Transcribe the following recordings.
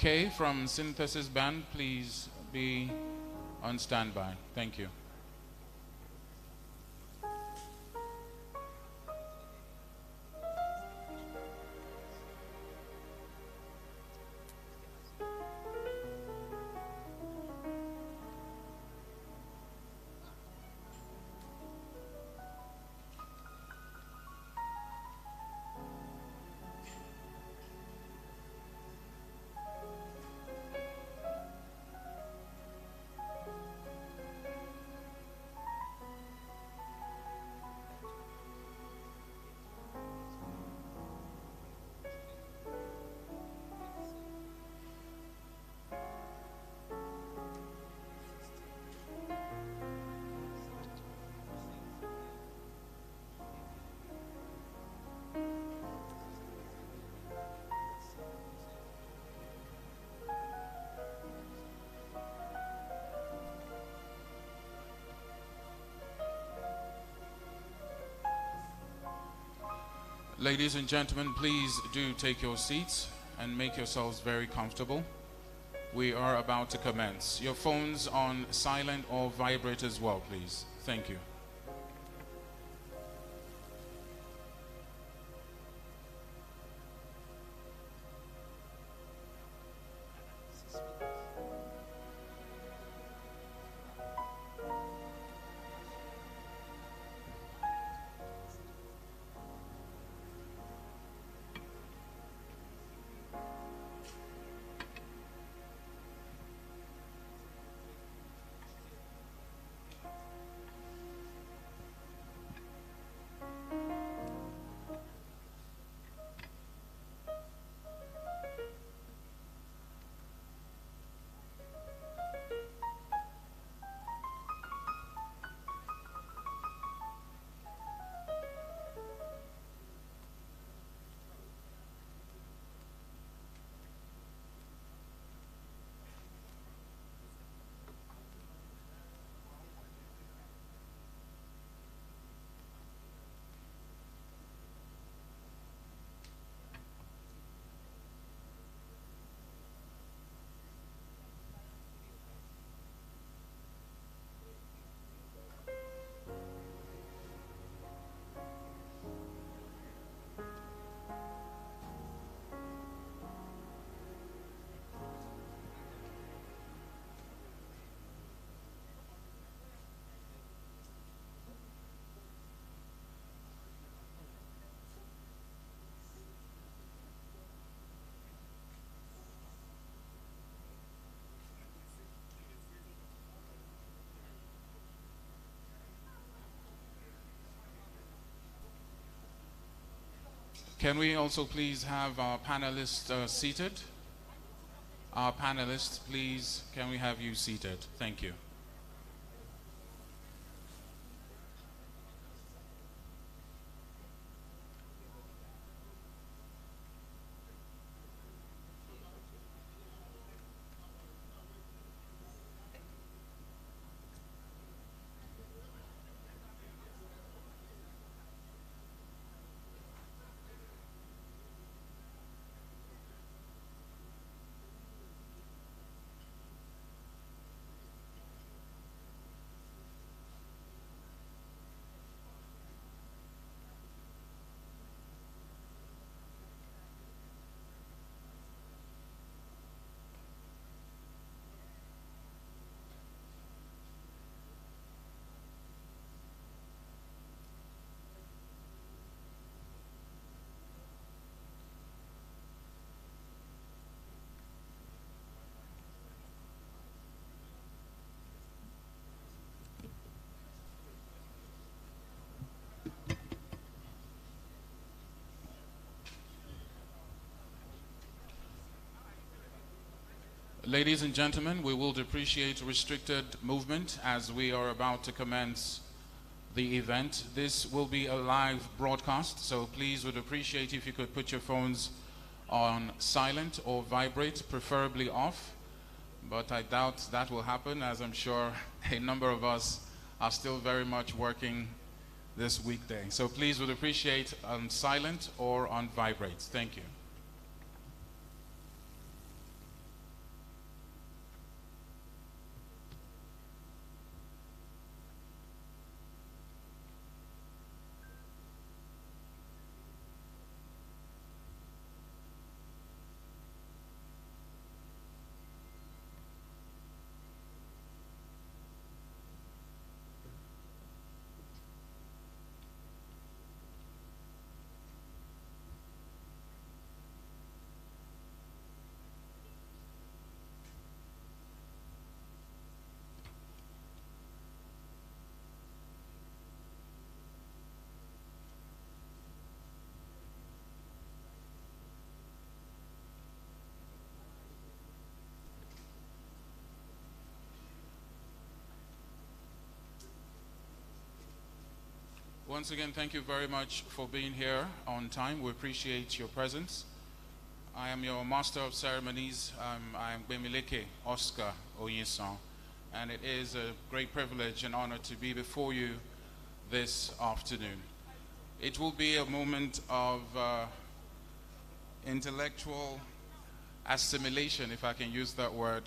Kay from Synthesis Band, please be on standby. Thank you. Ladies and gentlemen, please do take your seats and make yourselves very comfortable. We are about to commence. Your phones on silent or vibrate as well, please. Thank you. Can we also please have our panelists seated? Our panelists, please, can we have you seated? Thank you. Ladies and gentlemen, we will appreciate restricted movement as we are about to commence the event. This will be a live broadcast, so please would appreciate if you could put your phones on silent or vibrate, preferably off. But I doubt that will happen, as I'm sure a number of us are still very much working this weekday. So please would appreciate on silent or on vibrate. Thank you. once again, thank you very much for being here on time. We appreciate your presence. I am your Master of Ceremonies. I am Bemileke Oscar Oyinsan, and it is a great privilege and honor to be before you this afternoon. It will be a moment of intellectual assimilation, if I can use that word.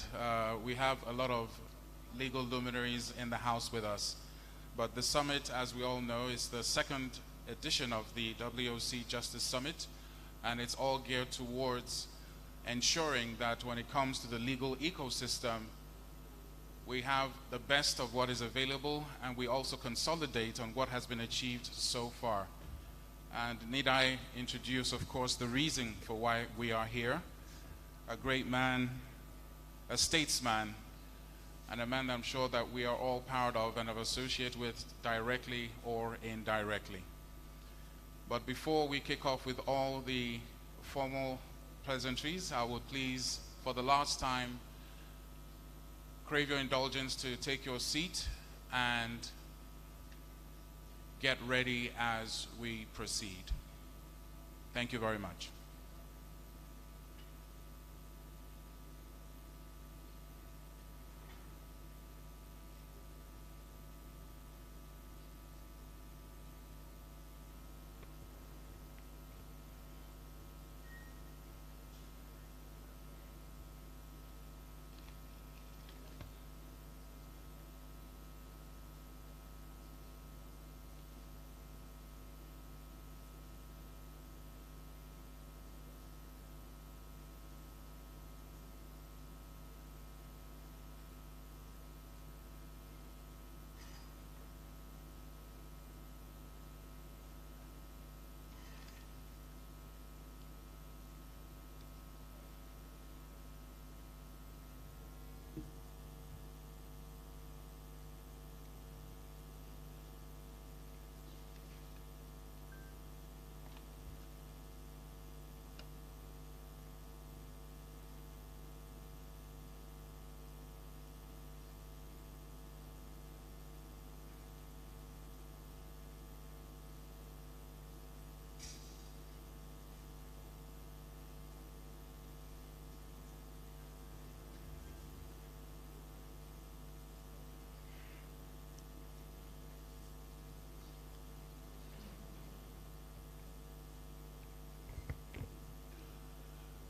We have a lot of legal luminaries in the house with us. But the summit, as we all know, is the second edition of the WOC Justice Summit, and it's all geared towards ensuring that when it comes to the legal ecosystem, we have the best of what is available, and we also consolidate on what has been achieved so far. And need I introduce, of course, the reason for why we are here. A great man, a statesman, and a man that I'm sure that we are all proud of and have associated with directly or indirectly. But before we kick off with all the formal pleasantries, I would please, for the last time, crave your indulgence to take your seat and get ready as we proceed. Thank you very much.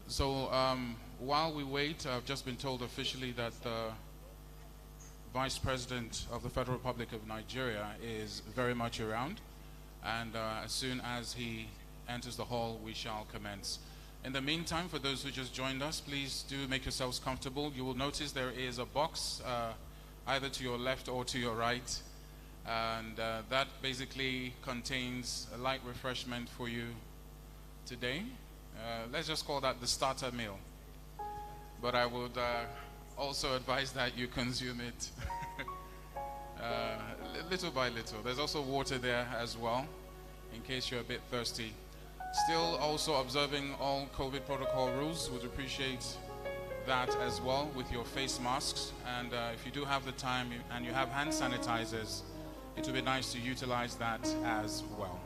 So while we wait, I've just been told officially that the Vice President of the Federal Republic of Nigeria is very much around, and as soon as he enters the hall, we shall commence. In the meantime, for those who just joined us, please do make yourselves comfortable. You will notice there is a box either to your left or to your right, and that basically contains a light refreshment for you today. Let's just call that the starter meal. But I would also advise that you consume it little by little. There's also water there as well, in case you're a bit thirsty. Still also observing all COVID protocol rules. Would appreciate that as well with your face masks. And if you do have the time and you have hand sanitizers, it would be nice to utilize that as well.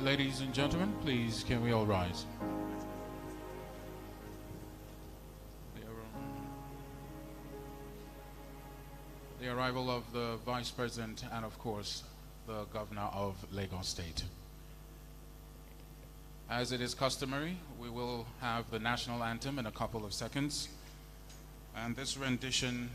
Ladies and gentlemen, please can we all rise? The arrival of the Vice President and of course the Governor of Lagos State. As it is customary, we will have the national anthem in a couple of seconds, and this rendition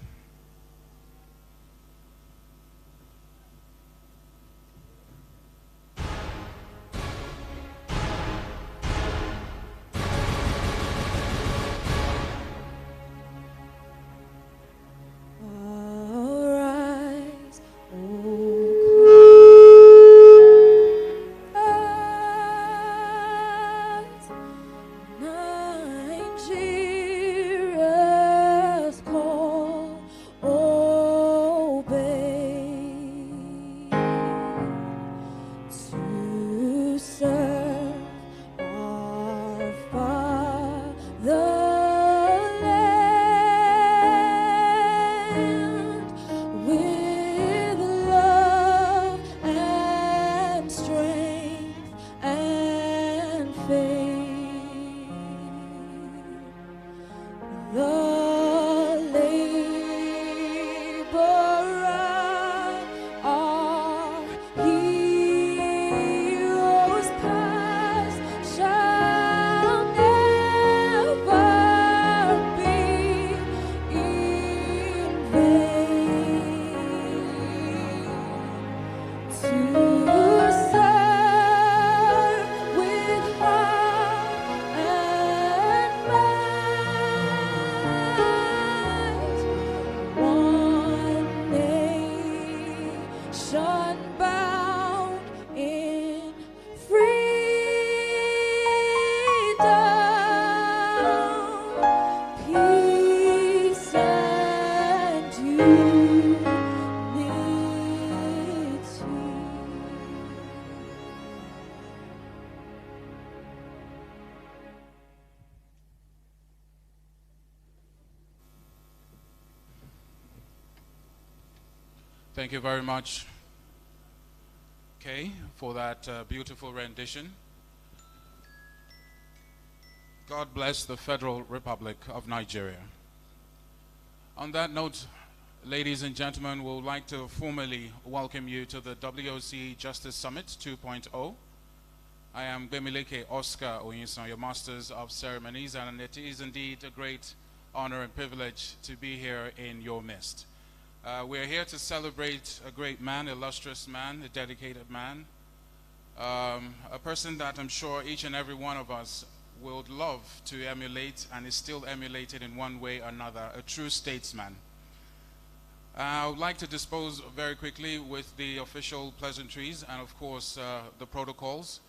Thank you very much, Kay, for that beautiful rendition. God bless the Federal Republic of Nigeria. On that note, ladies and gentlemen, we would like to formally welcome you to the WOC Justice Summit 2.0. I am Bemileke Oscar Oyinsan, your Masters of Ceremonies, and it is indeed a great honor and privilege to be here in your midst. We're here to celebrate a great man, illustrious man, a dedicated man, a person that I'm sure each and every one of us would love to emulate and is still emulated in one way or another, a true statesman. I would like to dispose very quickly with the official pleasantries and of course the protocols.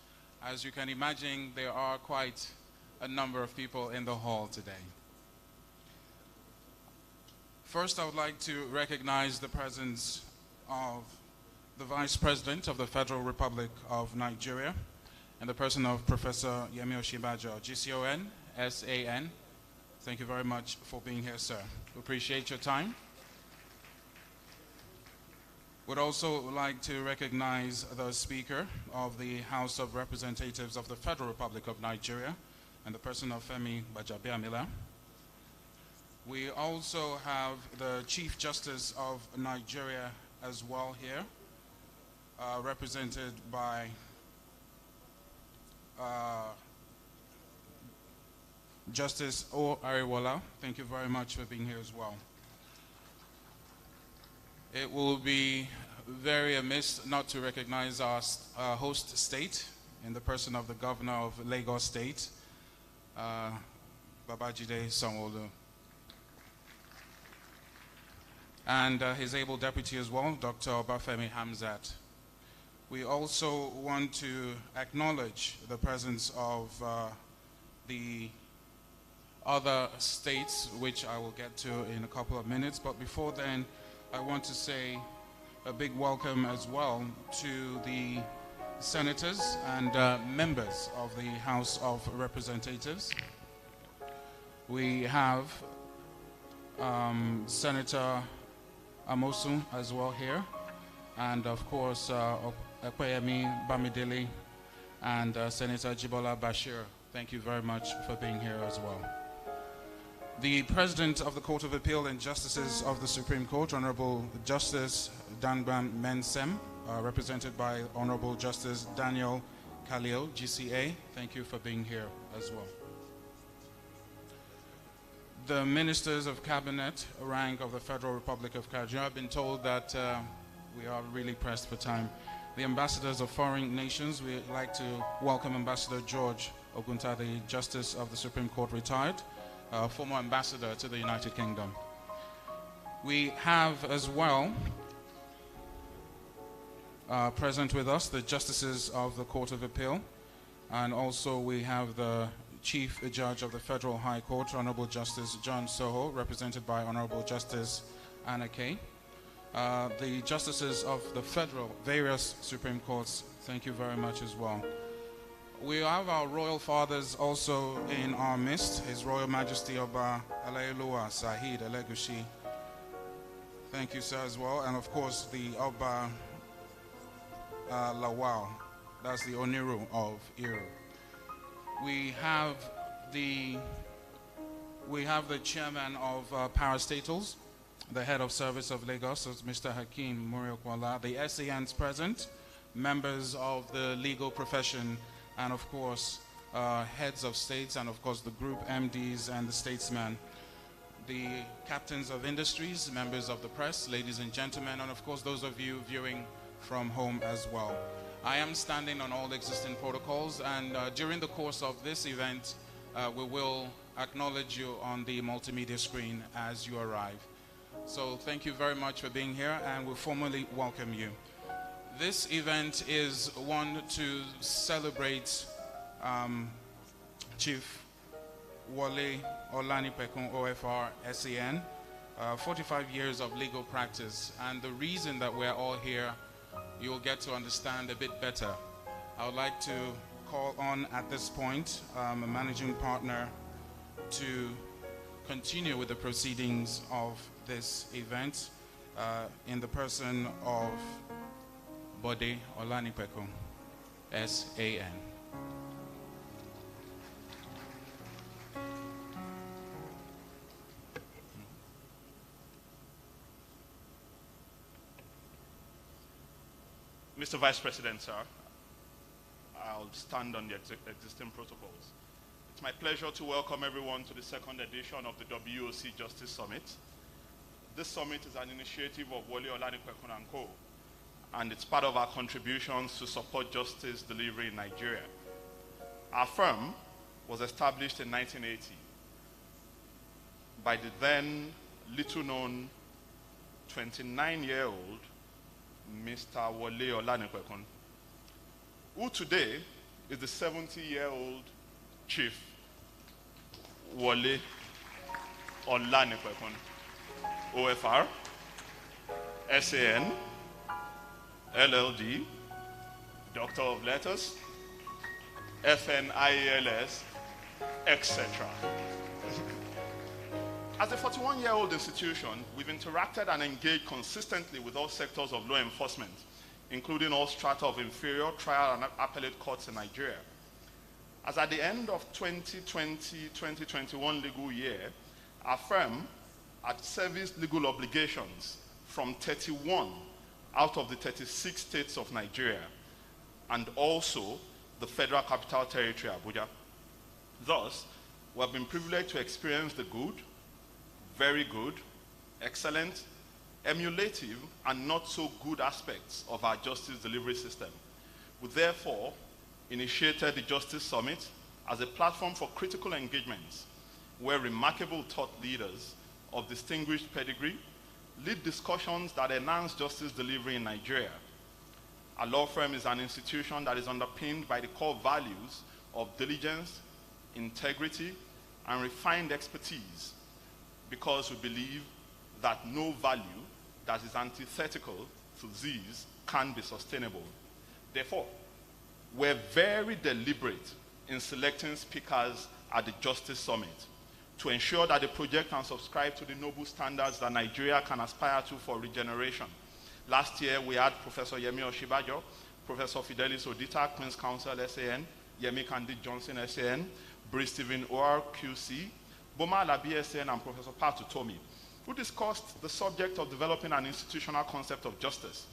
As you can imagine, there are quite a number of people in the hall today. First, I would like to recognize the presence of the Vice President of the Federal Republic of Nigeria in the person of Professor Yemi Osinbajo, GCON, SAN. Thank you very much for being here, sir. We appreciate your time. Would also like to recognize the Speaker of the House of Representatives of the Federal Republic of Nigeria and the person of Femi Gbajabiamila. We also have the Chief Justice of Nigeria as well here, represented by Justice O. Ariwola. Thank you very much for being here as well. It will be very amiss not to recognize our host state in the person of the Governor of Lagos State, Babajide Sanwo-Olu. And his able deputy as well, Dr. Obafemi Hamzat. We also want to acknowledge the presence of the other states, which I will get to in a couple of minutes. But before then, I want to say a big welcome as well to the senators and members of the House of Representatives. We have Senator Amosun as well here, and of course Ekpeyemi Bamidele, and Senator Jibola Bashir. Thank you very much for being here as well. The President of the Court of Appeal and Justices of the Supreme Court, Honorable Justice Danbam Mensem, represented by Honorable Justice Daniel Khalil, GCA. Thank you for being here as well. The Ministers of Cabinet rank of the Federal Republic of Nigeria. I've been told that we are really pressed for time. The ambassadors of foreign nations, we'd like to welcome Ambassador George Ogunta, the Justice of the Supreme Court, retired, former ambassador to the United Kingdom. We have as well present with us the Justices of the Court of Appeal, and also we have the Chief Judge of the Federal High Court, Honorable Justice John Soho, represented by Honorable Justice Anna Kay. The Justices of the various Supreme Courts, thank you very much as well. We have our Royal Fathers also in our midst, His Royal Majesty Oba Alayeluwa Sahid Elegushi. Thank you, sir, as well. And of course, the Oba Lawal, that's the Oniru of Iru. We have the chairman of Parastatals, the head of service of Lagos, Mr. Hakeem Muriokwala, the SANs present, members of the legal profession, and of course, heads of states, and of course the group MDs and the statesmen, the captains of industries, members of the press, ladies and gentlemen, and of course those of you viewing from home as well. I am standing on all the existing protocols, and during the course of this event, we will acknowledge you on the multimedia screen as you arrive. So thank you very much for being here, and we formally welcome you. This event is one to celebrate Chief Wole Olanipekun OFR SAN, 45 years of legal practice, and the reason that we're all here, you'll get to understand a bit better. I would like to call on at this point a managing partner to continue with the proceedings of this event in the person of Bode Olanipekun, SAN. Mr. Vice President, sir, I'll stand on the existing protocols. It's my pleasure to welcome everyone to the second edition of the WOC Justice Summit. This summit is an initiative of Wole Olanipekun & Co., and it's part of our contributions to support justice delivery in Nigeria. Our firm was established in 1980 by the then little-known 29-year-old Mr. Wole Olanipekun, who today is the 70-year-old Chief Wole Olanipekun, OFR, SAN, LLD, Doctor of Letters, FNIELS, etc. As a 41-year-old institution, we've interacted and engaged consistently with all sectors of law enforcement, including all strata of inferior, trial, and appellate courts in Nigeria. As at the end of 2020-2021 legal year, our firm had serviced legal obligations from 31 out of the 36 states of Nigeria, and also the Federal Capital Territory, Abuja. Thus, we have been privileged to experience the good, very good, excellent, emulative, and not so good aspects of our justice delivery system. We therefore initiated the Justice Summit as a platform for critical engagements where remarkable thought leaders of distinguished pedigree lead discussions that enhance justice delivery in Nigeria. Our law firm is an institution that is underpinned by the core values of diligence, integrity, and refined expertise, because we believe that no value that is antithetical to these can be sustainable. Therefore, we're very deliberate in selecting speakers at the Justice Summit to ensure that they project and subscribe to the noble standards that Nigeria can aspire to for regeneration. Last year, we had Professor Yemi Oshibajo, Professor Fidelis Odita, Queen's Counsel, SAN, Yemi Candid Johnson, SAN, Bree Stephen Orr, QC, Boma Alabi, SAN, and Professor Patu Tomi, who discussed the subject of developing an institutional concept of justice.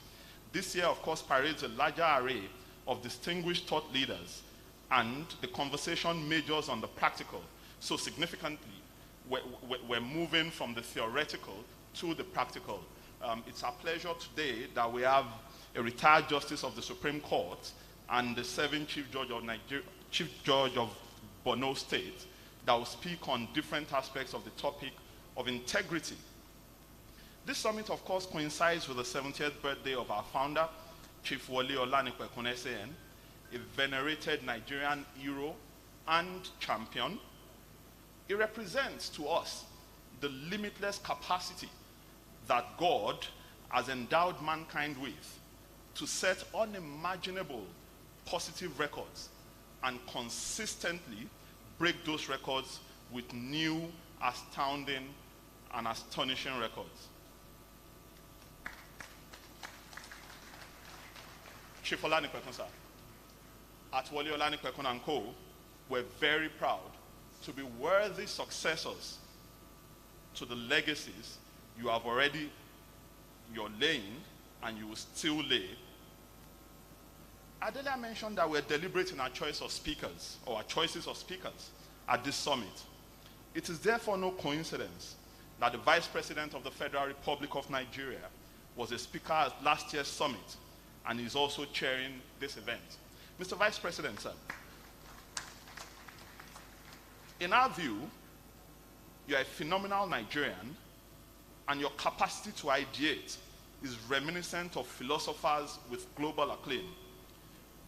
This year, of course, parades a larger array of distinguished thought leaders, and the conversation majors on the practical. So significantly, we're moving from the theoretical to the practical. It's our pleasure today that we have a retired justice of the Supreme Court and the serving Chief Judge of Borno State that will speak on different aspects of the topic of integrity. This summit, of course, coincides with the 70th birthday of our founder, Chief Wole Olanipekun SAN, a venerated Nigerian hero and champion. It represents to us the limitless capacity that God has endowed mankind with to set unimaginable positive records and consistently break those records with new, astounding, and astonishing records. Chief Olanipekun, sir, at Wole Olanipekun & Co., we're very proud to be worthy successors to the legacies you're laying and you will still lay. Adelia mentioned that we're deliberating our choice of speakers, or our choices of speakers at this summit. It is therefore no coincidence that the Vice President of the Federal Republic of Nigeria was a speaker at last year's summit and is also chairing this event. Mr. Vice President, sir, in our view, you're a phenomenal Nigerian, and your capacity to ideate is reminiscent of philosophers with global acclaim.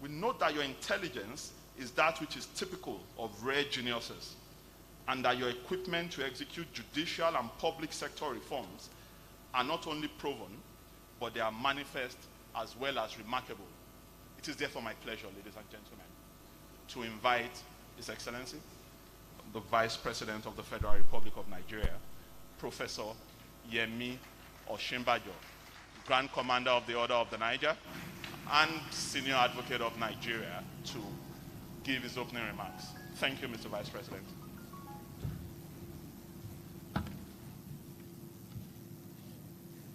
We note that your intelligence is that which is typical of rare geniuses, and that your equipment to execute judicial and public sector reforms are not only proven, but they are manifest as well as remarkable. It is therefore my pleasure, ladies and gentlemen, to invite His Excellency, the Vice President of the Federal Republic of Nigeria, Professor Yemi Osinbajo, Grand Commander of the Order of the Niger, and Senior Advocate of Nigeria, to give his opening remarks. Thank you, Mr. Vice President.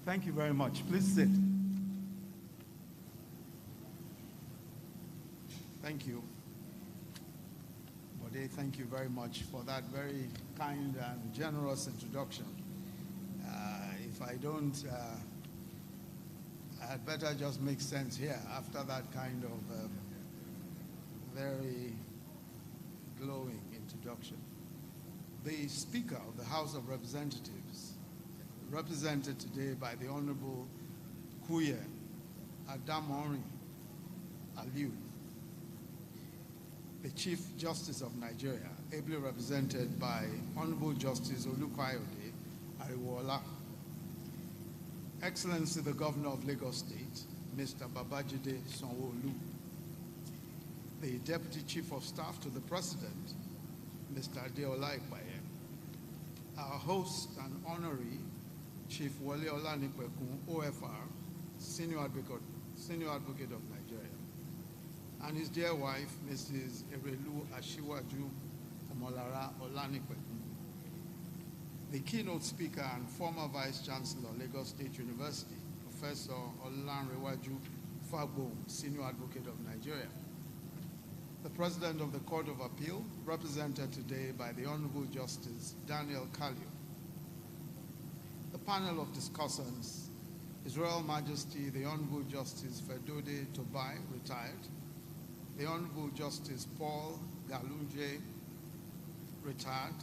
Thank you very much. Please sit. Thank you. Bode, thank you very much for that very kind and generous introduction. If I don't, I had better just make sense here after that kind of very glowing introduction. The Speaker of the House of Representatives, represented today by the Honorable Kuye Adamori Aliu, the Chief Justice of Nigeria, ably represented by Honorable Justice Olukayode Ariwola, Excellency the Governor of Lagos State, Mr. Babajide Sanwo-Olu, the Deputy Chief of Staff to the President, Mr. Adeola Ikpaye, our host and honorary, Chief Wole Olanipekun, OFR, Senior Advocate of Nigeria, and his dear wife, Mrs. Erelu Ashiwaju Omolara Olanipekun, the keynote speaker and former Vice Chancellor, Lagos State University, Professor Olanrewaju Fagbo, Senior Advocate of Nigeria, the President of the Court of Appeal, represented today by the Honorable Justice Daniel Kalio, the panel of discussants, His Royal Majesty the Honorable Justice Fedode Tobai, retired, the Honorable Justice Paul Galunje, retired,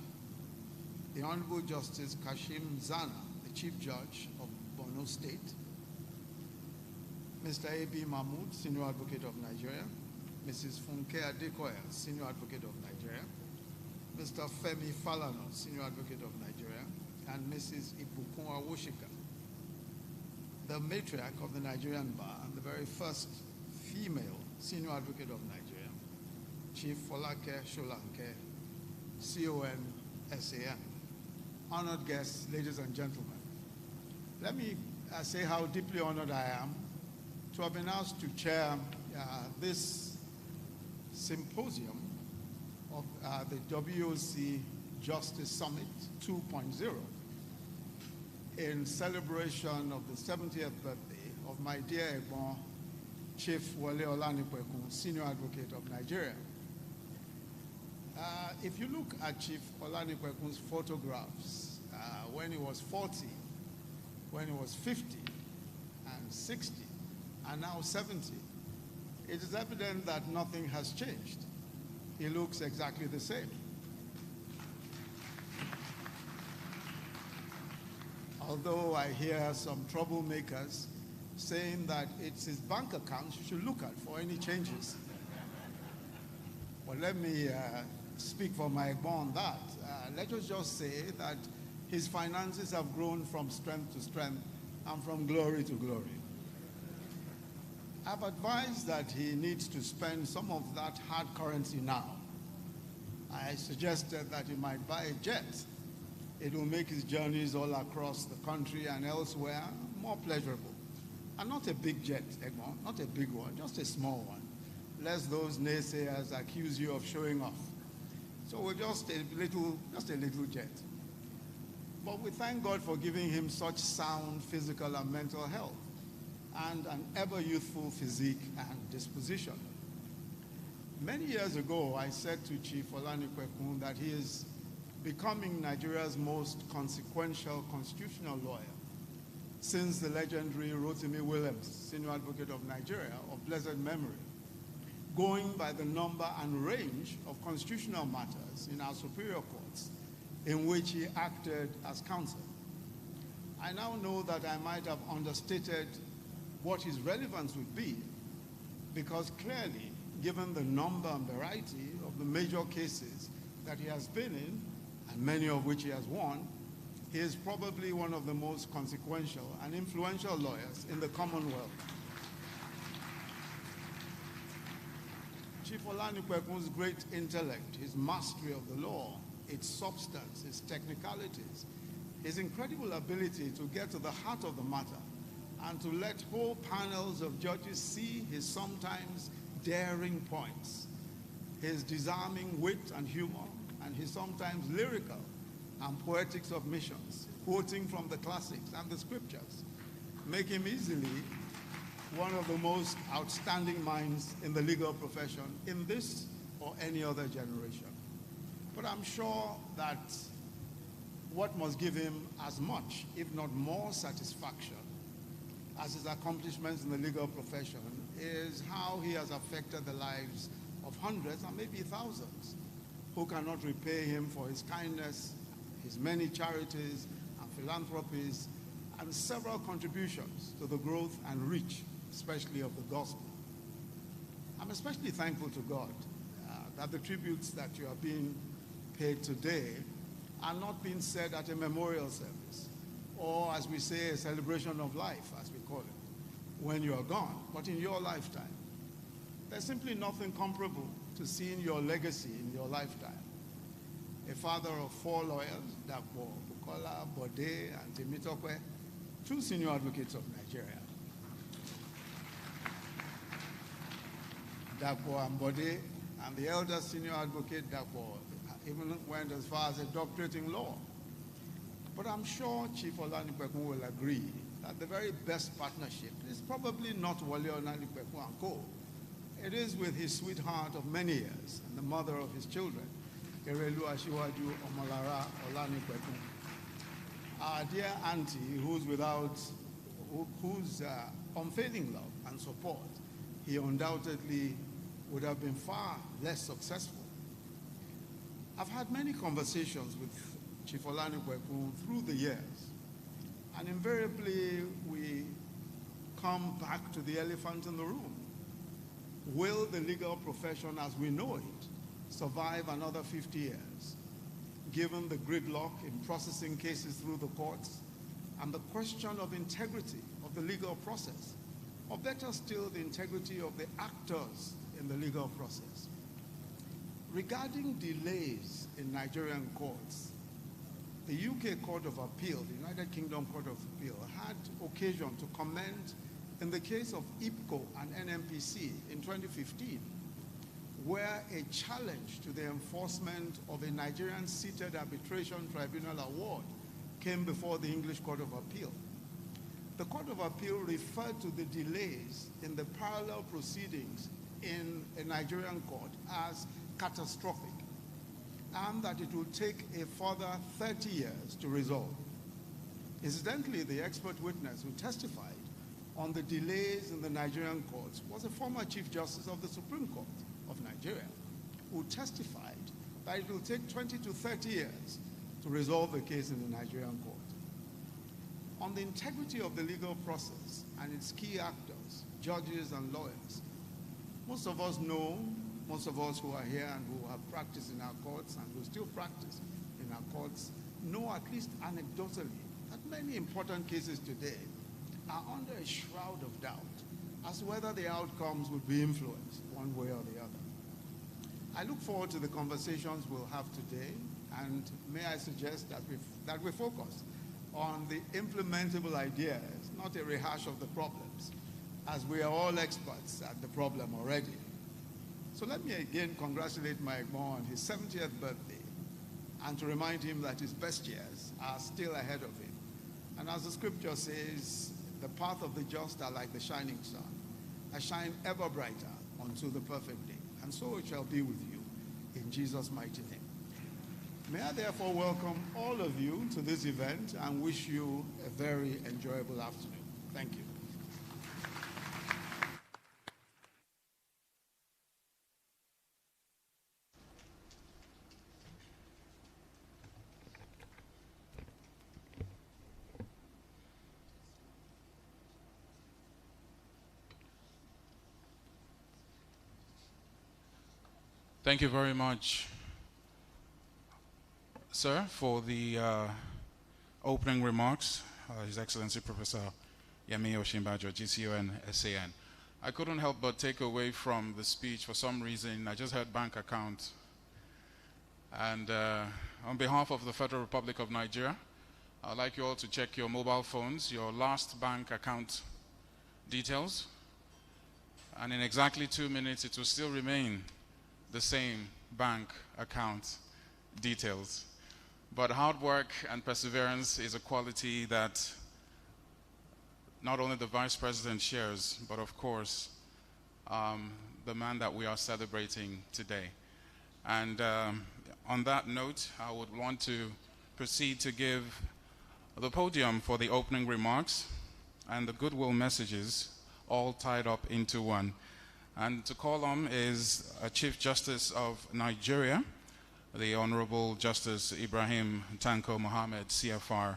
the Honorable Justice Kashim Zana, the Chief Judge of Borno State, Mr. A.B. Mahmood, Senior Advocate of Nigeria, Mrs. Funke Adekoya, Senior Advocate of Nigeria, Mr. Femi Falano, Senior Advocate of Nigeria, and Mrs. Ibukun Awoshika, the matriarch of the Nigerian Bar and the very first female Senior Advocate of Nigeria, Chief Folake Sholanke, CON-SAN. Honored guests, ladies and gentlemen, let me say how deeply honored I am to have been asked to chair this symposium of the WOC Justice Summit 2.0 in celebration of the 70th birthday of my dear Egbon, Chief Wale Olanipekun, Senior Advocate of Nigeria. If you look at Chief Olanipekun's photographs when he was 40, when he was 50, and 60, and now 70, it is evident that nothing has changed. He looks exactly the same. Although I hear some troublemakers saying that it's his bank accounts you should look at for any changes. But let me speak for my Egbon on that. Let us just say that his finances have grown from strength to strength and from glory to glory. I've advised that he needs to spend some of that hard currency now. I suggested that he might buy a jet. It will make his journeys all across the country and elsewhere more pleasurable. And not a big jet, Egbon, not a big one, just a small one, lest those naysayers accuse you of showing off. So just a little jet. But we thank God for giving him such sound physical and mental health and an ever-youthful physique and disposition. Many years ago, I said to Chief Olanipegun that he is becoming Nigeria's most consequential constitutional lawyer since the legendary Rotimi Williams, Senior Advocate of Nigeria, of blessed memory, going by the number and range of constitutional matters in our superior courts in which he acted as counsel. I now know that I might have understated what his relevance would be, because clearly, given the number and variety of the major cases that he has been in, and many of which he has won, he is probably one of the most consequential and influential lawyers in the Commonwealth. Chief Olanipekun's great intellect, his mastery of the law, its substance, its technicalities, his incredible ability to get to the heart of the matter and to let whole panels of judges see his sometimes daring points, his disarming wit and humor, and his sometimes lyrical and poetic submissions, quoting from the classics and the scriptures, make him easily one of the most outstanding minds in the legal profession in this or any other generation. But I'm sure that what must give him as much, if not more satisfaction, as his accomplishments in the legal profession is how he has affected the lives of hundreds and maybe thousands who cannot repay him for his kindness, his many charities and philanthropies, and several contributions to the growth and reach, especially of the gospel. I'm especially thankful to God that the tributes that you are being paid today are not being said at a memorial service, or as we say, a celebration of life, as we call it, when you are gone, but in your lifetime. There's simply nothing comparable to seeing your legacy in your lifetime. A father of 4 lawyers, Dapo, Bukola, Bode, and Timitokwe, 2 senior advocates of Nigeria. Dapo and Bode, and the elder senior advocate, Dapo, even went as far as a doctorate in law. But I'm sure Chief Olanipegun will agree that the very best partnership is probably not Wale Olanipegun and co. It is with his sweetheart of many years and the mother of his children, Erelu Ashiwaju Omolara Olanipegun. Our dear auntie, whose unfailing love and support, he undoubtedly would have been far less successful. I've had many conversations with Chief Olanipegun through the years, and invariably we come back to the elephant in the room. Will the legal profession as we know it survive another 50 years, given the gridlock in processing cases through the courts and the question of integrity of the legal process, or better still, the integrity of the actors in the legal process? Regarding delays in Nigerian courts, the UK Court of Appeal, the United Kingdom Court of Appeal, had occasion to commend in the case of IPCO and NMPC in 2015, where a challenge to the enforcement of a Nigerian seated arbitration tribunal award came before the English Court of Appeal. The Court of Appeal referred to the delays in the parallel proceedings in a Nigerian court as catastrophic, and that it would take a further 30 years to resolve. Incidentally, the expert witness who testified on the delays in the Nigerian courts was a former Chief Justice of the Supreme Court of Nigeria, who testified that it will take 20 to 30 years to resolve a case in the Nigerian court. On the integrity of the legal process and its key actors, judges and lawyers, most of us know, most of us who are here and who have practiced in our courts and who still practice in our courts, know at least anecdotally that many important cases today are under a shroud of doubt as to whether the outcomes would be influenced one way or the other. I look forward to the conversations we'll have today, and may I suggest that we focus on the implementable ideas, not a rehash of the problems, as we are all experts at the problem already. So let me again congratulate Mike Moore on his 70th birthday, and to remind him that his best years are still ahead of him. And as the scripture says, the path of the just are like the shining sun, that shine ever brighter unto the perfect day. And so it shall be with you, in Jesus' mighty name. May I therefore welcome all of you to this event and wish you a very enjoyable afternoon. Thank you. Thank you very much, sir, for the opening remarks. His Excellency Professor Yemi Osinbajo, GCO and SAN. I couldn't help but take away from the speech for some reason. I just heard bank account. And on behalf of the Federal Republic of Nigeria, I'd like you all to check your mobile phones, your last bank account details. And in exactly 2 minutes, it will still remain the same bank account details. But hard work and perseverance is a quality that not only the Vice President shares, but of course, the man that we are celebrating today. And on that note, I would want to proceed to give the podium for the opening remarks and the goodwill messages all tied up into one. And to call on is a Chief Justice of Nigeria, the Honorable Justice Ibrahim Tanko Mohammed, CFR,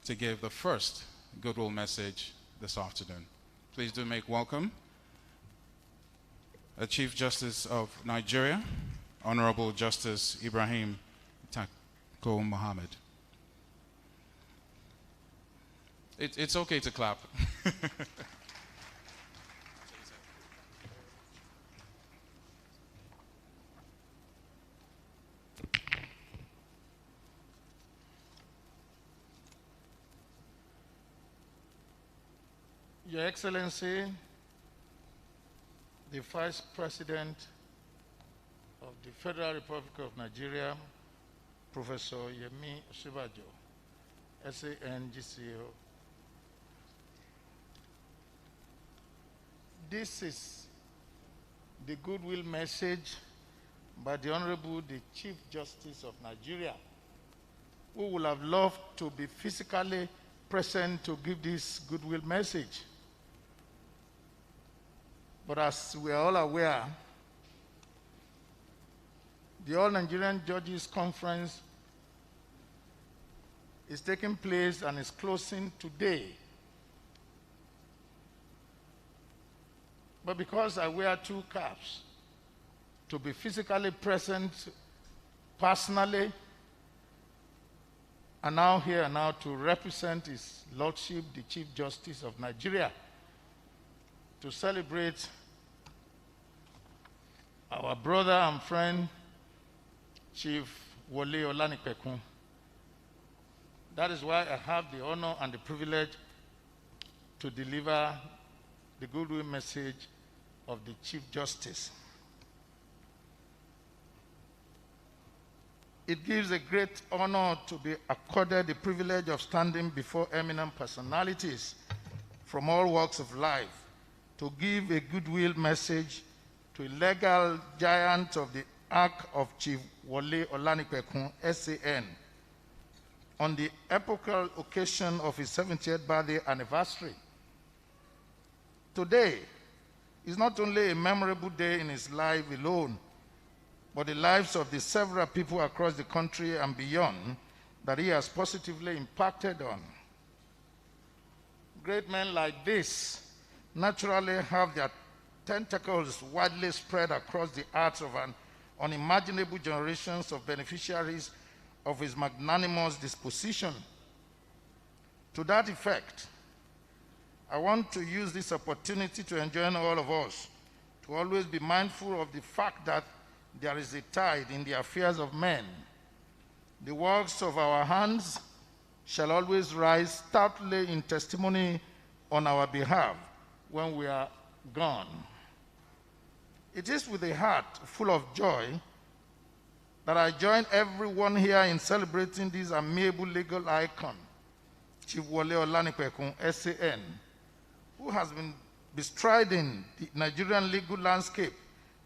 to give the first goodwill message this afternoon. Please do make welcome a Chief Justice of Nigeria, Honorable Justice Ibrahim Tanko Mohammed. It's okay to clap. Your Excellency, the Vice President of the Federal Republic of Nigeria, Professor Yemi Osinbajo, SAN GCO. This is the goodwill message by the Honorable the Chief Justice of Nigeria, who would have loved to be physically present to give this goodwill message. But as we are all aware, the All Nigerian Judges Conference is taking place and is closing today. But because I wear two caps, to be physically present personally, and now here and now to represent His Lordship, the Chief Justice of Nigeria, to celebrate our brother and friend, Chief Wole Olanipekun. That is why I have the honor and the privilege to deliver the goodwill message of the Chief Justice. It gives a great honor to be accorded the privilege of standing before eminent personalities from all walks of life to give a goodwill message to a legal giant of the arc of Chief Wole Olanipekun, SAN, on the epochal occasion of his 70th birthday anniversary. Today is not only a memorable day in his life alone, but the lives of the several people across the country and beyond that he has positively impacted on. Great men like this naturally have their tentacles widely spread across the hearts of an unimaginable generations of beneficiaries of his magnanimous disposition. To that effect, I want to use this opportunity to enjoin all of us to always be mindful of the fact that there is a tide in the affairs of men. The works of our hands shall always rise stoutly in testimony on our behalf when we are gone. It is with a heart full of joy that I join everyone here in celebrating this amiable legal icon, Chief Wole Olanipekun, SAN, who has been bestriding the Nigerian legal landscape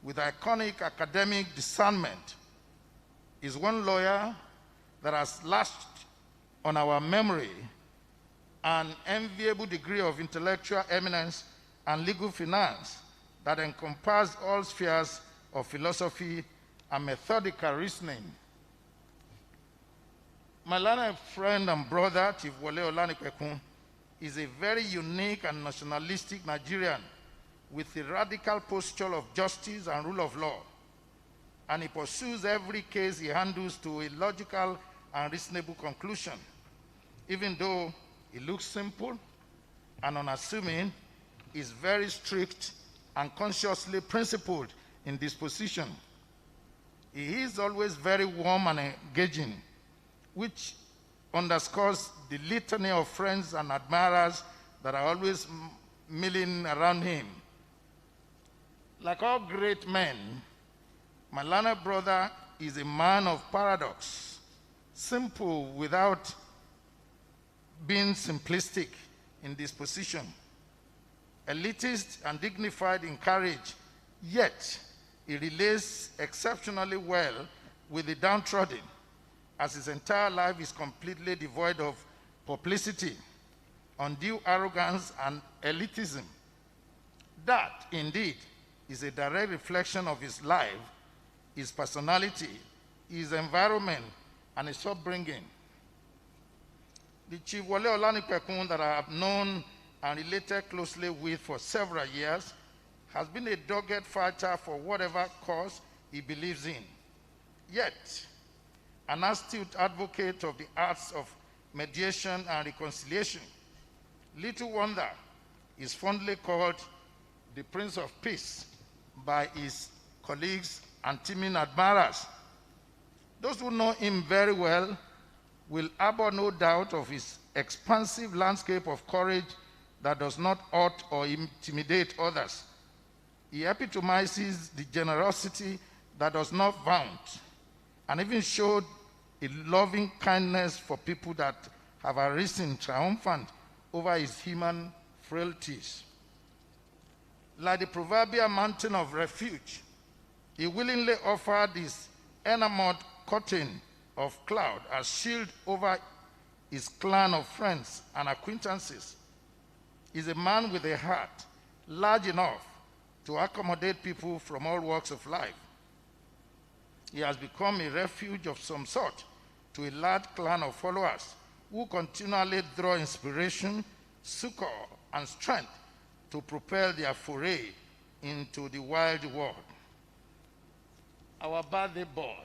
with iconic academic discernment, is one lawyer that has lashed on our memory an enviable degree of intellectual eminence and legal finance that encompass all spheres of philosophy and methodical reasoning. My learned friend and brother, Chief Wole Olanipekun, is a very unique and nationalistic Nigerian with a radical posture of justice and rule of law, and he pursues every case he handles to a logical and reasonable conclusion. Even though he looks simple and unassuming, he is very strict and consciously principled in disposition. He is always very warm and engaging, which underscores the litany of friends and admirers that are always milling around him. Like all great men, my learned brother is a man of paradox, simple without being simplistic in disposition, elitist and dignified in courage, yet he relates exceptionally well with the downtrodden, as his entire life is completely devoid of publicity, undue arrogance, and elitism. That, indeed, is a direct reflection of his life, his personality, his environment, and his upbringing. The Chief Wole Olanipekun that I have known and related closely with for several years has been a dogged fighter for whatever cause he believes in. Yet, an astute advocate of the arts of mediation and reconciliation. Little wonder is fondly called the Prince of Peace by his colleagues and teeming admirers. Those who know him very well will harbor no doubt of his expansive landscape of courage that does not hurt or intimidate others. He epitomizes the generosity that does not vaunt, and even showed a loving kindness for people that have arisen triumphant over his human frailties. Like the proverbial mountain of refuge, he willingly offered his enamored curtain of cloud as shield over his clan of friends and acquaintances. He's a man with a heart large enough to accommodate people from all walks of life. He has become a refuge of some sort to a large clan of followers who continually draw inspiration, succor, and strength to propel their foray into the wild world. Our birthday boy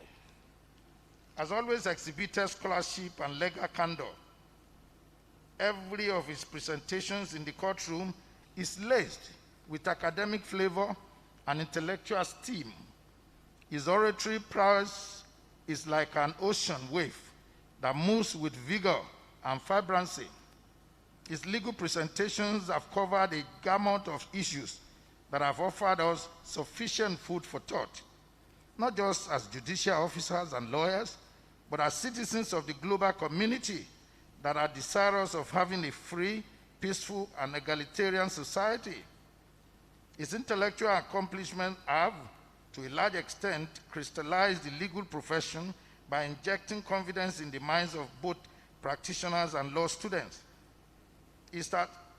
has always exhibited scholarship and legal candor. Every of his presentations in the courtroom is laced with academic flavor and intellectual steam. His oratory prowess is like an ocean wave that moves with vigor and vibrancy. His legal presentations have covered a gamut of issues that have offered us sufficient food for thought, not just as judicial officers and lawyers, but as citizens of the global community that are desirous of having a free, peaceful, and egalitarian society. His intellectual accomplishments have, to a large extent, crystallized the legal profession by injecting confidence in the minds of both practitioners and law students. His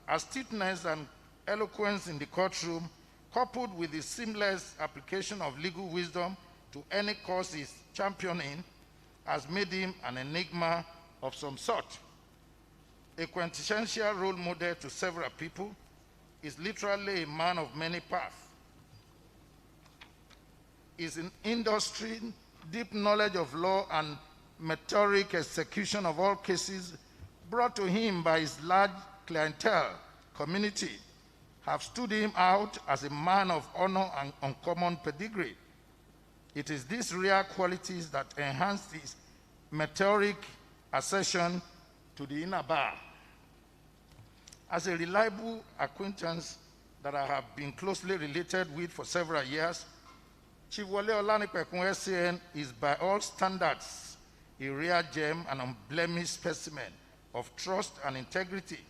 astuteness and eloquence in the courtroom, coupled with the seamless application of legal wisdom to any cause he's championing, has made him an enigma of some sort. A quintessential role model to several people, is literally a man of many paths. Is in industry, deep knowledge of law, and methodic execution of all cases brought to him by his large clientele community have stood him out as a man of honor and uncommon pedigree. It is these rare qualities that enhance his meteoric accession to the inner bar. As a reliable acquaintance that I have been closely related with for several years, Chief Wole Olanipekun SAN is by all standards a rare gem and unblemished specimen of trust and integrity.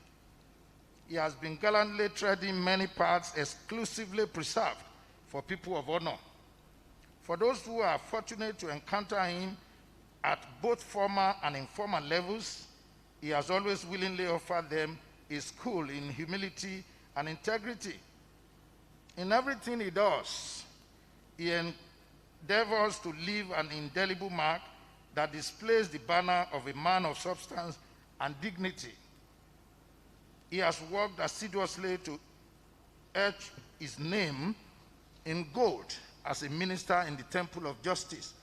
He has been gallantly treading many paths exclusively preserved for people of honor. For those who are fortunate to encounter him at both formal and informal levels, he has always willingly offered them a school in humility and integrity. In everything he does, he endeavors to leave an indelible mark that displays the banner of a man of substance and dignity. He has worked assiduously to etch his name in gold as a minister in the Temple of Justice,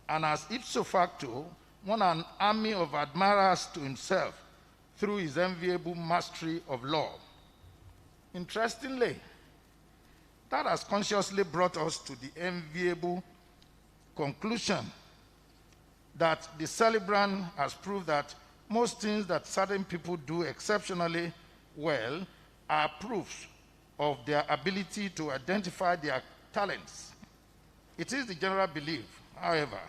and has ipso facto won an army of admirers to himself through his enviable mastery of law. Interestingly, that has consciously brought us to the enviable conclusion that the celebrant has proved that most things that certain people do exceptionally well are proofs of their ability to identify their talents. It is the general belief, however,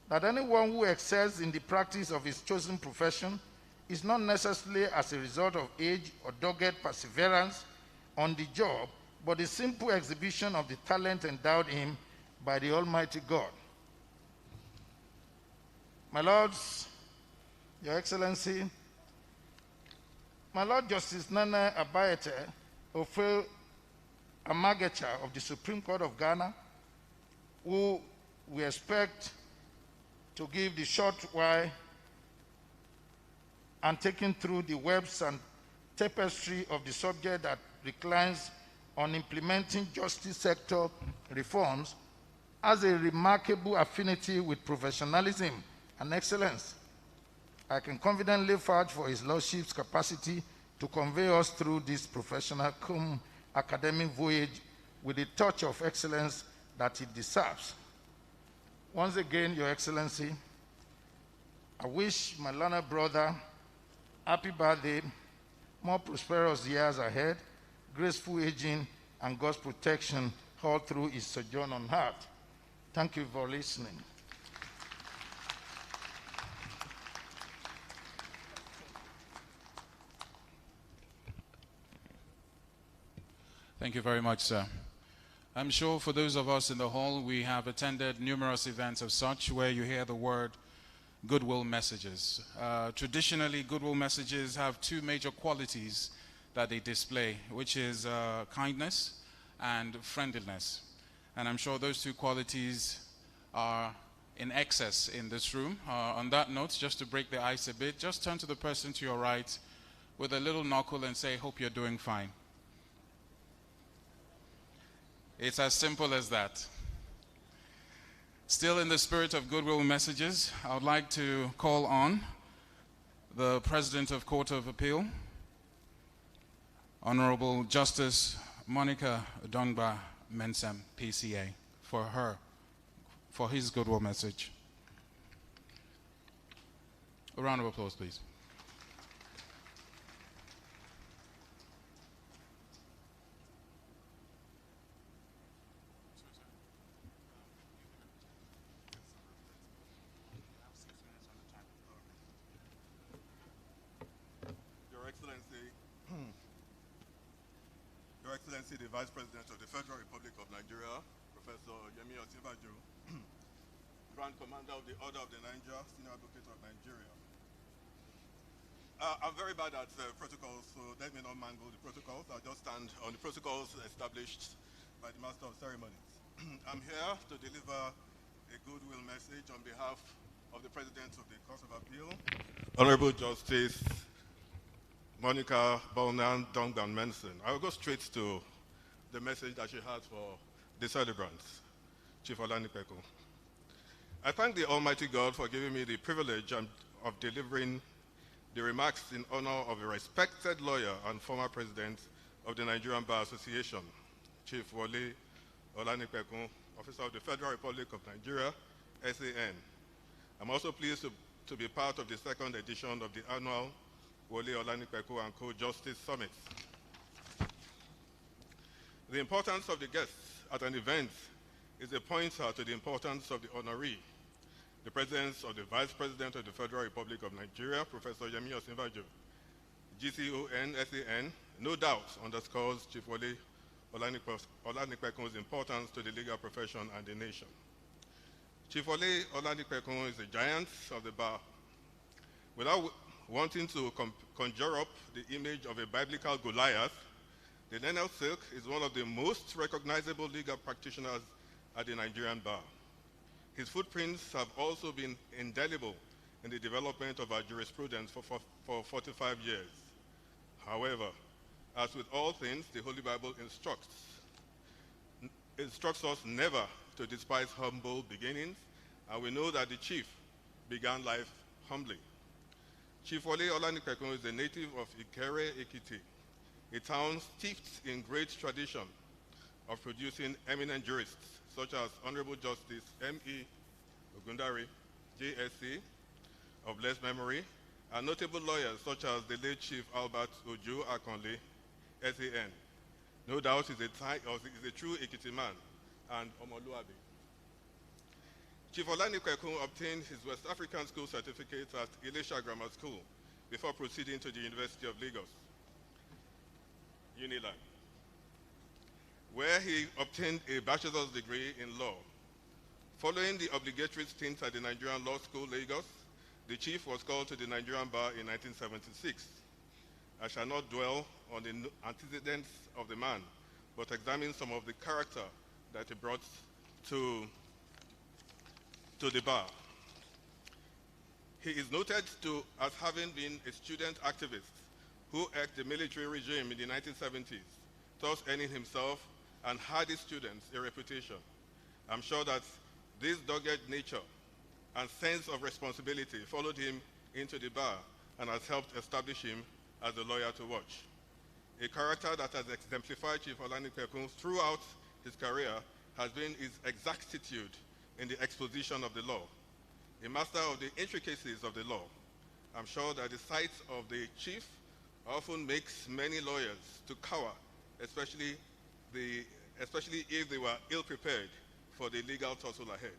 that anyone who excels in the practice of his chosen profession is not necessarily as a result of age or dogged perseverance on the job, but the simple exhibition of the talent endowed him by the Almighty God. My Lords, Your Excellency, my Lord Justice Nana Abayete Ofe Amagecha of the Supreme Court of Ghana, who we expect to give the short while and taking through the webs and tapestry of the subject that reclines on implementing justice sector reforms, has a remarkable affinity with professionalism and excellence. I can confidently vouch for His Lordship's capacity to convey us through this professional academic voyage with a touch of excellence that it deserves. Once again, Your Excellency, I wish my learned brother happy birthday, more prosperous years ahead, graceful aging, and God's protection all through his sojourn on earth. Thank you for listening. Thank you very much, sir. I'm sure for those of us in the hall, we have attended numerous events of such where you hear the word goodwill messages. Traditionally, goodwill messages have two major qualities that they display, which is kindness and friendliness. And I'm sure those two qualities are in excess in this room. On that note, just to break the ice a bit, just turn to the person to your right with a little knuckle and say, "Hope you're doing fine." It's as simple as that. Still in the spirit of goodwill messages, I would like to call on the President of Court of Appeal, Honorable Justice Monica Dongba Mensem, PCA, for his goodwill message. A round of applause, please. Excellency, the Vice President of the Federal Republic of Nigeria, Professor Yemi Osinbajo, Grand Commander of the Order of the Niger, Senior Advocate of Nigeria. I'm very bad at protocols, so let me not mangle the protocols. I'll just stand on the protocols established by the Master of Ceremonies. I'm here to deliver a goodwill message on behalf of the President of the Court of Appeal, Honorable Justice Monica Bolnan Dongban Menson. I'll go straight to the message that she has for the celebrants, Chief Olanipeku. I thank the Almighty God for giving me the privilege of delivering the remarks in honor of a respected lawyer and former president of the Nigerian Bar Association, Chief Wole Olanipeku, Officer of the Federal Republic of Nigeria, SAN. I'm also pleased to be part of the second edition of the annual Wole Olanipeku and Co-Justice Summit. The importance of the guests at an event is a pointer to the importance of the honoree. The presence of the Vice President of the Federal Republic of Nigeria, Professor Yemi Osinbajo, GCON, SAN, no doubt underscores Chief Wole Olanipeku's importance to the legal profession and the nation. Chief Wole Olanipeku is a giant of the bar. Without wanting to conjure up the image of a biblical Goliath, the Nenel Silk is one of the most recognizable legal practitioners at the Nigerian bar. His footprints have also been indelible in the development of our jurisprudence for 45 years. However, as with all things, the Holy Bible instructs us never to despise humble beginnings, and we know that the chief began life humbly. Chief Wole Olanipeku is a native of Ikere, Ekiti, a town steeped in great tradition of producing eminent jurists, such as Honorable Justice M.E. Ogundari, JSC, of blessed memory, and notable lawyers such as the late Chief Albert Ojo Akonle, SAN. No doubt he's a true Ekiti man and Omoluabi. Chief Olanipeku obtained his West African School certificate at Ilesha Grammar School before proceeding to the University of Lagos, Unilag, where he obtained a bachelor's degree in law. Following the obligatory stint at the Nigerian Law School, Lagos, the chief was called to the Nigerian bar in 1976. I shall not dwell on the antecedents of the man, but examine some of the character that he brought to the bar. He is noted as having been a student activist who egged the military regime in the 1970s, thus earning himself and hardy students a reputation. I'm sure that this dogged nature and sense of responsibility followed him into the bar and has helped establish him as a lawyer to watch. A character that has exemplified Chief Olanipeku throughout his career has been his exactitude in the exposition of the law, a master of the intricacies of the law. I'm sure that the sight of the chief often makes many lawyers to cower, especially if they were ill-prepared for the legal tussle ahead.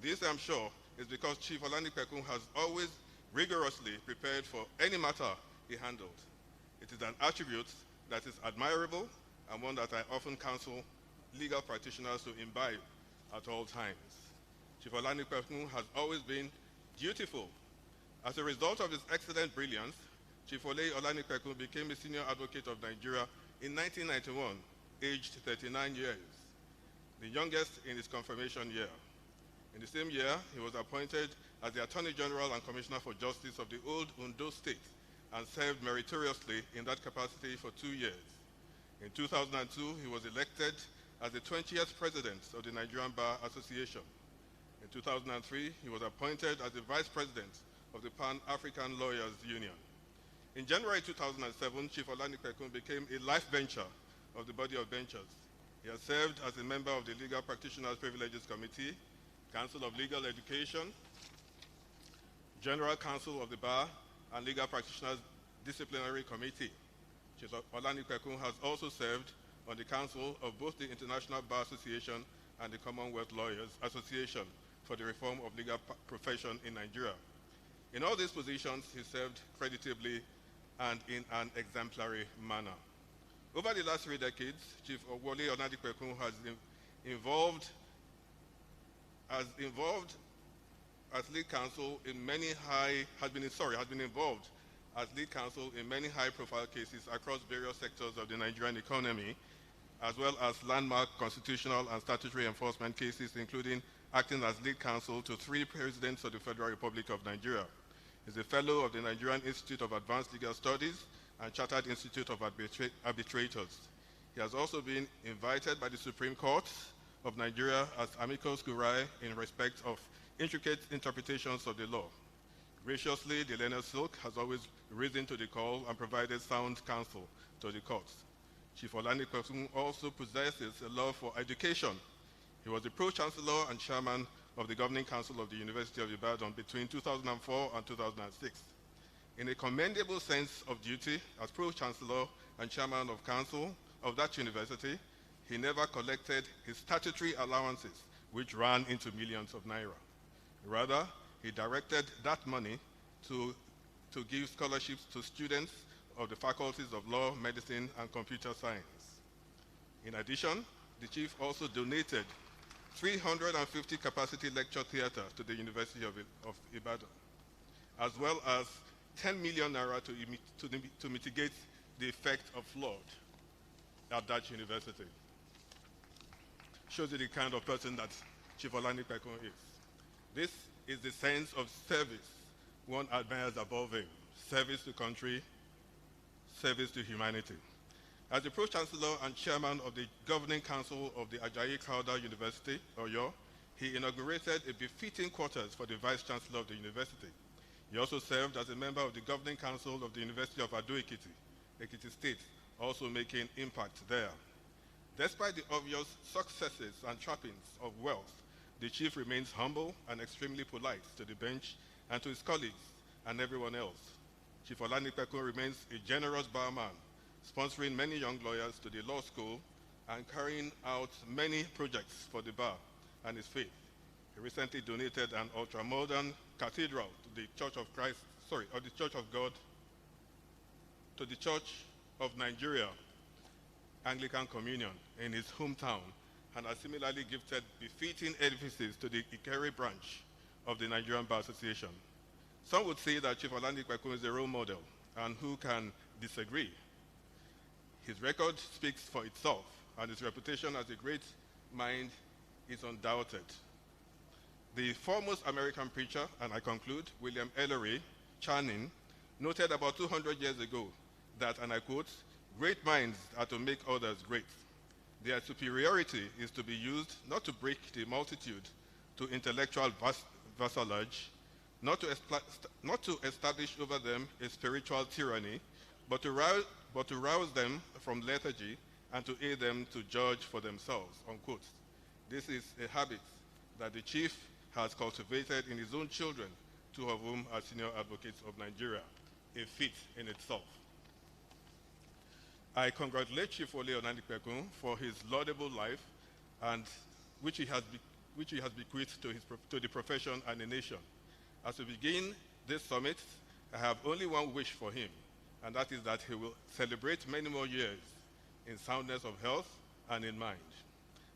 This, I'm sure, is because Chief Olanipeku has always rigorously prepared for any matter he handled. It is an attribute that is admirable and one that I often counsel legal practitioners to imbibe at all times. Chief Olanipeku has always been dutiful. As a result of his excellent brilliance, Chief Wole Olanipeku became a senior advocate of Nigeria in 1991, aged 39 years, the youngest in his confirmation year. In the same year, he was appointed as the Attorney General and Commissioner for Justice of the old Ondo State and served meritoriously in that capacity for 2 years. In 2002, he was elected as the 20th President of the Nigerian Bar Association. In 2003, he was appointed as the Vice President of the Pan-African Lawyers Union. In January 2007, Chief Olanipeku became a life bencher of the body of benchers. He has served as a member of the Legal Practitioners Privileges Committee, Council of Legal Education, General Counsel of the Bar, and Legal Practitioners Disciplinary Committee. Chief Olanipeku has also served on the council of both the International Bar Association and the Commonwealth Lawyers Association for the reform of legal profession in Nigeria. In all these positions, he served creditably and in an exemplary manner. Over the last 3 decades, Chief Wole Onadikwekun has been involved as lead counsel in many has been involved as lead counsel in many high-profile cases across various sectors of the Nigerian economy, as well as landmark constitutional and statutory enforcement cases, including acting as lead counsel to 3 presidents of the Federal Republic of Nigeria. He is a fellow of the Nigerian Institute of Advanced Legal Studies and Chartered Institute of Arbitrators. He has also been invited by the Supreme Court of Nigeria as amicus curiae in respect of intricate interpretations of the law. Graciously, the learned silk has always risen to the call and provided sound counsel to the courts. Chief Onadikwekun also possesses a love for education. He was the Pro-Chancellor and Chairman of the Governing Council of the University of Ibadan between 2004 and 2006. In a commendable sense of duty, as Pro-Chancellor and Chairman of Council of that university, he never collected his statutory allowances, which ran into millions of naira. Rather, he directed that money to give scholarships to students of the faculties of law, medicine, and computer science. In addition, the chief also donated 350 capacity lecture theater to the University of Ibadan, as well as 10 million naira to mitigate the effect of flood at that university. Shows you the kind of person that Chief Onadikwekun is. This is the sense of service one admires above him. Service to country, service to humanity. As the Pro-Chancellor and Chairman of the Governing Council of the Ajayi Crowther University, Oyo, he inaugurated a befitting quarters for the Vice-Chancellor of the university. He also served as a member of the Governing Council of the University of Ado-Ekiti, Ekiti State, also making impact there. Despite the obvious successes and trappings of wealth, the chief remains humble and extremely polite to the bench and to his colleagues and everyone else. Chief Onadikwekun remains a generous barman, sponsoring many young lawyers to the law school and carrying out many projects for the bar and his faith. He recently donated an ultra-modern cathedral to the Church of Christ, the Church of God, to the Church of Nigeria, Anglican Communion, in his hometown, and has similarly gifted befitting edifices to the Ikere branch of the Nigerian Bar Association. Some would say that Chief Onadikwekun is a role model, and who can disagree? His record speaks for itself, and his reputation as a great mind is undoubted. The foremost American preacher, and I conclude, William Ellery Channing, noted about 200 years ago that, and I quote, "Great minds are to make others great. Their superiority is to be used not to break the multitude to intellectual vassalage, not to establish over them a spiritual tyranny, but to rouse them from lethargy and to aid them to judge for themselves," unquote. This is a habit that the chief has cultivated in his own children, 2 of whom are senior advocates of Nigeria, a feat in itself. I congratulate Chief Wole Onadikwekun for his laudable life, and which he has bequeathed to the profession and the nation. As we begin this summit, I have only one wish for him, and that is that he will celebrate many more years in soundness of health and in mind.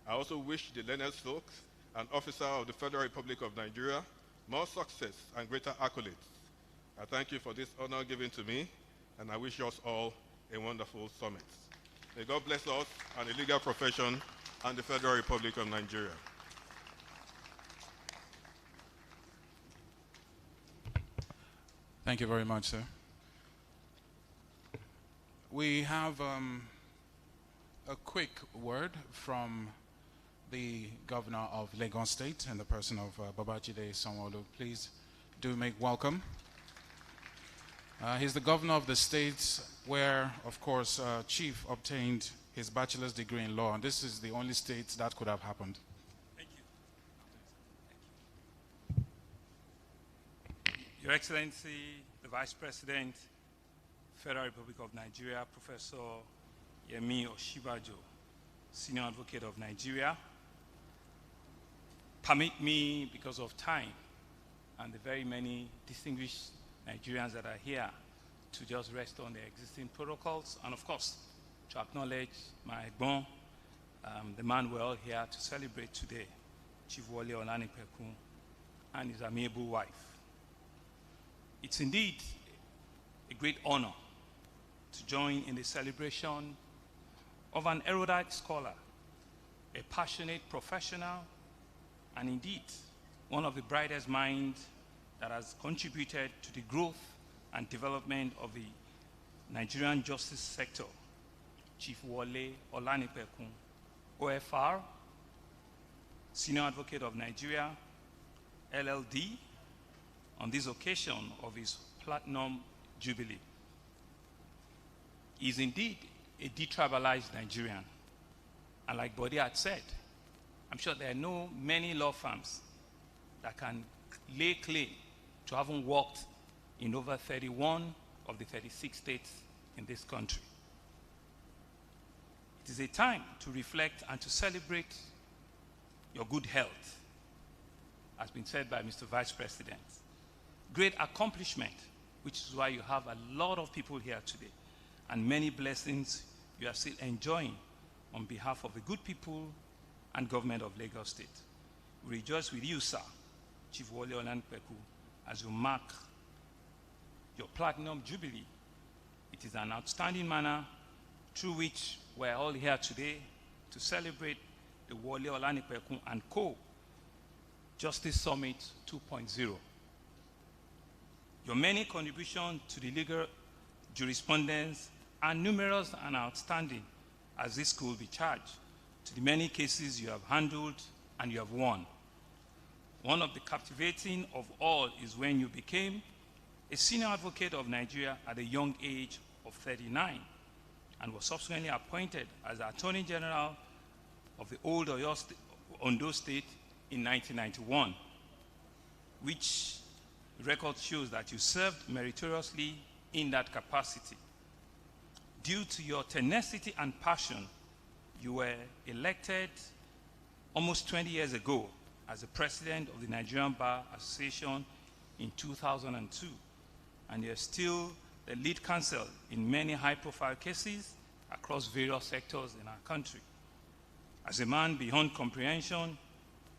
I also wish the learned folks and officer of the Federal Republic of Nigeria more success and greater accolades. I thank you for this honor given to me, and I wish us all a wonderful summit. May God bless us and the legal profession and the Federal Republic of Nigeria. Thank you very much, sir. We have a quick word from the governor of Lagos State in the person of Babajide Sanwo-Olu. Please do make welcome. He's the governor of the state where, of course, Chief obtained his bachelor's degree in law, and this is the only state that could have happened. Thank you. Your Excellency, the Vice President, Federal Republic of Nigeria, Professor Yemi Oshibajo, Senior Advocate of Nigeria, permit me, because of time and the very many distinguished Nigerians that are here, to just rest on the existing protocols and, of course, to acknowledge my Egbon, the man we're all here to celebrate today, Chief Wole Olanipekun, and his amiable wife. It's indeed a great honor to join in the celebration of an erudite scholar, a passionate professional, and indeed one of the brightest minds that has contributed to the growth and development of the Nigerian justice sector, Chief Wole Olanipekun, OFR, Senior Advocate of Nigeria, LLD, on this occasion of his Platinum Jubilee. He is indeed a detribalized Nigerian. And like Bode had said, I'm sure there are many law firms that can lay claim to having worked in over 31 of the 36 states in this country. It is a time to reflect and to celebrate your good health, as been said by Mr. Vice President. Great accomplishment, which is why you have a lot of people here today, and many blessings you are still enjoying on behalf of the good people and government of Lagos State. We rejoice with you, sir, Chief Wole Olanipekun, as you mark your Platinum Jubilee. It is an outstanding manner through which we're all here today to celebrate the Wole Olanipekun and Co. Justice Summit 2.0. Your many contributions to the legal jurisprudence are numerous and outstanding, as this could be charged to the many cases you have handled and you have won. One of the captivating of all is when you became a Senior Advocate of Nigeria at a young age of 39 and was subsequently appointed as Attorney General of the old Ondo State in 1991, which record shows that you served meritoriously in that capacity. Due to your tenacity and passion, you were elected almost 20 years ago as the president of the Nigerian Bar Association in 2002, and you're still the lead counsel in many high-profile cases across various sectors in our country. As a man beyond comprehension,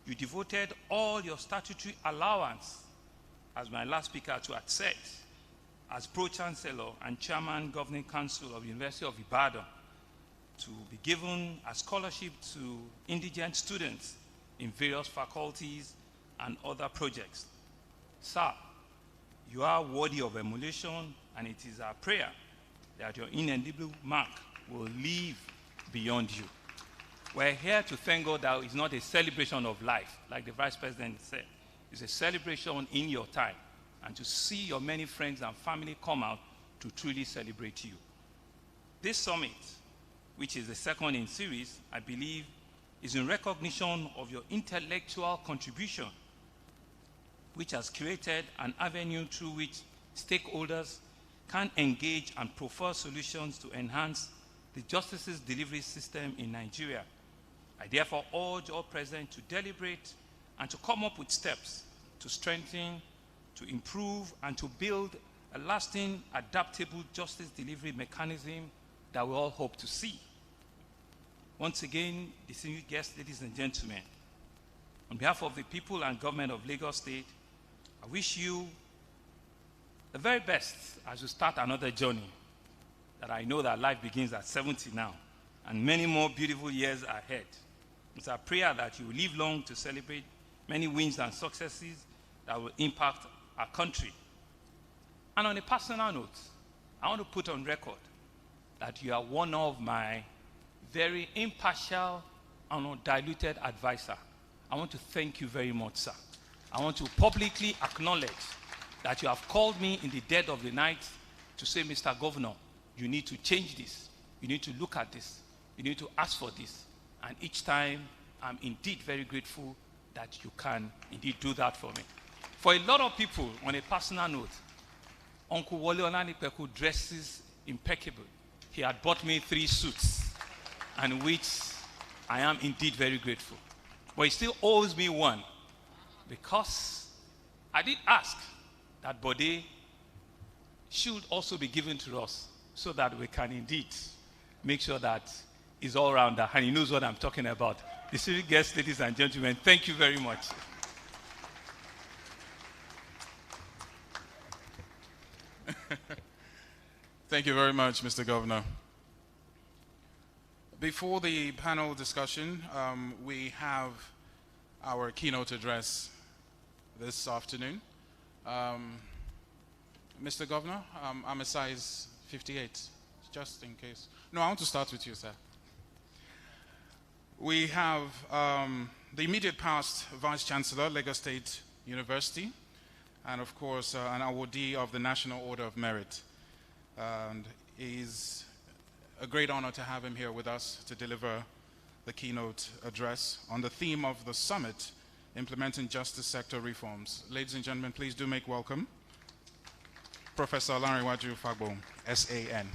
you devoted all your statutory allowance, as my last speaker to had said, as Pro-Chancellor and Chairman Governing Council of the University of Ibadan, to be given a scholarship to indigent students in various faculties and other projects. Sir, you are worthy of emulation, and it is our prayer that your inedible mark will live beyond you. We're here to thank God that it's not a celebration of life, like the Vice President said. It's a celebration in your time, and to see your many friends and family come out to truly celebrate you. This summit, which is the second in series, I believe, is in recognition of your intellectual contribution, which has created an avenue through which stakeholders can engage and prefer solutions to enhance the justice's delivery system in Nigeria. I therefore urge all present to deliberate and to come up with steps to strengthen, to improve, and to build a lasting, adaptable justice delivery mechanism that we all hope to see. Once again, distinguished guests, ladies and gentlemen, on behalf of the people and government of Lagos State, I wish you the very best as you start another journey that I know that life begins at 70 now, and many more beautiful years ahead. It's our prayer that you will live long to celebrate many wins and successes that will impact our country. And on a personal note, I want to put on record that you are one of my very impartial and undiluted advisor. I want to thank you very much, sir. I want to publicly acknowledge that you have called me in the dead of the night to say, Mr. Governor, you need to change this. You need to look at this. You need to ask for this. And each time, I'm indeed very grateful that you can indeed do that for me. For a lot of people, on a personal note, Uncle Wole Olanipekun dresses impeccable. He had bought me 3 suits, and which I am indeed very grateful. But he still owes me one, because I did ask that Bode should also be given to us so that we can indeed make sure that he's all-rounder and he knows what I'm talking about. Distinguished guests, ladies and gentlemen, thank you very much. Thank you very much, Mr. Governor. Before the panel discussion, we have our keynote address this afternoon. Mr. Governor, I'm a size 58, just in case. No, I want to start with you, sir. We have the immediate past Vice Chancellor, Lagos State University, and of course, an awardee of the National Order of Merit. And it's a great honor to have him here with us to deliver the keynote address on the theme of the summit, Implementing Justice Sector Reforms. Ladies and gentlemen, please do make welcome Professor Olanrewaju Fagbo, SAN.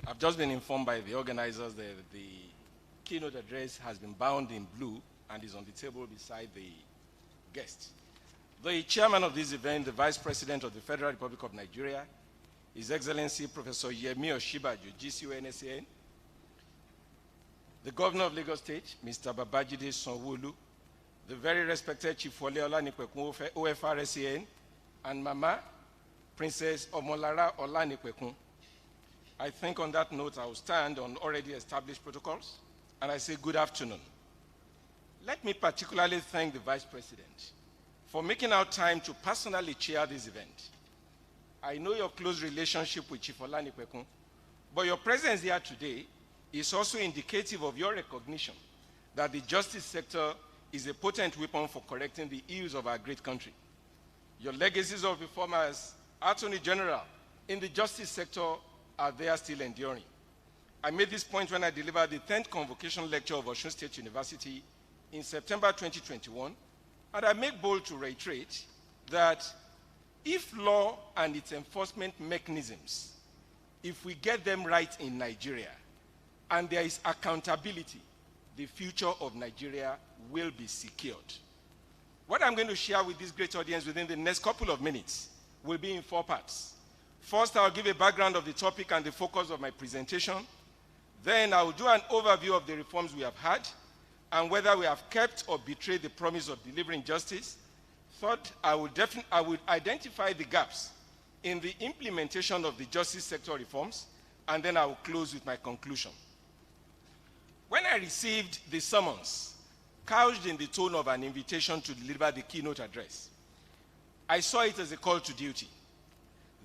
I've just been informed by the organizers that the keynote address has been bound in blue and is on the table beside the guest. The chairman of this event, the Vice President of the Federal Republic of Nigeria, His Excellency Professor Yemi Osinbajo, GCONSAN, the Governor of Lagos State, Mr. Babajide Sanwo-Olu, the very respected Chief Wole Olanipekun, OFRSAN, and Mama, Princess Omolara Olanipekun. I think on that note, I will stand on already established protocols, and I say good afternoon. Let me particularly thank the Vice President for making out time to personally chair this event. I know your close relationship with Chief Olanipekun, but your presence here today is also indicative of your recognition that the justice sector is a potent weapon for correcting the ills of our great country. Your legacies of reform as Attorney General in the justice sector are there still enduring. I made this point when I delivered the 10th convocation lecture of Osun State University in September 2021, and I make bold to reiterate that if law and its enforcement mechanisms, if we get them right in Nigeria, and there is accountability, the future of Nigeria will be secured. What I'm going to share with this great audience within the next couple of minutes will be in 4 parts. First, I'll give a background of the topic and the focus of my presentation. Then I will do an overview of the reforms we have had and whether we have kept or betrayed the promise of delivering justice. Third, I would identify the gaps in the implementation of the justice sector reforms, and then I will close with my conclusion. When I received the summons, couched in the tone of an invitation to deliver the keynote address, I saw it as a call to duty.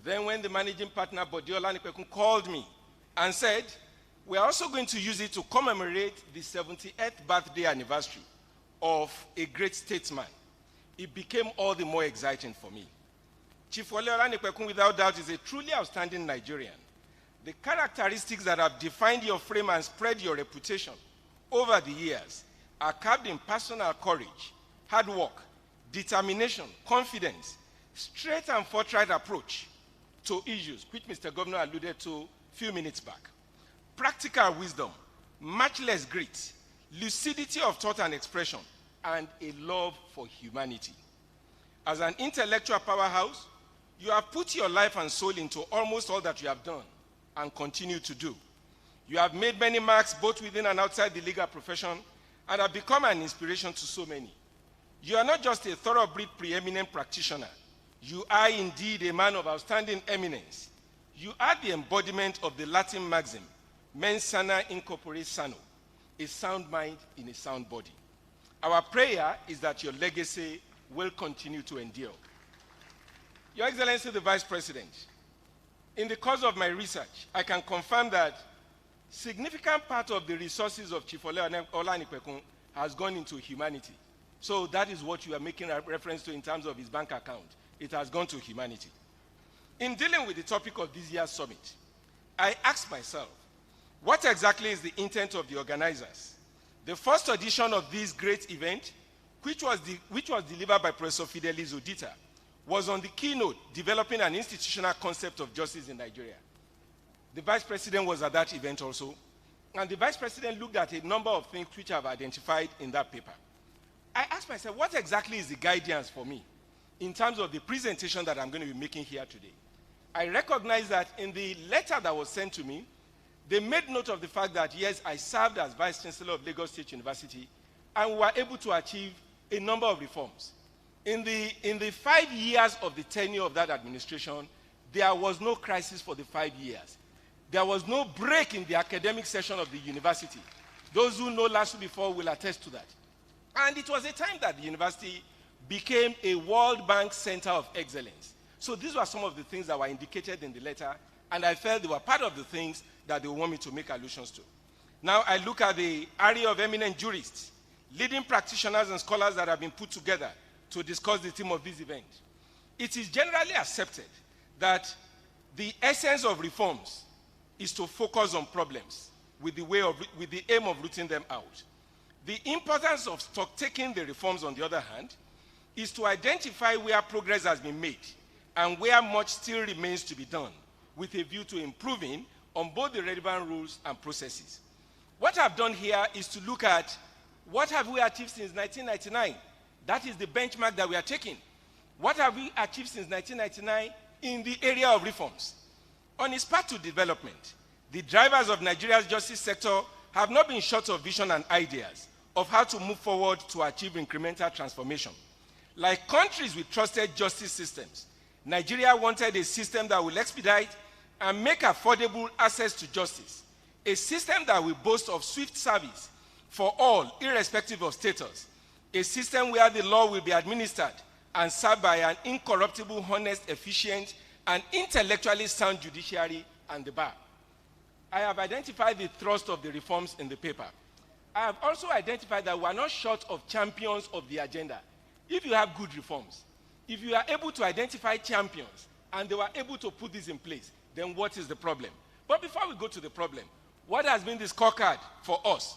Then when the managing partner, Bode Olanipekun, called me and said, we are also going to use it to commemorate the 78th birthday anniversary of a great statesman, it became all the more exciting for me. Chief Wole Olanipekun, without doubt, is a truly outstanding Nigerian. The characteristics that have defined your frame and spread your reputation over the years are carved in personal courage, hard work, determination, confidence, straight and forthright approach to issues, which Mr. Governor alluded to a few minutes back. Practical wisdom, matchless grit, lucidity of thought and expression, and a love for humanity. As an intellectual powerhouse, you have put your life and soul into almost all that you have done and continue to do. You have made many marks both within and outside the legal profession and have become an inspiration to so many. You are not just a thoroughbred preeminent practitioner. You are indeed a man of outstanding eminence. You are the embodiment of the Latin maxim, mens sana in corpore sano, a sound mind in a sound body. Our prayer is that your legacy will continue to endure. Your Excellency, the Vice President, in the course of my research, I can confirm that significant part of the resources of Chief Wole Olanipekun has gone into humanity. So that is what you are making a reference to in terms of his bank account. It has gone to humanity. In dealing with the topic of this year's summit, I asked myself, what exactly is the intent of the organizers? The first edition of this great event, which was delivered by Professor Fidelis Odita, was on the keynote, developing an institutional concept of justice in Nigeria. The Vice President was at that event also. And the Vice President looked at a number of things which I've identified in that paper. I asked myself, what exactly is the guidance for me in terms of the presentation that I'm going to be making here today? I recognize that in the letter that was sent to me, they made note of the fact that, yes, I served as Vice Chancellor of Lagos State University, and we were able to achieve a number of reforms. In the 5 years of the tenure of that administration, there was no crisis for the 5 years. There was no break in the academic session of the university. Those who know LASU before will attest to that. And it was a time that the university became a World Bank Center of Excellence. So these were some of the things that were indicated in the letter, and I felt they were part of the things that they want me to make allusions to. Now I look at the area of eminent jurists, leading practitioners and scholars that have been put together to discuss the theme of this event. It is generally accepted that the essence of reforms is to focus on problems with the aim of rooting them out. The importance of stock-taking the reforms, on the other hand, is to identify where progress has been made and where much still remains to be done, with a view to improving on both the relevant rules and processes. What I've done here is to look at what have we achieved since 1999. That is the benchmark that we are taking. What have we achieved since 1999 in the area of reforms? On its path to development, the drivers of Nigeria's justice sector have not been short of vision and ideas of how to move forward to achieve incremental transformation. Like countries with trusted justice systems, Nigeria wanted a system that will expedite and make affordable access to justice, a system that will boast of swift service for all, irrespective of status, a system where the law will be administered and served by an incorruptible, honest, efficient, and intellectually sound judiciary and the bar. I have identified the thrust of the reforms in the paper. I have also identified that we are not short of champions of the agenda. If you have good reforms, if you are able to identify champions and they were able to put this in place, then what is the problem? But before we go to the problem, what has been the scorecard for us?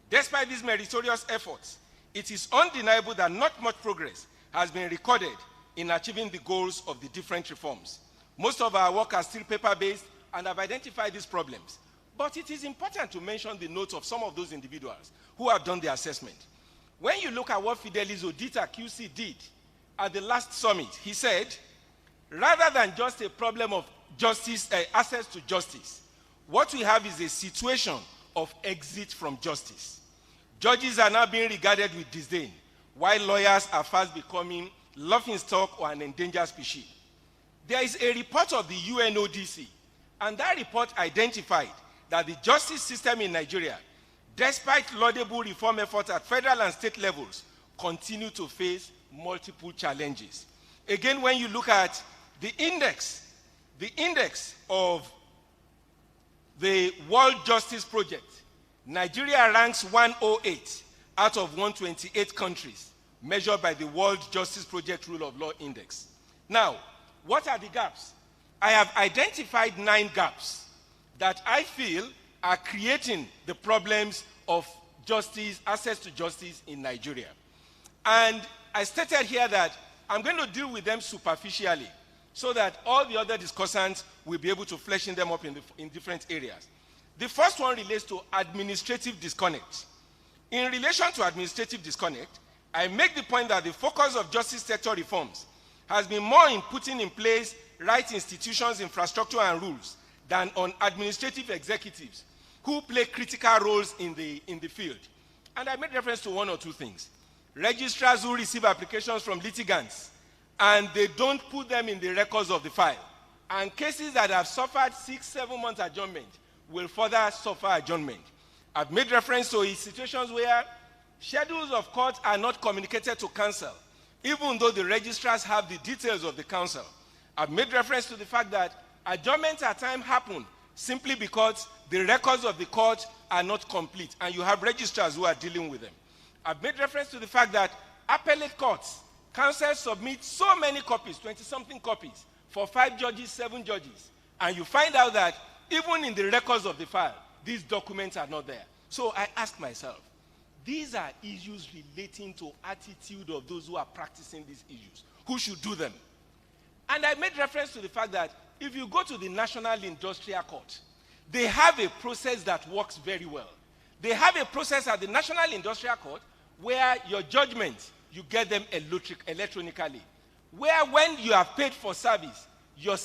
Despite these meritorious efforts, it is undeniable that not much progress has been recorded in achieving the goals of the different reforms. Most of our work are still paper-based and have identified these problems. But it is important to mention the notes of some of those individuals who have done the assessment. When you look at what Fidelis Odita QC did at the last summit, he said, rather than just a problem of justice, access to justice, what we have is a situation of exit from justice. Judges are now being regarded with disdain, while lawyers are fast becoming laughingstock or an endangered species. There is a report of the UNODC, and that report identified that the justice system in Nigeria, despite laudable reform efforts at federal and state levels, continue to face multiple challenges. Again, when you look at the index of the World Justice Project, Nigeria ranks 108 out of 128 countries, measured by the World Justice Project Rule of Law Index. Now, what are the gaps? I have identified 9 gaps that I feel are creating the problems of justice, access to justice in Nigeria. And I stated here that I'm going to deal with them superficially so that all the other discussants will be able to flesh them up in different areas. The first one relates to administrative disconnect. In relation to administrative disconnect, I make the point that the focus of justice sector reforms has been more in putting in place right institutions, infrastructure, and rules than on administrative executives who play critical roles in the field. And I made reference to 1 or 2 things. Registrars who receive applications from litigants and they don't put them in the records of the file. And cases that have suffered 6-7 months adjournment will further suffer adjournment. I've made reference to situations where schedules of court are not communicated to counsel, even though the registrars have the details of the counsel. I've made reference to the fact that adjournments at times happen simply because the records of the court are not complete, and you have registrars who are dealing with them. I've made reference to the fact that appellate courts, counsel submit so many copies, 20-something copies, for 5 judges, 7 judges, and you find out that even in the records of the file, these documents are not there. So I ask myself, these are issues relating to attitude of those who are practicing these issues. Who should do them? And I made reference to the fact that if you go to the National Industrial Court, they have a process that works very well. They have a process at the National Industrial Court where your judgments, you get them electronically. Where when you have paid for service, your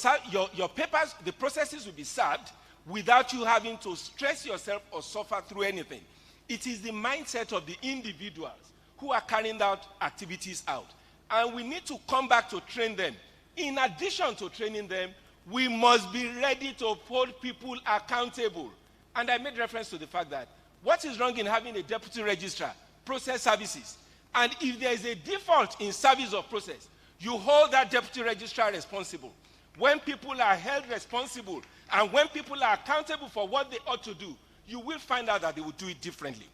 papers, the processes will be served without you having to stress yourself or suffer through anything. It is the mindset of the individuals who are carrying out activities out. And we need to come back to train them. In addition to training them, we must be ready to hold people accountable. And I made reference to the fact that what is wrong in having a deputy registrar process services? And if there is a default in service of process, you hold that deputy registrar responsible. When people are held responsible and when people are accountable for what they ought to do, you will find out that they will do it differently.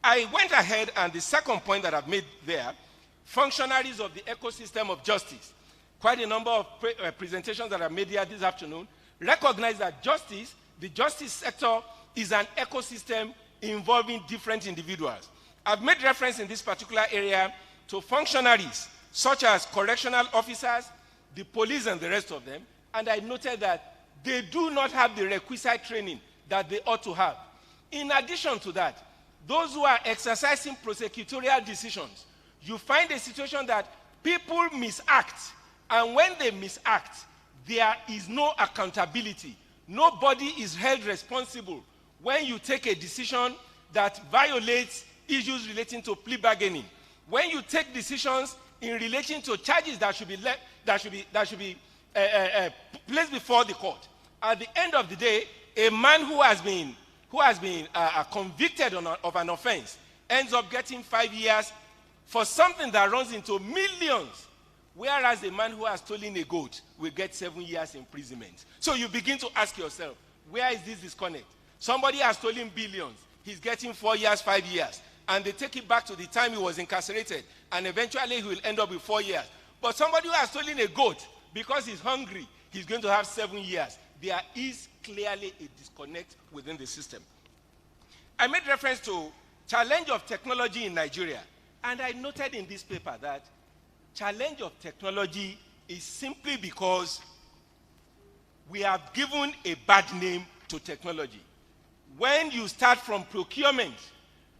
I went ahead, and the second point that I've made there, functionaries of the ecosystem of justice. Quite a number of presentations that I've made here this afternoon recognize that justice, the justice sector, is an ecosystem involving different individuals. I've made reference in this particular area to functionaries such as correctional officers, the police, and the rest of them, and I noted that they do not have the requisite training that they ought to have. In addition to that, those who are exercising prosecutorial decisions, you find a situation that people misact, and when they misact, there is no accountability. Nobody is held responsible when you take a decision that violates issues relating to plea bargaining. When you take decisions in relation to charges that should be placed before the court. At the end of the day, a man who has been convicted of an offense ends up getting 5 years for something that runs into millions, whereas a man who has stolen a goat will get 7 years imprisonment. So you begin to ask yourself, where is this disconnect? Somebody has stolen billions. He's getting 4 years, 5 years. And they take it back to the time he was incarcerated, and eventually he will end up with 4 years. But somebody who has stolen a goat, because he's hungry, he's going to have 7 years. There is clearly a disconnect within the system. I made reference to challenge of technology in Nigeria, and I noted in this paper that challenge of technology is simply because we have given a bad name to technology. When you start from procurement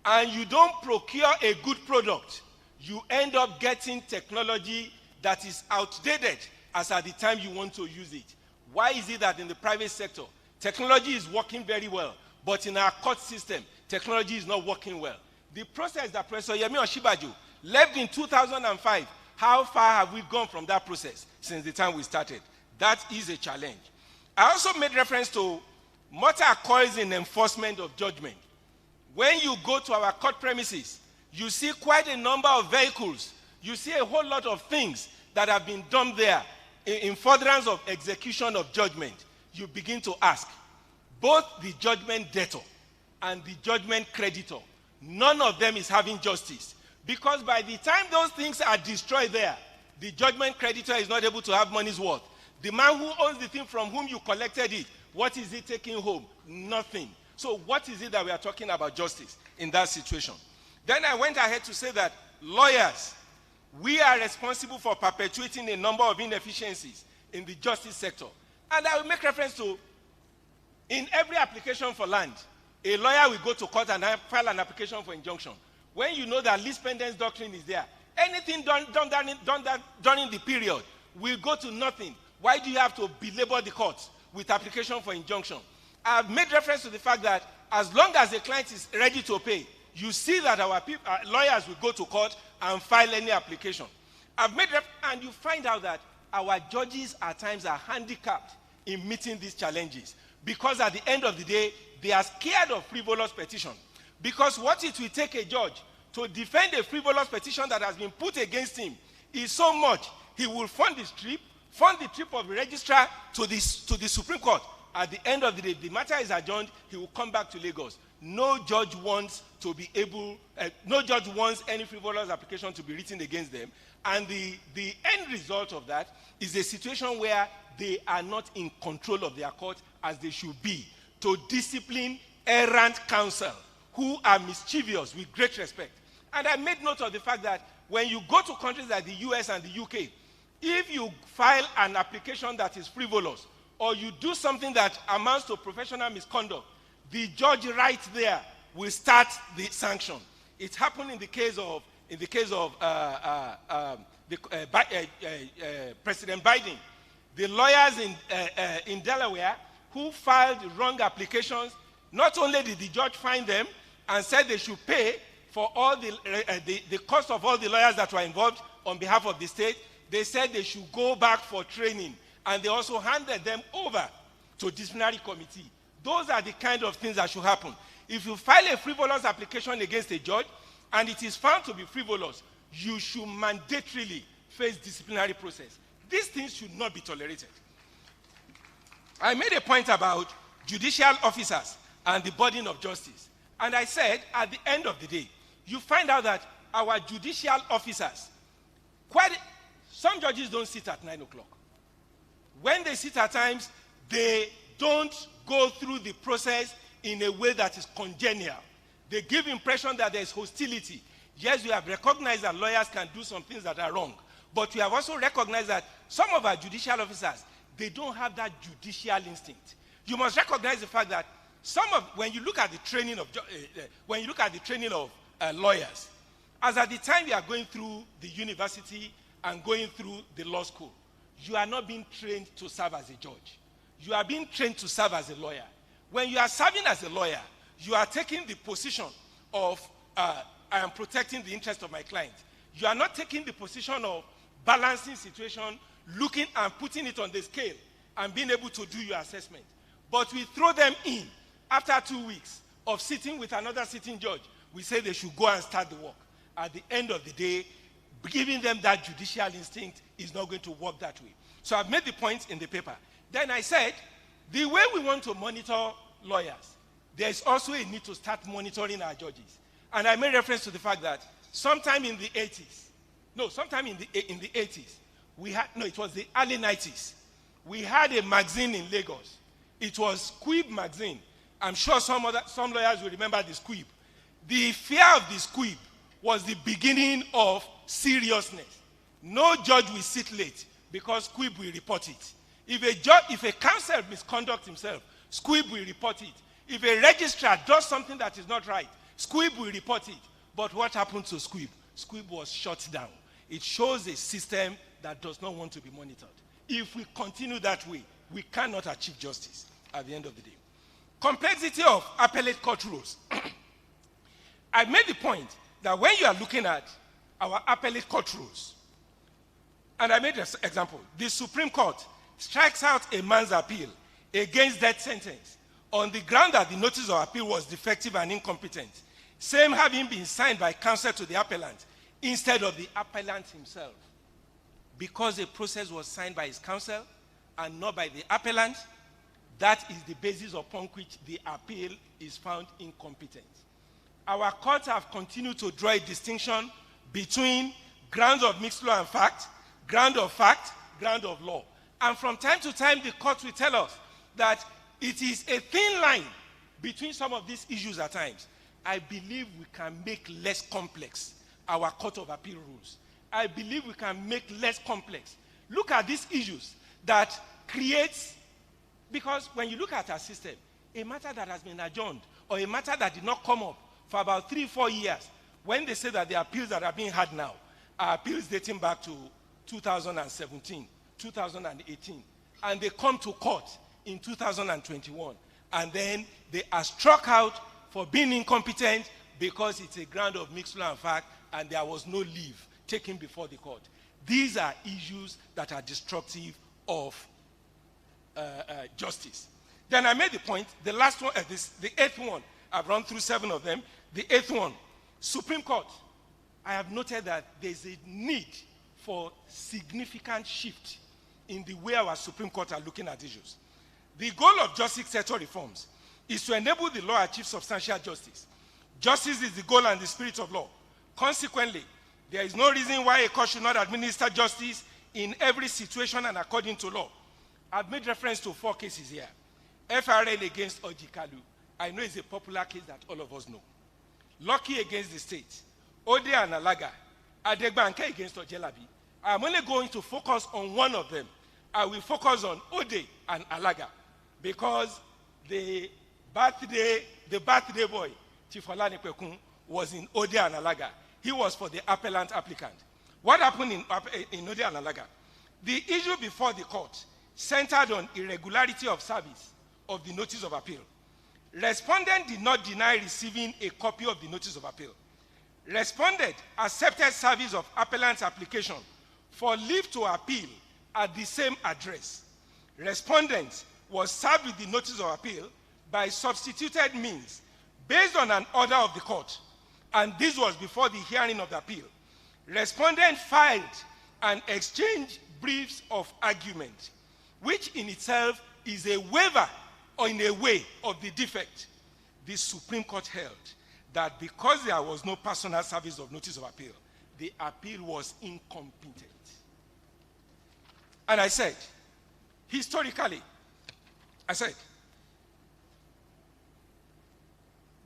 and you don't procure a good product, you end up getting technology that is outdated as at the time you want to use it. Why is it that in the private sector, technology is working very well, but in our court system, technology is not working well? The process that Professor Yemi Osinbajo left in 2005, how far have we gone from that process since the time we started? That is a challenge. I also made reference to mortar coils in enforcement of judgment. When you go to our court premises, you see quite a number of vehicles. You see a whole lot of things that have been done there in furtherance of execution of judgment. You begin to ask, both the judgment debtor and the judgment creditor, none of them is having justice. Because by the time those things are destroyed there, the judgment creditor is not able to have money's worth. The man who owns the thing from whom you collected it, what is he taking home? Nothing. So what is it that we are talking about justice in that situation? Then I went ahead to say that lawyers, we are responsible for perpetuating a number of inefficiencies in the justice sector. And I will make reference to, in every application for land, a lawyer will go to court and file an application for injunction. When you know that lease pendens doctrine is there, anything done during the period will go to nothing. Why do you have to belabor the courts with application for injunction? I've made reference to the fact that as long as the client is ready to pay, you see that our lawyers will go to court and file any application. And you find out that our judges at times are handicapped in meeting these challenges, because at the end of the day, they are scared of frivolous petition. Because what it will take a judge to defend a frivolous petition that has been put against him is so much, he will fund the trip of the registrar to the Supreme Court. At the end of the day, if the matter is adjourned, he will come back to Lagos. No judge wants any frivolous application to be written against them. And the end result of that is a situation where they are not in control of their court as they should be, to discipline errant counsel who are mischievous with great respect. And I made note of the fact that when you go to countries like the US and the UK, if you file an application that is frivolous, or you do something that amounts to professional misconduct, the judge right there will start the sanction. It happened in the case of President Biden. The lawyers in Delaware who filed wrong applications, not only did the judge fine them and said they should pay for all the cost of all the lawyers that were involved on behalf of the state, they said they should go back for training, and they also handed them over to disciplinary committee. Those are the kind of things that should happen. If you file a frivolous application against a judge and it is found to be frivolous, you should mandatorily face disciplinary process. These things should not be tolerated. I made a point about judicial officers and the burden of justice. And I said, at the end of the day, you find out that our judicial officers, some judges don't sit at 9 o'clock. When they sit at times, they don't go through the process in a way that is congenial. They give impression that there's hostility. Yes, we have recognized that lawyers can do some things that are wrong, but we have also recognized that some of our judicial officers, they don't have that judicial instinct. You must recognize the fact that when you look at the training of lawyers, as at the time you are going through the university and going through the law school, you are not being trained to serve as a judge. You are being trained to serve as a lawyer. When you are serving as a lawyer, you are taking the position of, I am protecting the interest of my client. You are not taking the position of balancing situation, looking and putting it on the scale and being able to do your assessment. But we throw them in after 2 weeks of sitting with another sitting judge. We say they should go and start the work. At the end of the day, giving them that judicial instinct is not going to work that way. So I've made the point in the paper. Then I said, the way we want to monitor lawyers, there is also a need to start monitoring our judges. And I made reference to the fact that sometime in the 80s, it was the early 90s, we had a magazine in Lagos. It was Squib magazine. I'm sure some lawyers will remember the Squib. The fear of the Squib was the beginning of seriousness. No judge will sit late because Squib will report it. If a counsel misconducts himself, Squib will report it. If a registrar does something that is not right, Squib will report it. But what happened to Squib? Squib was shut down. It shows a system that does not want to be monitored. If we continue that way, we cannot achieve justice at the end of the day. Complexity of appellate court rules. I made the point that when you are looking at our appellate court rules, and I made an example, the Supreme Court strikes out a man's appeal against death sentence on the ground that the notice of appeal was defective and incompetent, same having been signed by counsel to the appellant instead of the appellant himself. Because a process was signed by his counsel and not by the appellant, that is the basis upon which the appeal is found incompetent. Our courts have continued to draw a distinction between grounds of mixed law and fact, ground of law. And from time to time, the court will tell us that it is a thin line between some of these issues at times. I believe we can make less complex our court of appeal rules. I believe we can make less complex. Look at these issues that creates, because when you look at our system, a matter that has been adjourned or a matter that did not come up for about 3-4 years, when they say that the appeals that are being had now are appeals dating back to 2017, 2018, and they come to court in 2021, and then they are struck out for being incompetent because it's a ground of mixed law and fact and there was no leave taken before the court. These are issues that are destructive of justice. Then I made the point, the last one, the eighth one, I've run through 7 of them. The 8th one, Supreme Court. I have noted that there's a need for significant shift in the way our Supreme Court are looking at issues. The goal of justice sector reforms is to enable the law to achieve substantial justice. Justice is the goal and the spirit of law. Consequently, there is no reason why a court should not administer justice in every situation and according to law. I've made reference to 4 cases here. FRN against Ojikalu. I know it's a popular case that all of us know. Lucky against the state. Ode and Alaga. Adegbanke against Ojelabi. I'm only going to focus on one of them. I will focus on Ode and Alaga because the birthday boy, Chief Olani Kwekun, was in Ode and Alaga. He was for the appellant applicant. What happened in Ode and Alaga? The issue before the court centered on irregularity of service of the notice of appeal. Respondent did not deny receiving a copy of the notice of appeal. Respondent accepted service of appellant's application for leave to appeal at the same address. Respondent was served with the notice of appeal by substituted means based on an order of the court, and this was before the hearing of the appeal. Respondent filed and exchanged briefs of argument, which in itself is a waiver or in a way of the defect. The Supreme Court held that because there was no personal service of notice of appeal, the appeal was incompetent. And I said, historically,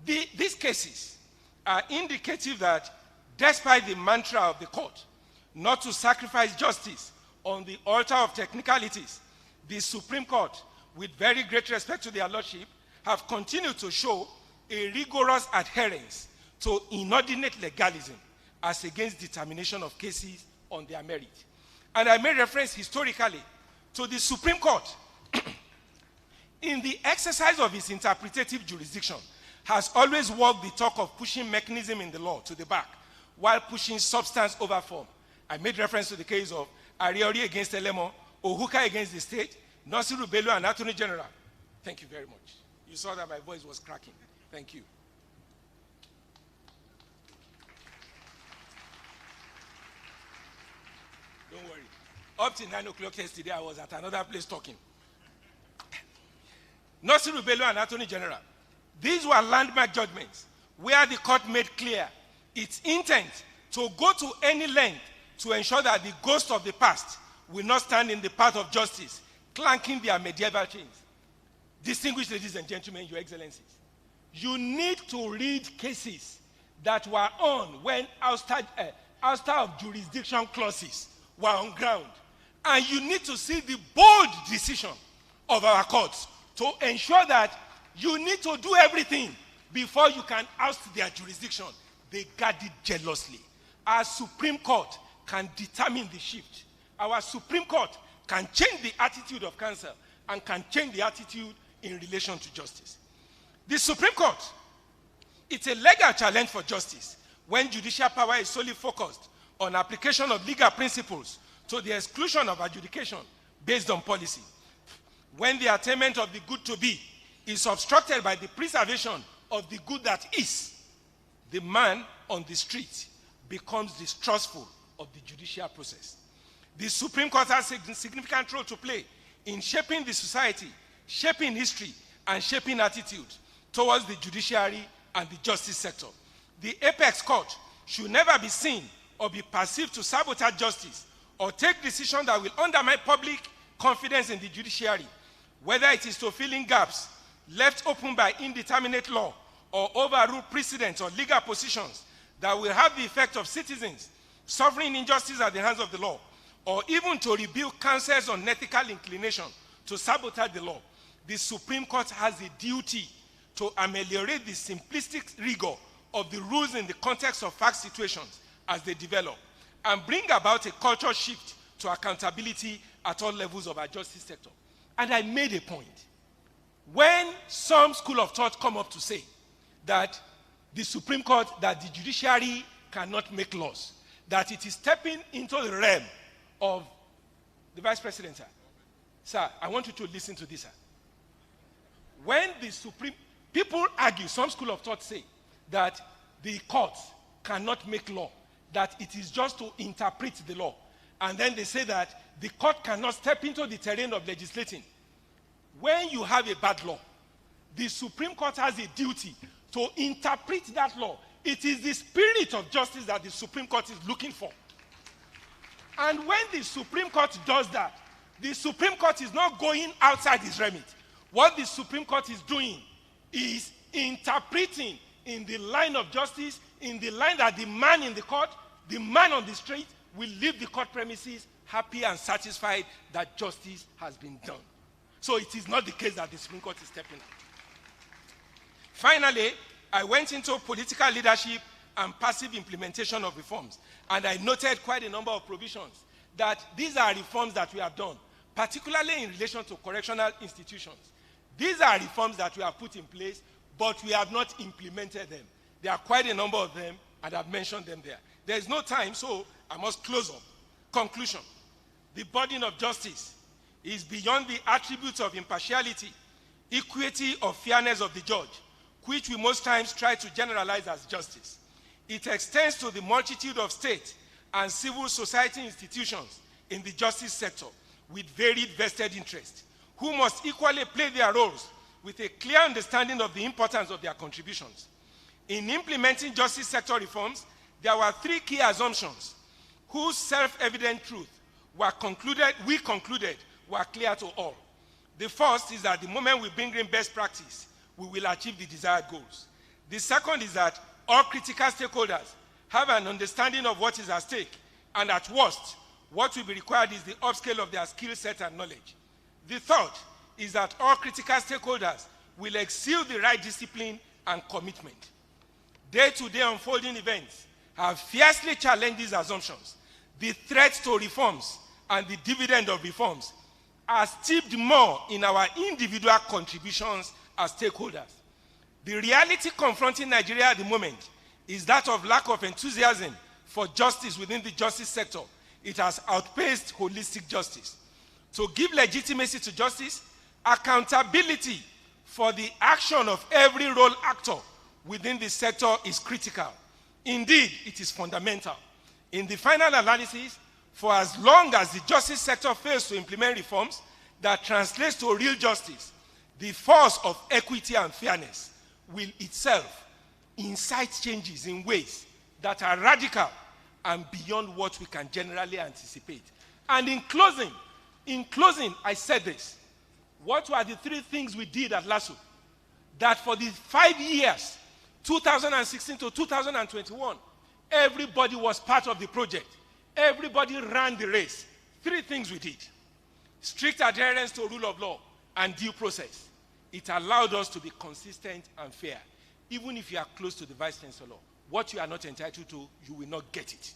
these cases are indicative that despite the mantra of the court not to sacrifice justice on the altar of technicalities, the Supreme Court, with very great respect to their lordship, have continued to show a rigorous adherence to inordinate legalism as against determination of cases on their merit. And I made reference historically to the Supreme Court in the exercise of its interpretative jurisdiction has always walked the talk of pushing mechanism in the law to the back while pushing substance over form. I made reference to the case of Ariori against Elemo, Ohuka against the state, Nasiru Bello and Attorney General. Thank you very much. You saw that my voice was cracking. Thank you. Don't worry. Up till 9 o'clock yesterday, I was at another place talking. Nasiru Bello and Attorney General. These were landmark judgments where the court made clear its intent to go to any length to ensure that the ghosts of the past will not stand in the path of justice, clanking their medieval chains. Distinguished ladies and gentlemen, your excellencies, you need to read cases that were on when outside of jurisdiction clauses were on ground. And you need to see the bold decision of our courts to ensure that you need to do everything before you can oust their jurisdiction. They guard it jealously. Our Supreme Court can determine the shift. Our Supreme Court can change the attitude of counsel and can change the attitude in relation to justice. The Supreme Court, it's a legal challenge for justice when judicial power is solely focused on application of legal principles to the exclusion of adjudication based on policy. When the attainment of the good to be is obstructed by the preservation of the good that is, the man on the street becomes distrustful of the judicial process. The Supreme Court has a significant role to play in shaping the society, shaping history, and shaping attitude towards the judiciary and the justice sector. The apex court should never be seen or be perceived to sabotage justice or take decisions that will undermine public confidence in the judiciary, whether it is to fill in gaps left open by indeterminate law or overrule precedents or legal positions that will have the effect of citizens suffering injustice at the hands of the law, or even to rebuke counsels on ethical inclination to sabotage the law. The Supreme Court has a duty to ameliorate the simplistic rigor of the rules in the context of fact situations as they develop and bring about a cultural shift to accountability at all levels of our justice sector. And I made a point. When some school of thought come up to say that the Supreme Court, that the judiciary cannot make laws, that it is stepping into the realm of the Vice President, sir. Sir, I want you to listen to this, sir. When the Supreme, people argue, some school of thought say that the courts cannot make law, that it is just to interpret the law. And then they say that the court cannot step into the terrain of legislating. When you have a bad law, the Supreme Court has a duty to interpret that law. It is the spirit of justice that the Supreme Court is looking for. And when the Supreme Court does that, the Supreme Court is not going outside its remit. What the Supreme Court is doing is interpreting in the line of justice, in the line that the man in the court, the man on the street, will leave the court premises happy and satisfied that justice has been done. So it is not the case that the Supreme Court is stepping out. Finally, I went into political leadership and passive implementation of reforms, and I noted quite a number of provisions that these are reforms that we have done, particularly in relation to correctional institutions. These are reforms that we have put in place, but we have not implemented them. There are quite a number of them, and I've mentioned them there. There is no time, so I must close up. Conclusion. The burden of justice is beyond the attributes of impartiality, equity, or fairness of the judge, which we most times try to generalize as justice. It extends to the multitude of state and civil society institutions in the justice sector with varied vested interests, who must equally play their roles with a clear understanding of the importance of their contributions. In implementing justice sector reforms, there were three key assumptions whose self-evident truth we concluded were clear to all. The first is that the moment we bring in best practice, we will achieve the desired goals. The second is that all critical stakeholders have an understanding of what is at stake, and at worst, what will be required is the upscale of their skill set and knowledge. The third is that all critical stakeholders will exceed the right discipline and commitment. Day-to-day unfolding events have fiercely challenged these assumptions. The threats to reforms and the dividend of reforms are steeped more in our individual contributions as stakeholders. The reality confronting Nigeria at the moment is that of lack of enthusiasm for justice within the justice sector. It has outpaced holistic justice. To give legitimacy to justice, accountability for the action of every role actor within the sector is critical. Indeed, it is fundamental. In the final analysis, for as long as the justice sector fails to implement reforms that translates to real justice, the force of equity and fairness will itself incite changes in ways that are radical and beyond what we can generally anticipate. And in closing, I said this. What were the three things we did at LASU? That for the 5 years, 2016 to 2021, everybody was part of the project. Everybody ran the race. Three things we did. Strict adherence to rule of law and due process. It allowed us to be consistent and fair. Even if you are close to the Vice Chancellor, what you are not entitled to, you will not get it.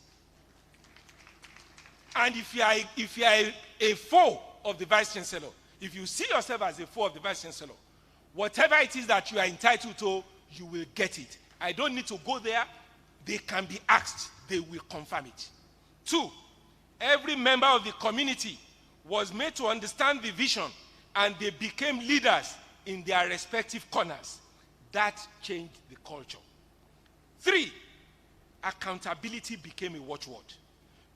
And if you are a foe of the Vice Chancellor, if you see yourself as a foe of the Vice Chancellor, whatever it is that you are entitled to, you will get it. I don't need to go there. They can be asked. They will confirm it. 2, every member of the community was made to understand the vision, and they became leaders in their respective corners. That changed the culture. 3, accountability became a watchword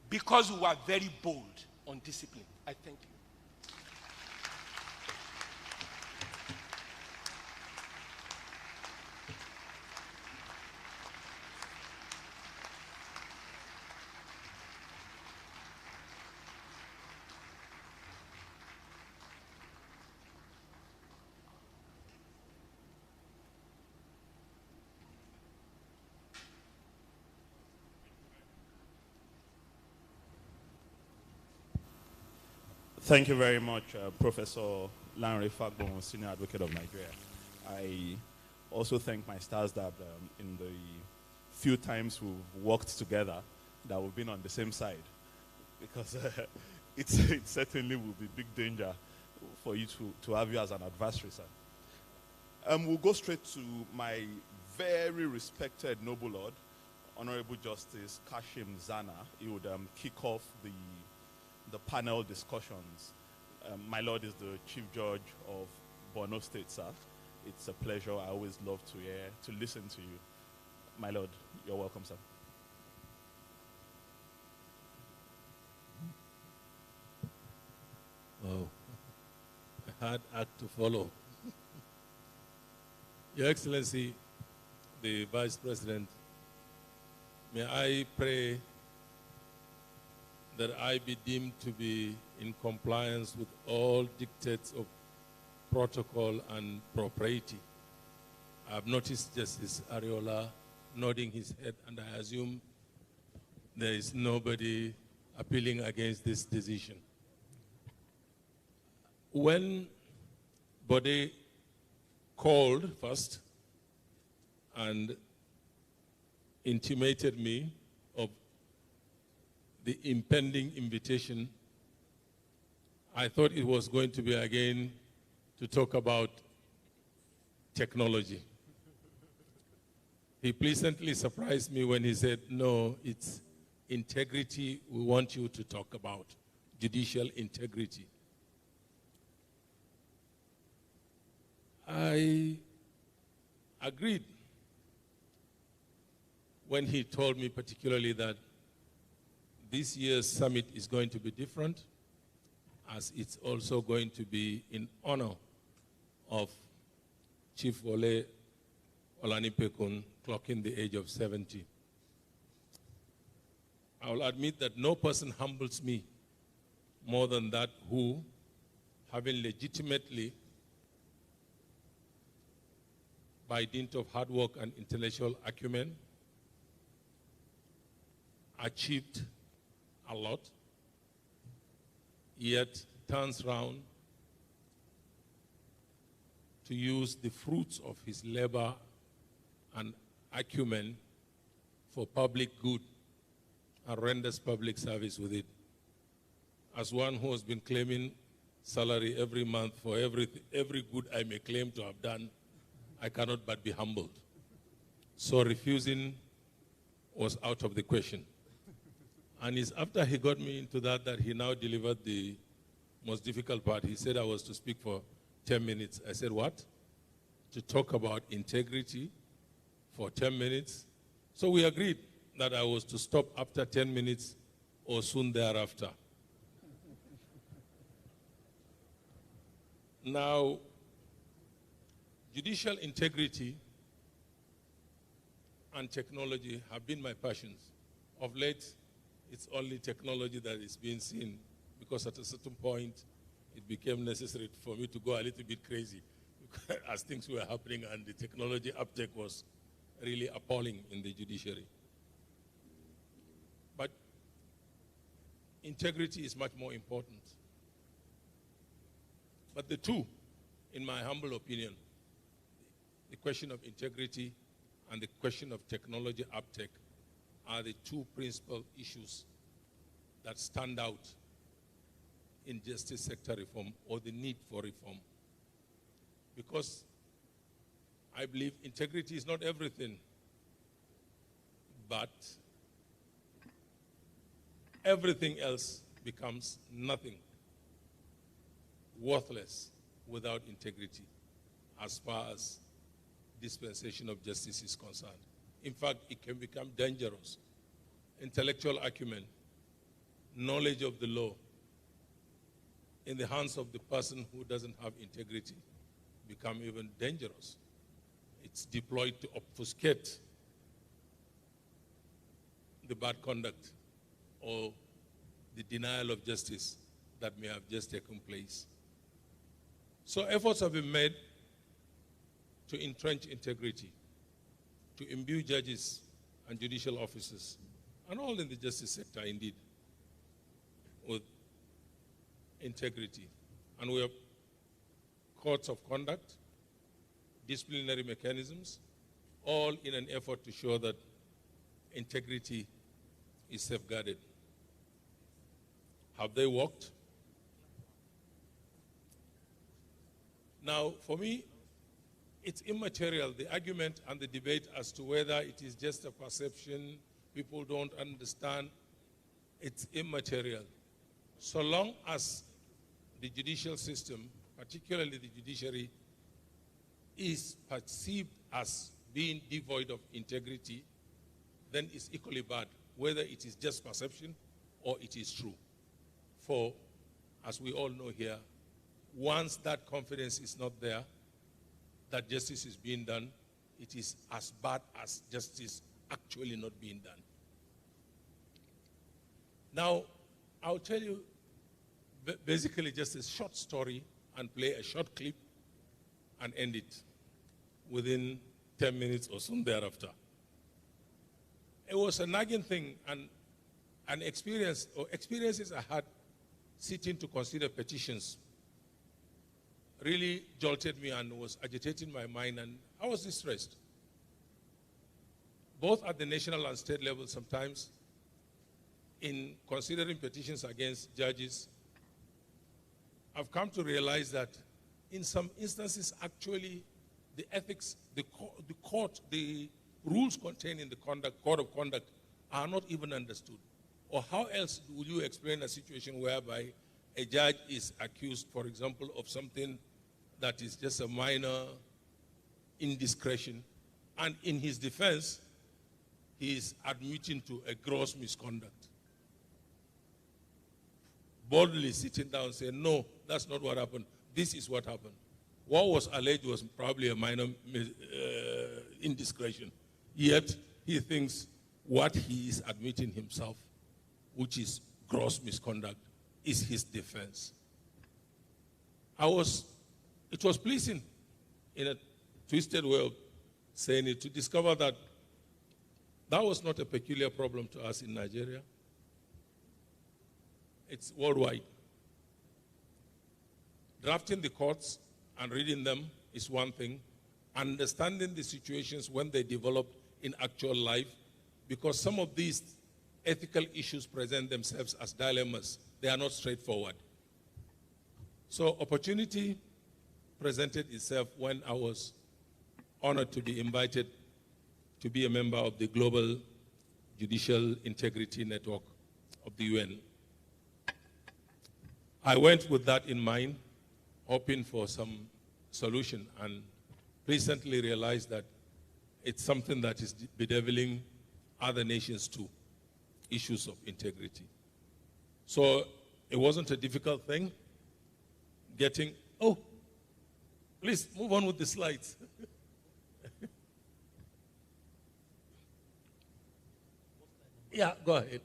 because we were very bold on discipline. I thank you. Thank you very much, Professor Lanre Fagbon, Senior Advocate of Nigeria. I also thank my stars that in the few times we've worked together, that we've been on the same side, because it certainly will be big danger for you to have you as an adversary, sir. We'll go straight to my very respected noble lord, Honorable Justice Kashim Zana. He would kick off the panel discussions. My lord is the Chief Judge of Borno State, sir. It's a pleasure. I always love to listen to you. My lord, you're welcome, sir. Oh, a hard act to follow. Your Excellency, the Vice President, may I pray that I be deemed to be in compliance with all dictates of protocol and propriety. I have noticed Justice Ariola nodding his head, and I assume there is nobody appealing against this decision. When Bode called first and intimated me of the impending invitation, I thought it was going to be again to talk about technology. He pleasantly surprised me when he said, no, it's integrity we want you to talk about, judicial integrity. I agreed when he told me particularly that this year's summit is going to be different, as it's also going to be in honor of Chief Wole Olanipekun clocking the age of 70. I will admit that no person humbles me more than that who, having legitimately, by dint of hard work and intellectual acumen, achieved a lot, yet turns round to use the fruits of his labor and acumen for public good and renders public service with it. As one who has been claiming salary every month for every good I may claim to have done, I cannot but be humbled. So refusing was out of the question. And it's after he got me into that he now delivered the most difficult part. He said I was to speak for 10 minutes. I said, what? To talk about integrity for 10 minutes? So we agreed that I was to stop after 10 minutes or soon thereafter. Now, judicial integrity and technology have been my passions. Of late, it's only technology that is being seen, because at a certain point, it became necessary for me to go a little bit crazy as things were happening and the technology uptake was really appalling in the judiciary. But integrity is much more important. But the two, in my humble opinion, the question of integrity and the question of technology uptake are the two principal issues that stand out in justice sector reform, or the need for reform. Because I believe integrity is not everything, but everything else becomes nothing, worthless without integrity, as far as dispensation of justice is concerned. In fact, it can become dangerous. Intellectual acumen, knowledge of the law, in the hands of the person who doesn't have integrity, become even dangerous. It's deployed to obfuscate the bad conduct or the denial of justice that may have just taken place. So efforts have been made to entrench integrity, to imbue judges and judicial officers, and all in the justice sector indeed, with integrity. And we have codes of conduct, disciplinary mechanisms, all in an effort to show that integrity is safeguarded. Have they worked? Now, for me, it's immaterial, the argument and the debate as to whether it is just a perception, people don't understand, it's immaterial. So long as the judicial system, particularly the judiciary, is perceived as being devoid of integrity, then it's equally bad, whether it is just perception or it is true. For, as we all know here, once that confidence is not there, that justice is being done, it is as bad as justice actually not being done. Now, I'll tell you basically just a short story and play a short clip and end it within 10 minutes or soon thereafter. It was a nagging thing, and an experience or experiences I had sitting to consider petitions really jolted me and was agitating my mind, and I was distressed. Both at the national and state level sometimes, in considering petitions against judges, I've come to realize that in some instances, actually, the ethics, the court, the rules contained in the code of conduct are not even understood. Or how else would you explain a situation whereby a judge is accused, for example, of something that is just a minor indiscretion, and in his defense, he is admitting to a gross misconduct? Boldly sitting down and saying, no, that's not what happened. This is what happened. What was alleged was probably a minor indiscretion. Yet, he thinks what he is admitting himself, which is gross misconduct, is his defense. It was pleasing in a twisted way of saying it to discover that that was not a peculiar problem to us in Nigeria. It's worldwide. Drafting the courts and reading them is one thing. Understanding the situations when they develop in actual life, because some of these ethical issues present themselves as dilemmas. They are not straightforward. So opportunity presented itself when I was honored to be invited to be a member of the Global Judicial Integrity Network of the UN. I went with that in mind, hoping for some solution, and recently realized that it's something that is bedeviling other nations too, issues of integrity. So it wasn't a difficult thing getting, oh, please move on with the slides. Yeah, go ahead.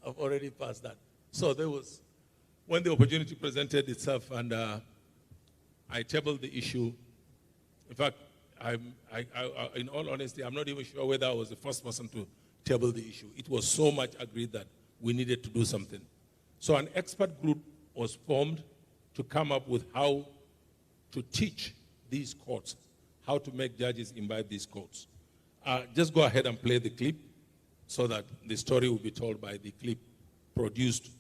I've already passed that. So there was, when the opportunity presented itself, and I tabled the issue. In fact, in all honesty, I'm not even sure whether I was the first person to table the issue. It was so much agreed that we needed to do something. So an expert group was formed to come up with how to teach these courts, how to make judges imbibe these courts. Just go ahead and play the clip so that the story will be told by the clip produced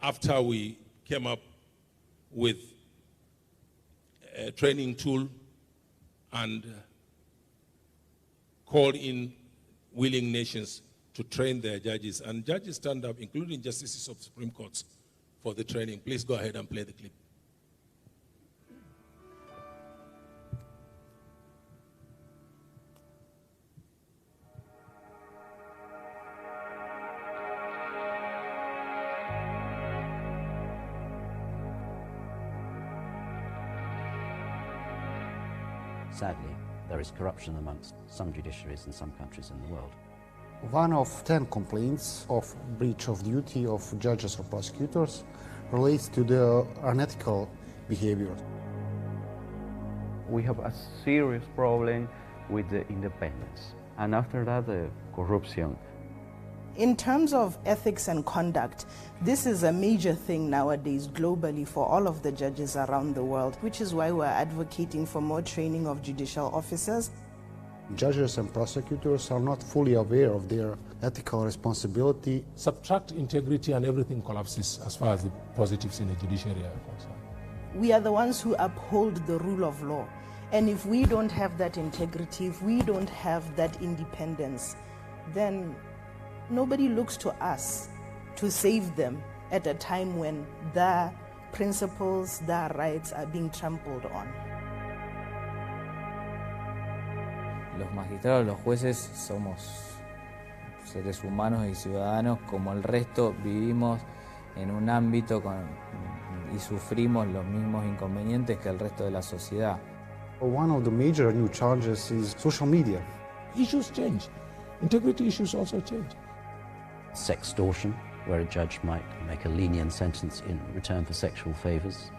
after we came up with a training tool and called in willing nations to train their judges. And judges stand up, including justices of Supreme Courts, for the training. Please go ahead and play the clip. Sadly, there is corruption amongst some judiciaries in some countries in the world. 1 of 10 complaints of breach of duty of judges or prosecutors relates to the unethical behavior. We have a serious problem with the independence, and after that, the corruption. In terms of ethics and conduct, this is a major thing nowadays globally for all of the judges around the world, which is why we're advocating for more training of judicial officers. Judges and prosecutors are not fully aware of their ethical responsibility. Subtract integrity and everything collapses as far as the positives in the judiciary are concerned. We are the ones who uphold the rule of law. And if we don't have that integrity, if we don't have that independence, then nobody looks to us to save them at a time when their principles, their rights are being trampled on. Los magistrados, los jueces, somos seres humanos y ciudadanos como el resto, vivimos en un ámbito y sufrimos los mismos inconvenientes que el resto de la sociedad. One of the major new challenges is social media. Issues change. Integrity issues also change. Sextortion, where a judge might make a lenient sentence in return for sexual favors.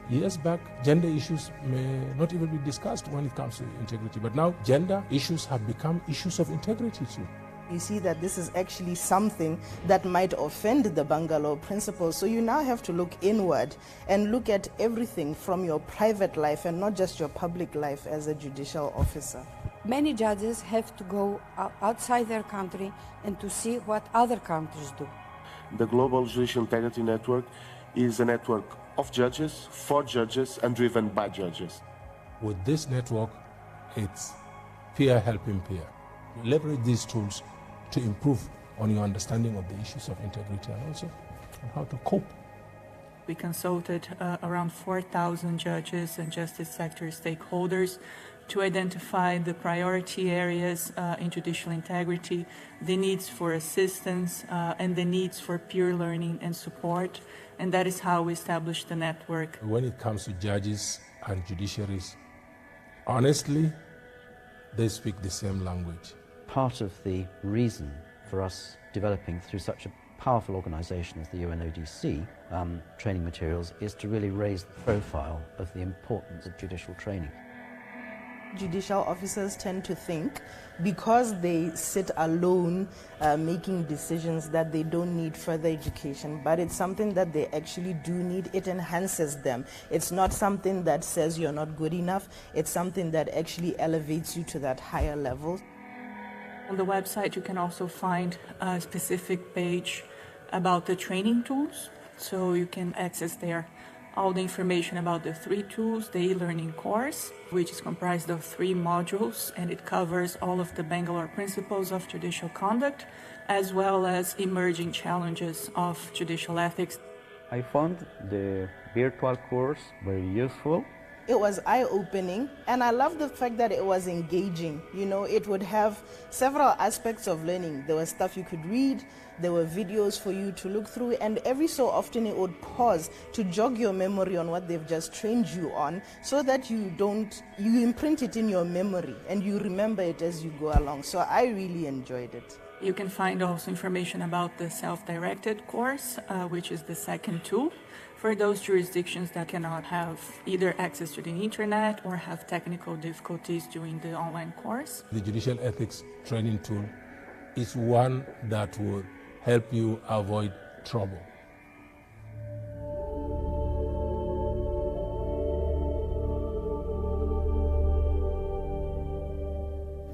Years back, gender issues may not even be discussed when it comes to integrity, but now gender issues have become issues of integrity too. You see that this is actually something that might offend the Bangalore principles. So you now have to look inward and look at everything from your private life and not just your public life as a judicial officer. Many judges have to go outside their country and to see what other countries do. The Global Judicial Integrity Network is a network of judges, for judges, and driven by judges. With this network, it's peer helping peer. Leverage these tools to improve on your understanding of the issues of integrity and also on how to cope. We consulted around 4,000 judges and justice sector stakeholders to identify the priority areas in judicial integrity, the needs for assistance, and the needs for peer learning and support. And that is how we established the network. When it comes to judges and judiciaries, honestly, they speak the same language. Part of the reason for us developing through such a powerful organisation as the UNODC training materials is to really raise the profile of the importance of judicial training. Judicial officers tend to think because they sit alone making decisions that they don't need further education, but it's something that they actually do need. It enhances them. It's not something that says you're not good enough. It's something that actually elevates you to that higher level. On the website, you can also find a specific page about the training tools, so you can access there all the information about the 3 tools, the e-learning course, which is comprised of 3 modules, and it covers all of the Bangalore principles of judicial conduct, as well as emerging challenges of judicial ethics. I found the virtual course very useful. It was eye-opening, and I love the fact that it was engaging. You know, it would have several aspects of learning. There was stuff you could read, there were videos for you to look through, and every so often it would pause to jog your memory on what they've just trained you on, so that you imprint it in your memory and you remember it as you go along. So I really enjoyed it. You can find also information about the self-directed course, which is the second tool for those jurisdictions that cannot have either access to the internet or have technical difficulties during the online course. The judicial ethics training tool is one that will help you avoid trouble.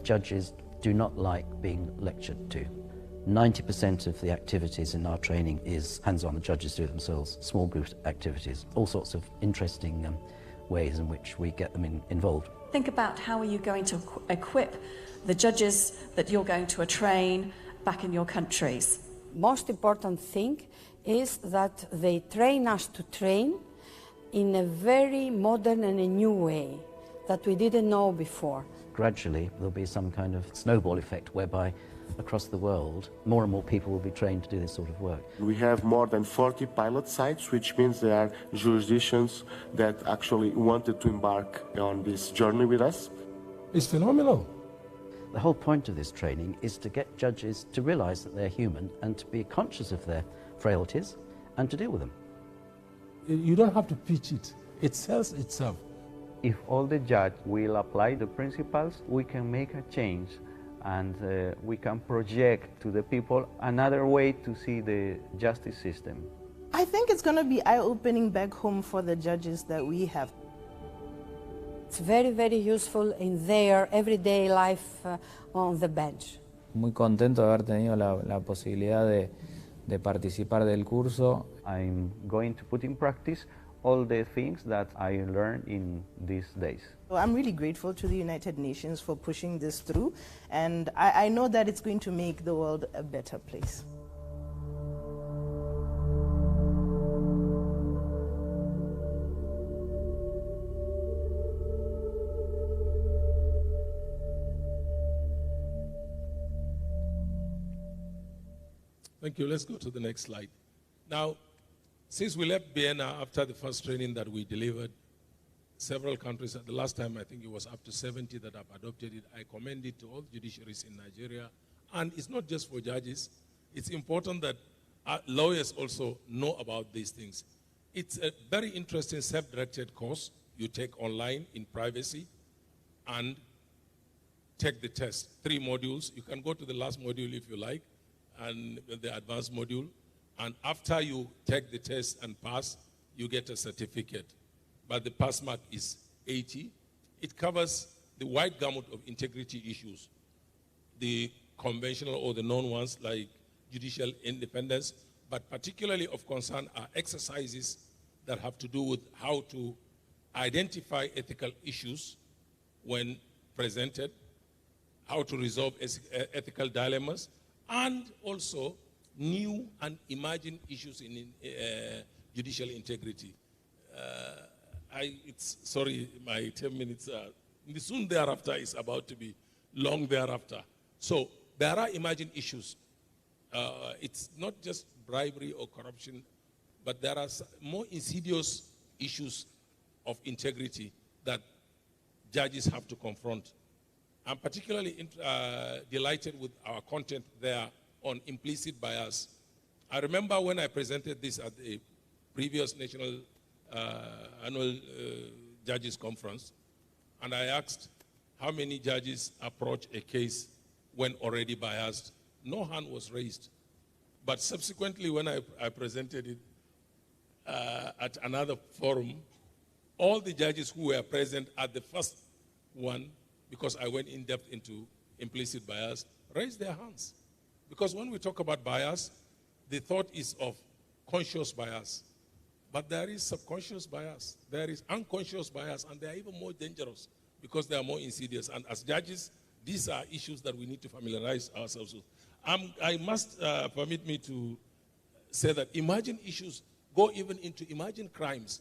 Judges do not like being lectured to. 90% of the activities in our training is hands-on. The judges do it themselves, small group activities, all sorts of interesting ways in which we get them involved. Think about how are you going to equip the judges that you're going to train back in your countries. Most important thing is that they train us to train in a very modern and a new way that we didn't know before. Gradually, there'll be some kind of snowball effect whereby across the world, more and more people will be trained to do this sort of work. We have more than 40 pilot sites, which means there are jurisdictions that actually wanted to embark on this journey with us. It's phenomenal. The whole point of this training is to get judges to realize that they're human and to be conscious of their frailties and to deal with them. You don't have to pitch it. It sells itself. If all the judges will apply the principles, we can make a change and we can project to the people another way to see the justice system. I think it's going to be eye-opening back home for the judges that we have. It's very, very useful in their everyday life on the bench. Muy contento de haber tenido la posibilidad de participar del curso. I'm going to put in practice all the things that I learned in these days. I'm really grateful to the United Nations for pushing this through, and I know that it's going to make the world a better place. Thank you. Let's go to the next slide. Now, since we left Vienna after the first training that we delivered, several countries, the last time I think it was up to 70 that have adopted it. I commend it to all judiciaries in Nigeria. And it's not just for judges. It's important that lawyers also know about these things. It's a very interesting self-directed course you take online in privacy. And take the test. 3 modules. You can go to the last module if you like, and the advanced module. And after you take the test and pass, you get a certificate. But the pass mark is 80. It covers the wide gamut of integrity issues, the conventional or the known ones like judicial independence, but particularly of concern are exercises that have to do with how to identify ethical issues when presented, how to resolve ethical dilemmas, and also new and emerging issues in judicial integrity. Sorry, my 10 minutes, soon thereafter is about to be long thereafter. So there are emerging issues. It's not just bribery or corruption, but there are more insidious issues of integrity that judges have to confront. I'm particularly delighted with our content there on implicit bias. I remember when I presented this at the previous National Annual Judges Conference, and I asked how many judges approach a case when already biased. No hand was raised. But subsequently, when I presented it at another forum, all the judges who were present at the first one, because I went in depth into implicit bias, raised their hands. Because when we talk about bias, the thought is of conscious bias. But there is subconscious bias, there is unconscious bias, and they are even more dangerous because they are more insidious. And as judges, these are issues that we need to familiarize ourselves with. I must permit me to say that emerging issues go even into emerging crimes.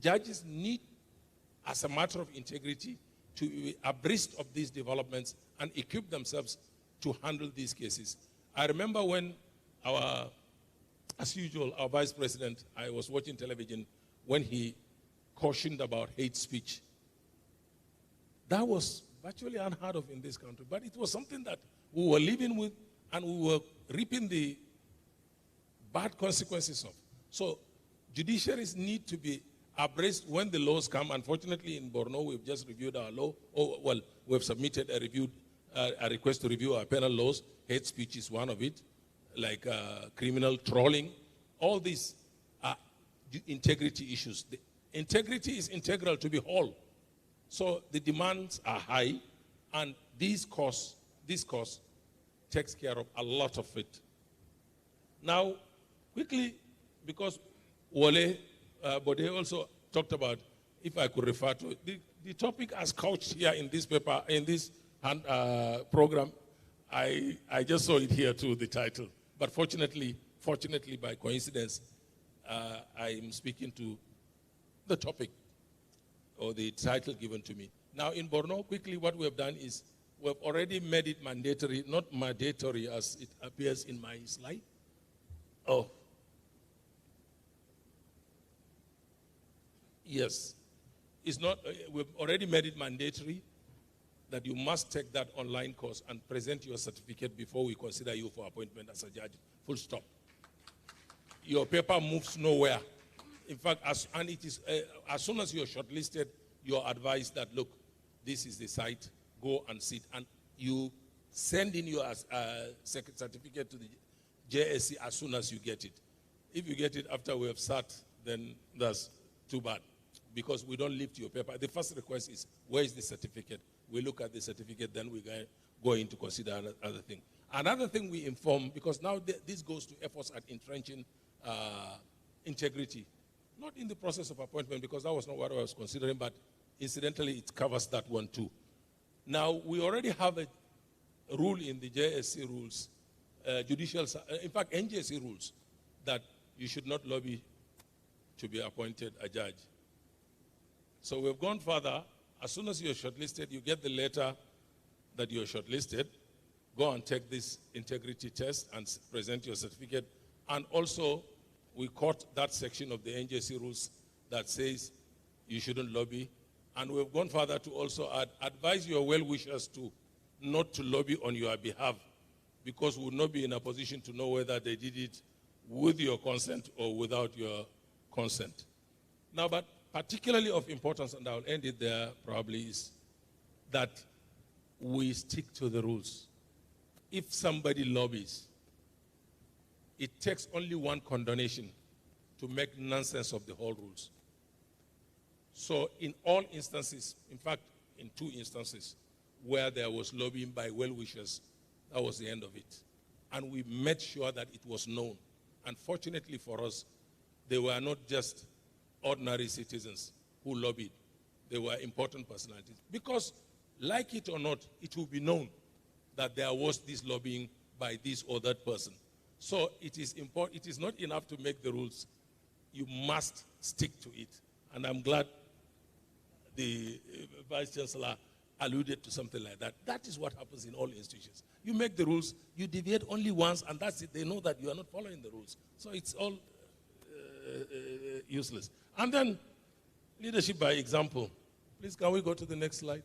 Judges need, as a matter of integrity, to be abreast of these developments and equip themselves to handle these cases. I remember when as usual, our vice president, I was watching television when he cautioned about hate speech. That was virtually unheard of in this country, but it was something that we were living with and we were reaping the bad consequences of. So judiciaries need to be abreast when the laws come. Unfortunately, in Borno, we've just reviewed our law. We've submitted a request to review our penal laws. Hate speech is one of it, like criminal trolling. All these are integrity issues. The integrity is integral to be whole. So the demands are high, and this cost takes care of a lot of it. Now, quickly, because Wole Bode also talked about, if I could refer to it, the topic as couched here in this paper, in this program, I just saw it here too, the title. But fortunately, by coincidence, I'm speaking to the topic or the title given to me. Now in Borno, quickly what we have done is we've already made it mandatory, not mandatory as it appears in my slide. Oh. Yes. It's not, we've already made it mandatory that you must take that online course and present your certificate before we consider you for appointment as a judge. Full stop. Your paper moves nowhere. In fact, as soon as you're shortlisted, you're advised that, look, this is the site, go and sit. And you send in your certificate to the JSC as soon as you get it. If you get it after we have sat, then that's too bad, because we don't lift your paper. The first request is, where is the certificate? We look at the certificate, then we go in to consider another thing. Another thing we inform, because now this goes to efforts at entrenching integrity. Not in the process of appointment, because that was not what I was considering, but incidentally, it covers that one too. Now, we already have a rule in the JSC rules, in fact, NJC rules, that you should not lobby to be appointed a judge. So we've gone further. As soon as you're shortlisted, you get the letter that you're shortlisted. Go and take this integrity test and present your certificate. And also, we caught that section of the NJC rules that says you shouldn't lobby. And we've gone further to also advise your well-wishers not to lobby on your behalf, because we would not be in a position to know whether they did it with your consent or without your consent. Now, but particularly of importance, and I'll end it there probably, is that we stick to the rules. If somebody lobbies, it takes only one condonation to make nonsense of the whole rules. So in all instances, in fact, in 2 instances, where there was lobbying by well-wishers, that was the end of it. And we made sure that it was known. Unfortunately for us, they were not just ordinary citizens who lobbied. They were important personalities. Because, like it or not, it will be known that there was this lobbying by this or that person. So it is important. It is not enough to make the rules. You must stick to it. And I'm glad the Vice Chancellor alluded to something like that. That is what happens in all institutions. You make the rules, you deviate only once, and that's it. They know that you are not following the rules. So it's all useless. And then, leadership by example. Please, can we go to the next slide?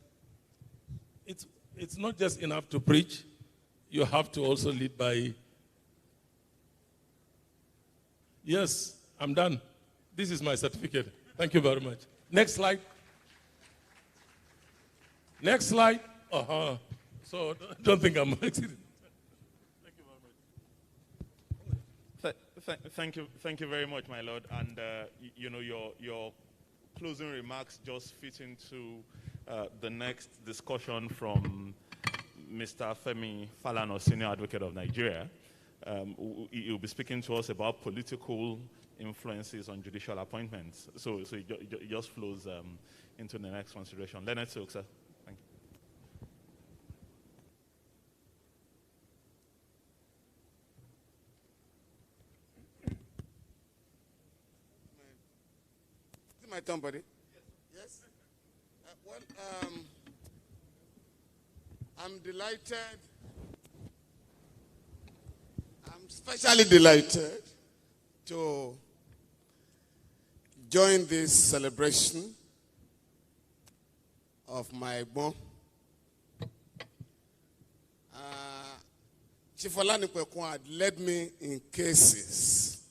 It's not just enough to preach. You have to also lead by... Yes, I'm done. This is my certificate. Thank you very much. Next slide. Next slide. So don't think I'm excited. Thank you very much, my lord. And you know, your closing remarks just fit into the next discussion from Mr. Femi Falana, Senior Advocate of Nigeria. He'll be speaking to us about political influences on judicial appointments. So it just flows into the next consideration. Leonard Silk, sir. Thank you. Is it my turn, buddy? Yes. I'm delighted. I'm especially delighted to join this celebration of my born. Chief Olanipeku had led me in cases.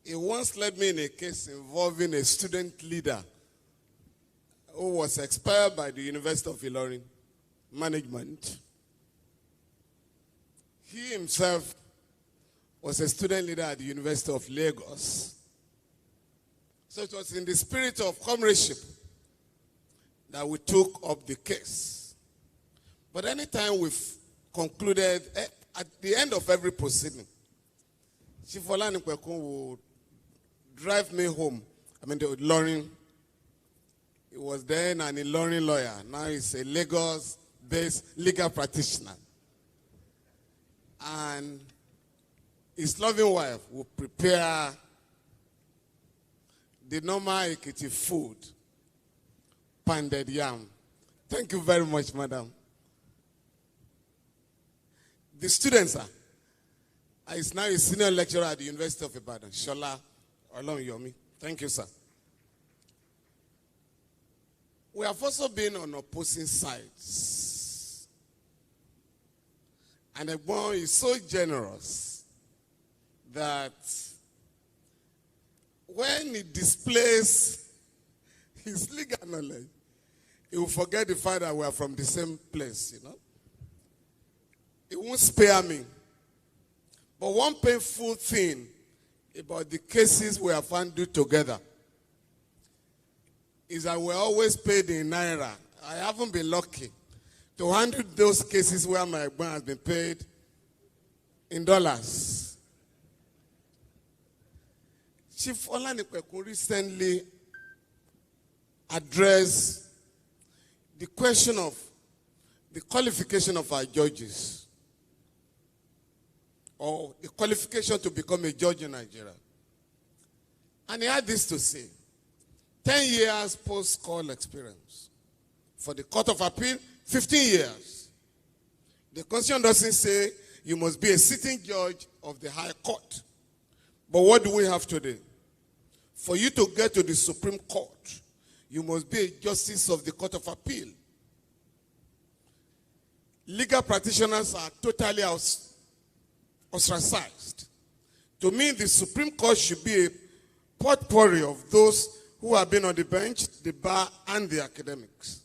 He once led me in a case involving a student leader who was expelled by the University of Ilorin management. He himself was a student leader at the University of Lagos. So it was in the spirit of comradeship that we took up the case. But anytime we've concluded, at the end of every proceeding, Chief Olanipeku would drive me home. The Ilorin. He was then an Ilorin lawyer. Now he's a Lagos-based legal practitioner. And his loving wife will prepare the normal Ekiti food, pounded yam. Thank you very much, madam. The student, sir, is now a senior lecturer at the University of Ibadan, Shola Olonyomi. Thank you, sir. We have also been on opposing sides. And Egbon is so generous that when he displays his legal knowledge, he will forget the fact that we are from the same place, you know. He won't spare me. But one painful thing about the cases we have handled together is that we're always paid in Naira. I haven't been lucky to handle those cases where my Egbon has been paid in dollars. Chief Olanipeku recently addressed the question of the qualification of our judges, or the qualification to become a judge in Nigeria. And he had this to say: 10 years post-call experience. For the Court of Appeal, 15 years. The Constitution doesn't say you must be a sitting judge of the High Court. But what do we have today? For you to get to the Supreme Court, you must be a justice of the Court of Appeal. Legal practitioners are totally ostracized. To me, the Supreme Court should be a potpourri of those who have been on the bench, the bar, and the academics.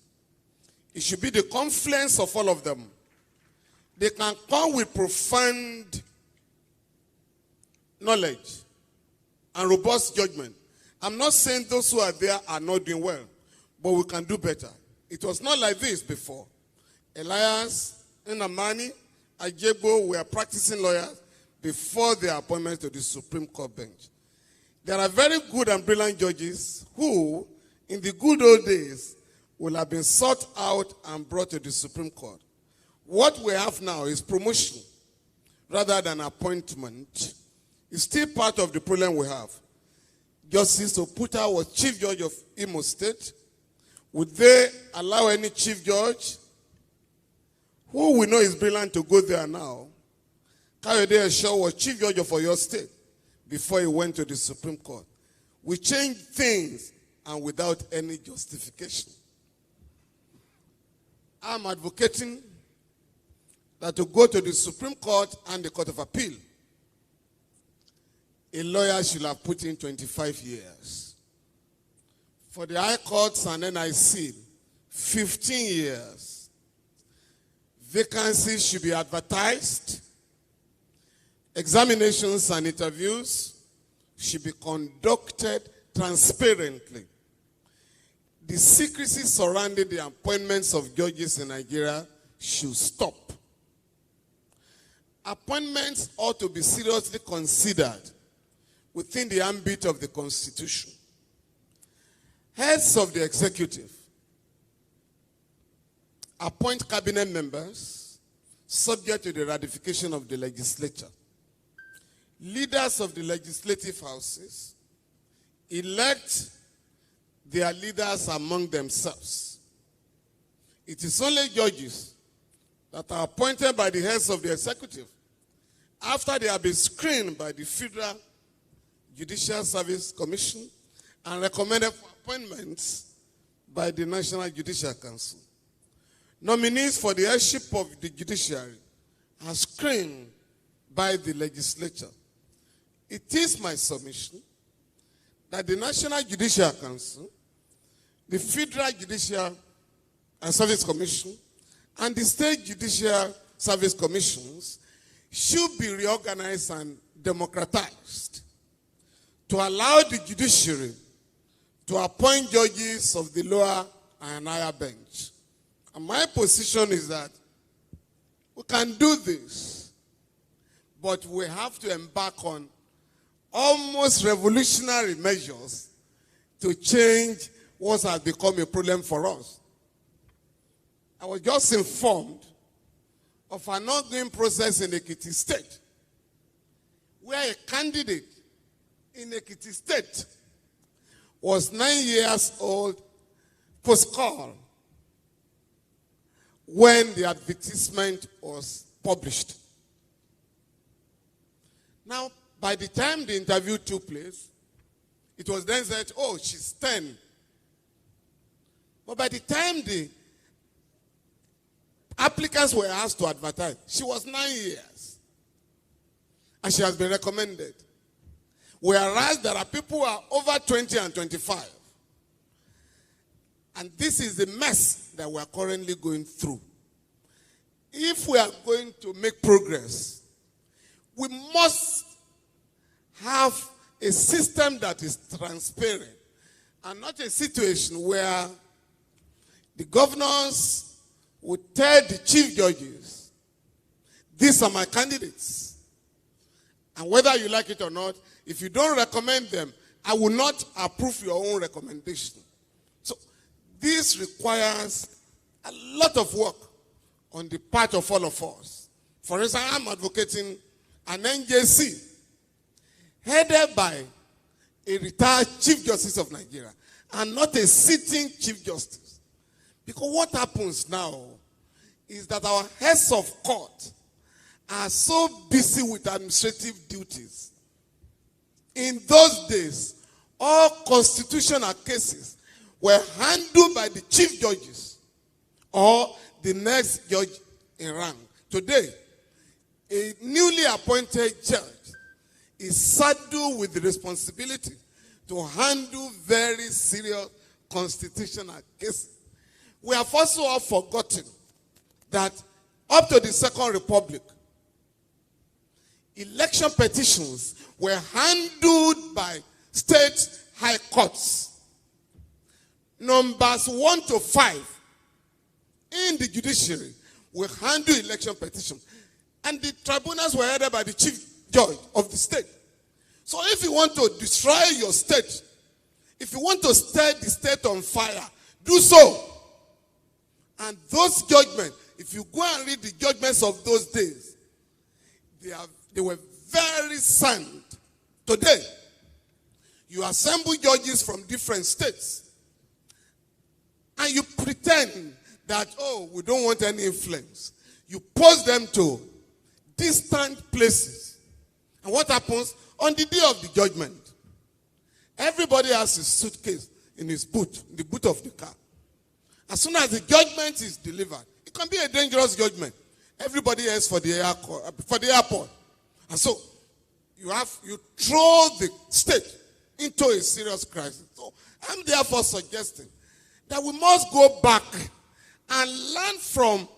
It should be the confluence of all of them. They can come with profound knowledge and robust judgment. I'm not saying those who are there are not doing well, but we can do better. It was not like this before. Elias, Nnamani, Ajebo were practicing lawyers before their appointment to the Supreme Court bench. There are very good and brilliant judges who, in the good old days, will have been sought out and brought to the Supreme Court. What we have now is promotion rather than appointment. It's still part of the problem we have. Justice Oputa was Chief Judge of Imo State. Would they allow any Chief Judge who we know is brilliant to go there now? Kayode Esho was Chief Judge of Oyo State before he went to the Supreme Court. We changed things and without any justification. I'm advocating that to go to the Supreme Court and the Court of Appeal, a lawyer should have put in 25 years. For the High Courts and NIC, 15 years. Vacancies should be advertised. Examinations and interviews should be conducted transparently. The secrecy surrounding the appointments of judges in Nigeria should stop. Appointments ought to be seriously considered within the ambit of the Constitution. Heads of the executive appoint cabinet members subject to the ratification of the legislature. Leaders of the legislative houses elect their leaders among themselves. It is only judges that are appointed by the heads of the executive after they have been screened by the Federal Judicial Service Commission and recommended for appointments by the National Judicial Council. Nominees for the headship of the judiciary are screened by the legislature. It is my submission that the National Judicial Council, the Federal Judicial and Service Commission, and the State Judicial Service Commissions should be reorganized and democratized to allow the judiciary to appoint judges of the lower and higher bench. And my position is that we can do this, but we have to embark on almost revolutionary measures to change what has become a problem for us. I was just informed of an ongoing process in Ekiti State where a candidate in Ekiti State was 9 years old post-call when the advertisement was published. Now, by the time the interview took place, it was then said, oh, she's 10. But by the time the applicants were asked to advertise, she was 9 years. And she has been recommended. Whereas there are people who are over 20 and 25. And this is the mess that we are currently going through. If we are going to make progress, we must have a system that is transparent and not a situation where the governors would tell the chief judges, these are my candidates. And whether you like it or not, if you don't recommend them, I will not approve your own recommendation. So this requires a lot of work on the part of all of us. For instance, I'm advocating an NJC headed by a retired Chief Justice of Nigeria and not a sitting Chief Justice. Because what happens now is that our heads of court are so busy with administrative duties. In those days, all constitutional cases were handled by the chief judges or the next judge in rank. Today, a newly appointed judge is saddled with the responsibility to handle very serious constitutional cases, We have also all forgotten that up to the Second Republic, election petitions were handled by state high courts. Numbers 1 to 5 in the judiciary will handle election petitions. And the tribunals were headed by the chief judge of the state. So if you want to destroy your state, if you want to set the state on fire, do so. And those judgments, if you go and read the judgments of those days, they were very sound. Today, you assemble judges from different states, and you pretend that, oh, we don't want any influence. You post them to distant places. And what happens? On the day of the judgment, everybody has his suitcase in his boot, in the boot of the car. As soon as the judgment is delivered, it can be a dangerous judgment. Everybody else for the airport. And so you throw the state into a serious crisis. So I'm therefore suggesting that we must go back and learn from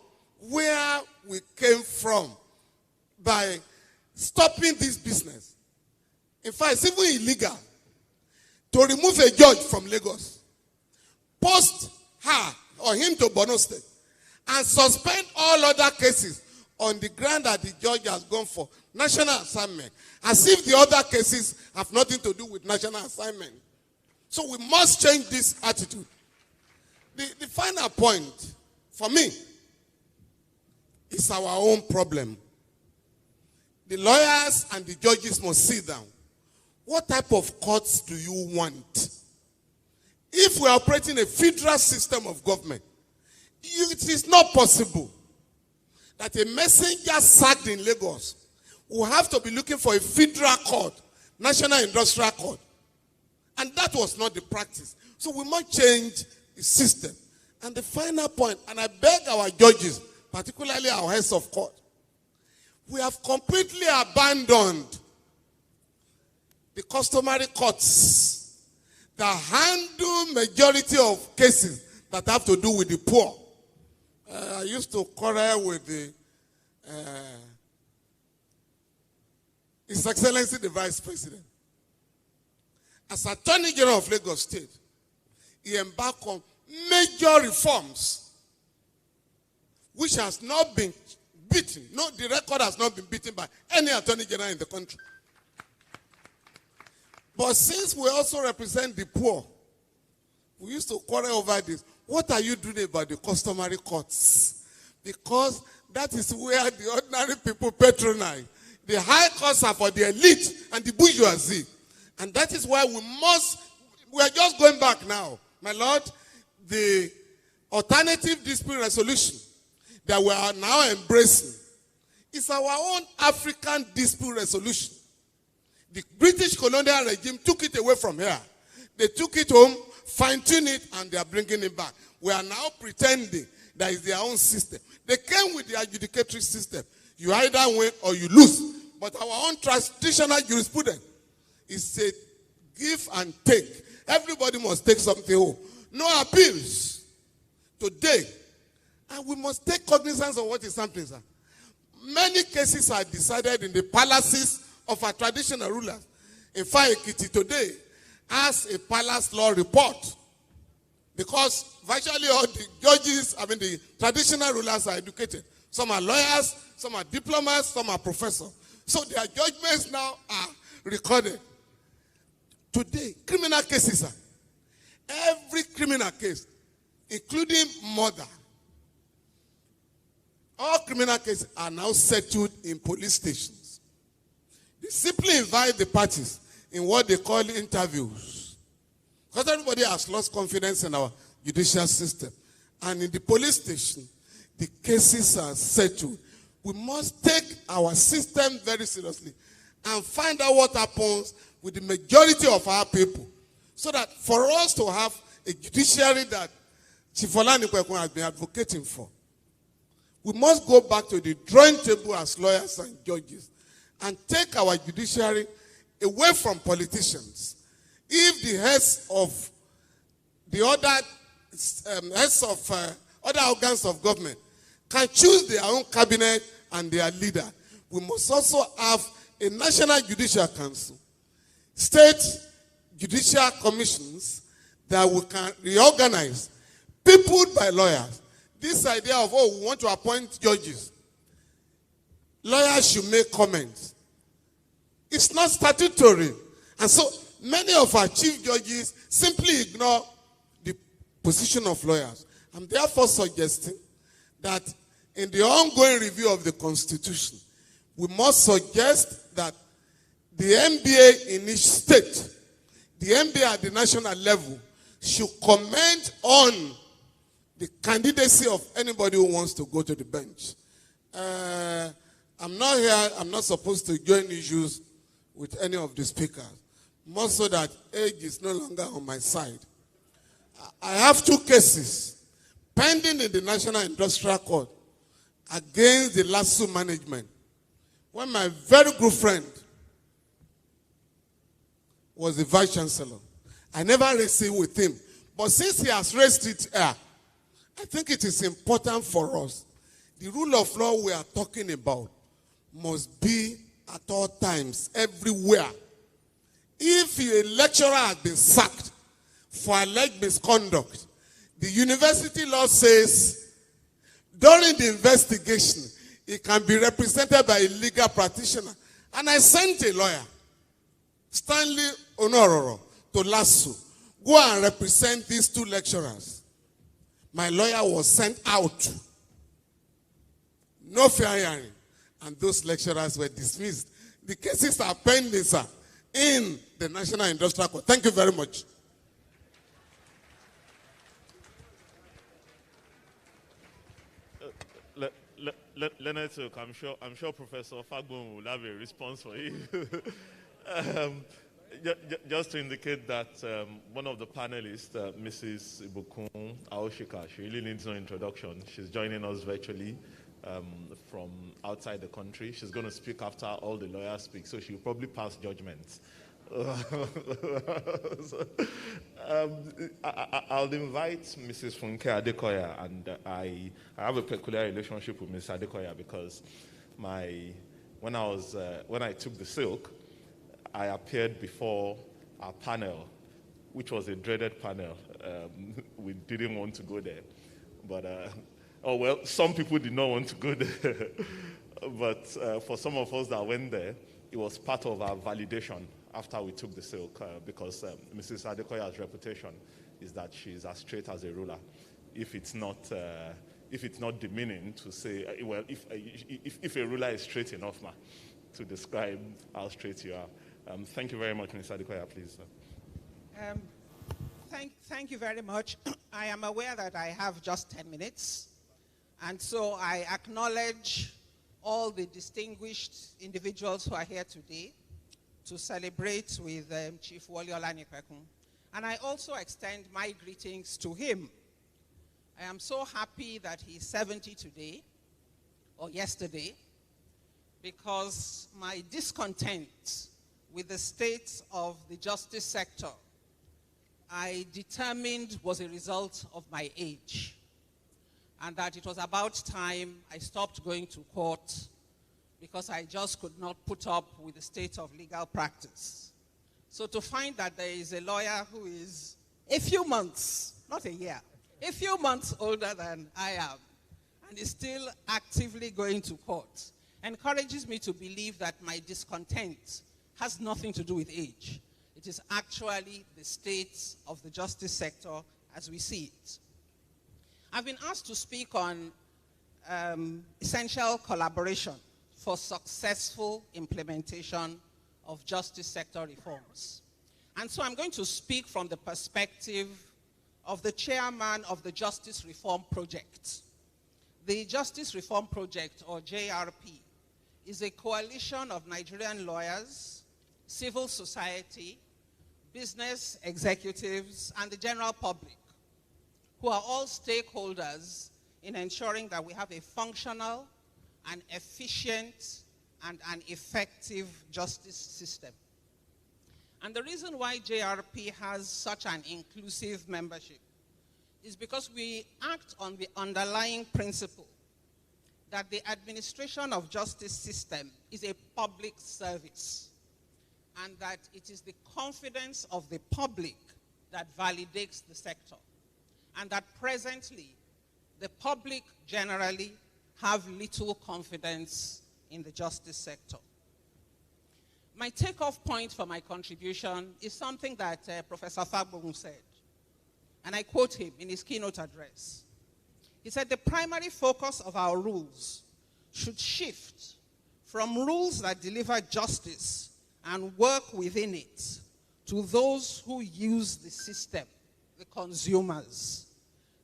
where we came from by stopping this business. In fact, it's even illegal to remove a judge from Lagos, post her or him to Borno State, and suspend all other cases on the ground that the judge has gone for national assignment, as if the other cases have nothing to do with national assignment. So we must change this attitude. The final point for me is our own problem. The lawyers and the judges must sit down. What type of courts do you want? If we are operating a federal system of government, it is not possible that a messenger sacked in Lagos will have to be looking for a federal court, national industrial court. And that was not the practice. So we must change the system. And the final point, and I beg our judges, particularly our heads of court, we have completely abandoned the customary courts that handle majority of cases that have to do with the poor. I used to quarrel with His Excellency the Vice President. As Attorney General of Lagos State, he embarked on major reforms which has not been beaten. No, the record has not been beaten by any Attorney General in the country. But since we also represent the poor, we used to quarrel over this. What are you doing about the customary courts? Because that is where the ordinary people patronize. The high courts are for the elite and the bourgeoisie. And that is why we are just going back now. My Lord, the alternative dispute resolution that we are now embracing is our own African dispute resolution. The British colonial regime took it away from here. They took it home, fine-tuned it, and they are bringing it back. We are now pretending that it's their own system. They came with the adjudicatory system. You either win or you lose. But our own traditional jurisprudence is a give and take. Everybody must take something home. No appeals. Today, and we must take cognizance of what is happening, sir. Many cases are decided in the palaces of our traditional rulers. In fact, Ekiti today has a palace law report because virtually all the judges, the traditional rulers are educated. Some are lawyers, some are diplomats, some are professors. So their judgments now are recorded. Today, criminal cases, sir. Every criminal case, including murder, all criminal cases are now settled in police stations. They simply invite the parties in what they call interviews. Because everybody has lost confidence in our judicial system. And in the police station, the cases are settled. We must take our system very seriously and find out what happens with the majority of our people. So that for us to have a judiciary that Chief Olani Kwekun has been advocating for, we must go back to the drawing table as lawyers and judges and take our judiciary away from politicians. If the heads of the other heads of other organs of government can choose their own cabinet and their leader, we must also have a National Judicial Council, state judicial commissions that we can reorganize, peopled by lawyers. This idea of, oh, we want to appoint judges, lawyers should make comments. It's not statutory. And so many of our chief judges simply ignore the position of lawyers. I'm therefore suggesting that in the ongoing review of the Constitution, we must suggest that the MBA in each state, the MBA at the national level, should comment on the candidacy of anybody who wants to go to the bench. I'm not here, I'm not supposed to join issues with any of the speakers, more so that age is no longer on my side. I have 2 cases pending in the National Industrial Court against the LASU management. When my very good friend was the Vice Chancellor, I never raised it with him. But since he has raised it here, I think it is important for us. The rule of law we are talking about must be at all times, everywhere. If a lecturer has been sacked for alleged misconduct, the university law says during the investigation, it can be represented by a legal practitioner. And I sent a lawyer, Stanley Onororo, to LASU. Go and represent these 2 lecturers. My lawyer was sent out. No fair hearing. And those lecturers were dismissed. The cases are pending, sir, in the National Industrial Court. Thank you very much. Leonard, I'm sure Professor Fagbon will have a response for you. Just to indicate that one of the panelists, Mrs. Ibukun Aoshika, she really needs no introduction. She's joining us virtually from outside the country. She's going to speak after all the lawyers speak, so she'll probably pass judgment. I'll invite Mrs. Funke Adekoya, and I have a peculiar relationship with Mrs. Adekoya because when I took the silk, I appeared before our panel, which was a dreaded panel. We didn't want to go there, but some people did not want to go there. But for some of us that went there, it was part of our validation after we took the silk, because Mrs. Adekoya's reputation is that she's as straight as a ruler. If it's not demeaning to say, well, if a ruler is straight enough, to describe how straight you are. Thank you very much, Mrs. Adekoya, please. Thank you very much. I am aware that I have just 10 minutes, and so I acknowledge all the distinguished individuals who are here today to celebrate with Chief Wole Olanipekun. And I also extend my greetings to him. I am so happy that he's 70 today, or yesterday, because my discontent with the state of the justice sector, I determined was a result of my age, and that it was about time I stopped going to court because I just could not put up with the state of legal practice. So to find that there is a lawyer who is a few months, not a year, a few months older than I am, and is still actively going to court, encourages me to believe that my discontent has nothing to do with age. It is actually the state of the justice sector as we see it. I've been asked to speak on essential collaboration for successful implementation of justice sector reforms. And so I'm going to speak from the perspective of the chairman of the Justice Reform Project. The Justice Reform Project, or JRP, is a coalition of Nigerian lawyers, civil society, business executives, and the general public, who are all stakeholders in ensuring that we have a functional, an efficient, and an effective justice system. And the reason why JRP has such an inclusive membership is because we act on the underlying principle that the administration of justice system is a public service, and that it is the confidence of the public that validates the sector, and that presently the public generally have little confidence in the justice sector. My takeoff point for my contribution is something that Professor Fagbon said, and I quote him in his keynote address. He said, the primary focus of our rules should shift from rules that deliver justice and work within it to those who use the system, the consumers.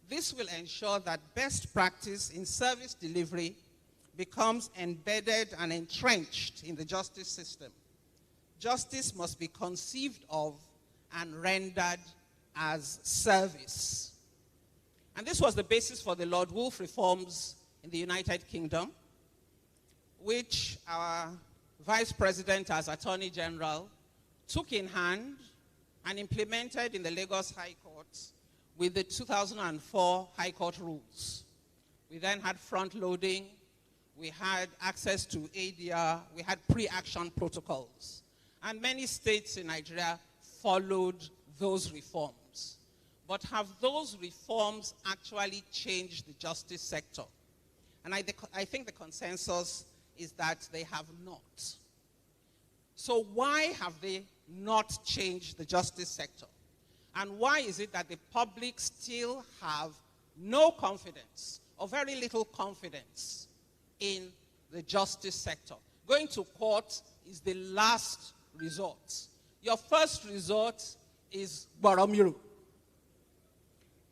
This will ensure that best practice in service delivery becomes embedded and entrenched in the justice system. Justice must be conceived of and rendered as service. And this was the basis for the Lord Woolf reforms in the United Kingdom, which our Vice President as Attorney General took in hand and implemented in the Lagos High Court with the 2004 High Court rules. We then had front-loading, we had access to ADR, we had pre-action protocols. And many states in Nigeria followed those reforms. But have those reforms actually changed the justice sector? And I think the consensus is that they have not. So why have they not changed the justice sector? And why is it that the public still have no confidence, or very little confidence, in the justice sector? Going to court is the last resort. Your first resort is Boromiru.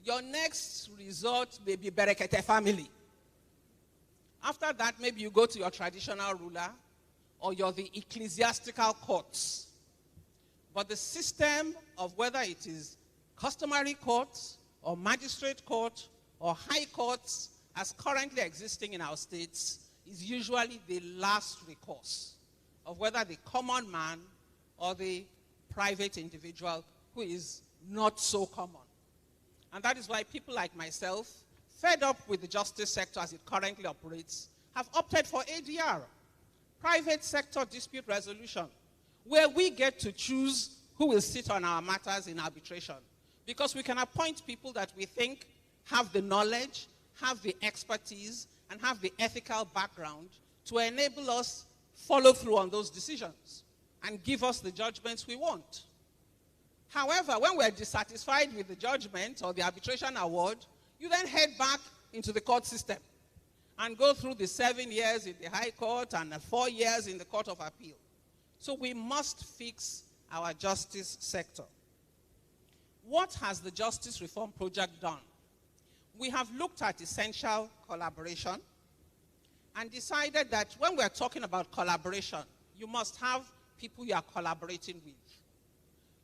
Your next resort may be Berekete family. After that, maybe you go to your traditional ruler, or you're the ecclesiastical courts. But the system of whether it is customary courts, or magistrate court, or high courts, as currently existing in our states, is usually the last recourse of whether the common man or the private individual who is not so common. And that is why people like myself, fed up with the justice sector as it currently operates, have opted for ADR, private sector dispute resolution, where we get to choose who will sit on our matters in arbitration, because we can appoint people that we think have the knowledge, have the expertise, and have the ethical background to enable us follow through on those decisions and give us the judgments we want. However, when we're dissatisfied with the judgment or the arbitration award, you then head back into the court system and go through the 7 years in the High Court and the 4 years in the Court of Appeal. So we must fix our justice sector. What has the Justice Reform Project done? We have looked at essential collaboration and decided that when we're talking about collaboration, you must have people you are collaborating with.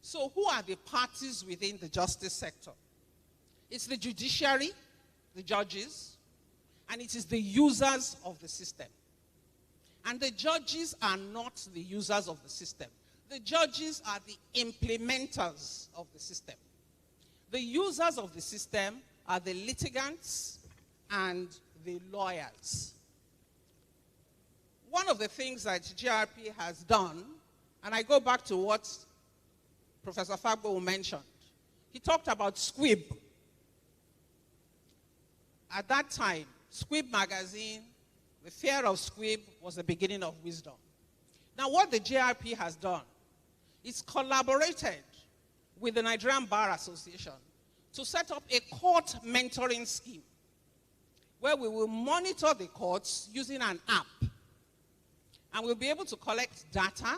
So who are the parties within the justice sector? It's the judiciary, the judges, and it is the users of the system. And the judges are not the users of the system. The judges are the implementers of the system. The users of the system are the litigants and the lawyers. One of the things that GRP has done, and I go back to what Professor Fagbo mentioned, he talked about Squib. At that time, Squib magazine, the fear of Squib was the beginning of wisdom. Now what the GRP has done is collaborated with the Nigerian Bar Association to set up a court mentoring scheme where we will monitor the courts using an app. And we'll be able to collect data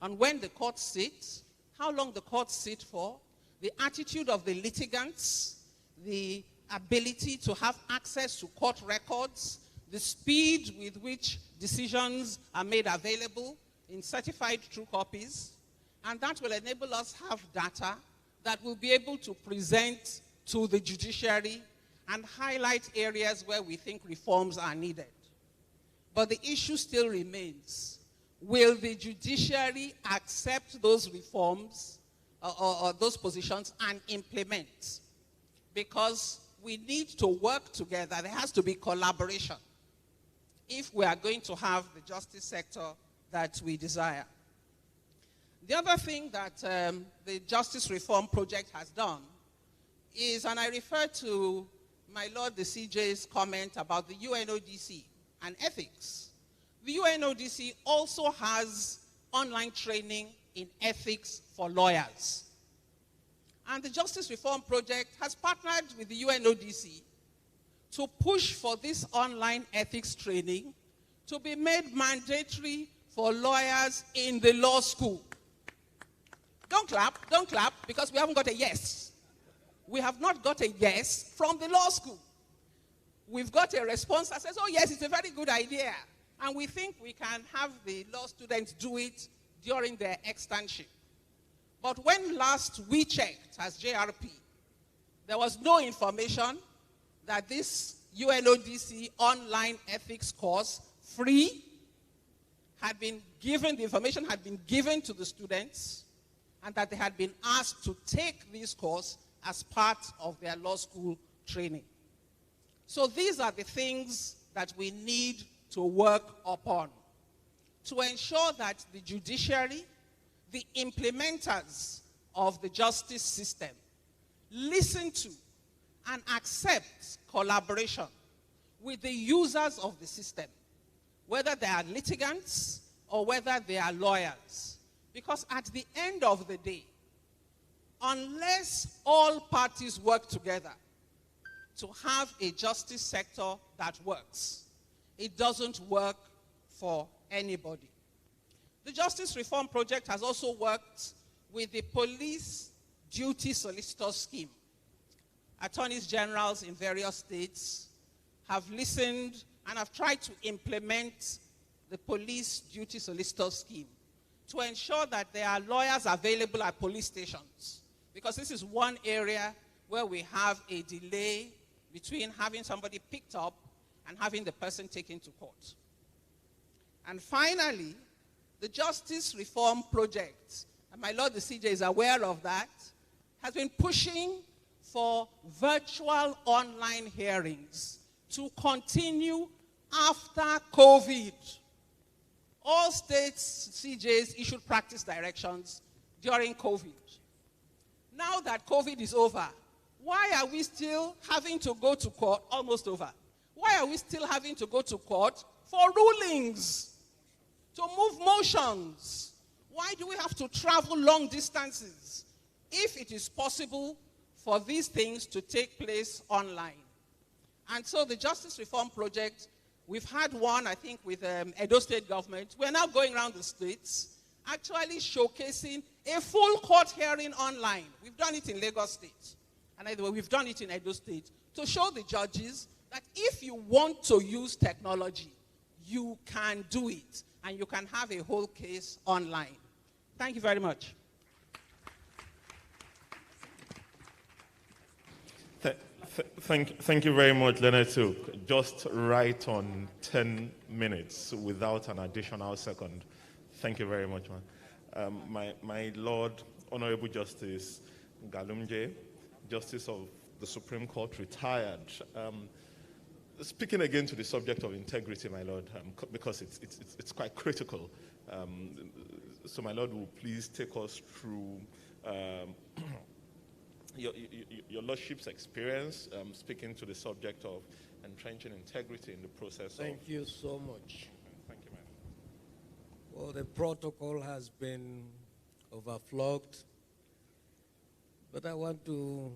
on when the court sits, how long the court sits for, the attitude of the litigants, the ability to have access to court records, the speed with which decisions are made available in certified true copies. And that will enable us to have data that will be able to present to the judiciary and highlight areas where we think reforms are needed. But the issue still remains. Will the judiciary accept those reforms or those positions and implement? because we need to work together. There has to be collaboration if we are going to have the justice sector that we desire. The other thing that the Justice Reform Project has done is, and I refer to my Lord the CJ's comment about the UNODC and ethics. The UNODC also has online training in ethics for lawyers. And the Justice Reform Project has partnered with the UNODC to push for this online ethics training to be made mandatory for lawyers in the law school. Don't clap, because we haven't got a yes. We have not got a yes from the law school. We've got a response that says, oh yes, it's a very good idea. And we think we can have the law students do it during their externship. But when last we checked as JRP, there was no information that this UNODC online ethics course, free, had been given, the information had been given to the students, and that they had been asked to take this course as part of their law school training. So these are the things that we need to work upon to ensure that the judiciary, the implementers of the justice system, listen to and accept collaboration with the users of the system, whether they are litigants or whether they are lawyers. Because at the end of the day, unless all parties work together to have a justice sector that works, it doesn't work for anybody. The Justice Reform Project has also worked with the Police Duty Solicitor Scheme. Attorneys generals in various states have listened and have tried to implement the Police Duty Solicitor Scheme to ensure that there are lawyers available at police stations. Because this is one area where we have a delay between having somebody picked up and having the person taken to court. And finally, the Justice Reform Project, and my Lord the CJ is aware of that, has been pushing for virtual online hearings to continue after COVID. All states, CJs, issued practice directions during COVID. Now that COVID is over, why are we still having to go to court, almost over? Why are we still having to go to court for rulings, to move motions? Why do we have to travel long distances if it is possible for these things to take place online? And so the Justice Reform Project, we've had one, I think, with Edo State government. We're now going around the states, actually showcasing a full court hearing online. We've done it in Lagos State, and we've done it in Edo State, to show the judges that if you want to use technology, you can do it, and you can have a whole case online. Thank you very much. Thank you very much, Leonard. Just right on 10 minutes without an additional second. Thank you very much, man. My Lord, Honorable Justice Galumje, Justice of the Supreme Court, retired. Speaking again to the subject of integrity, my Lord, because it's quite critical. So, my Lord, will please take us through your Lordship's experience speaking to the subject of entrenching integrity in the process. Thank you so much. Thank you, ma'am. Well, the protocol has been overflogged, but I want to,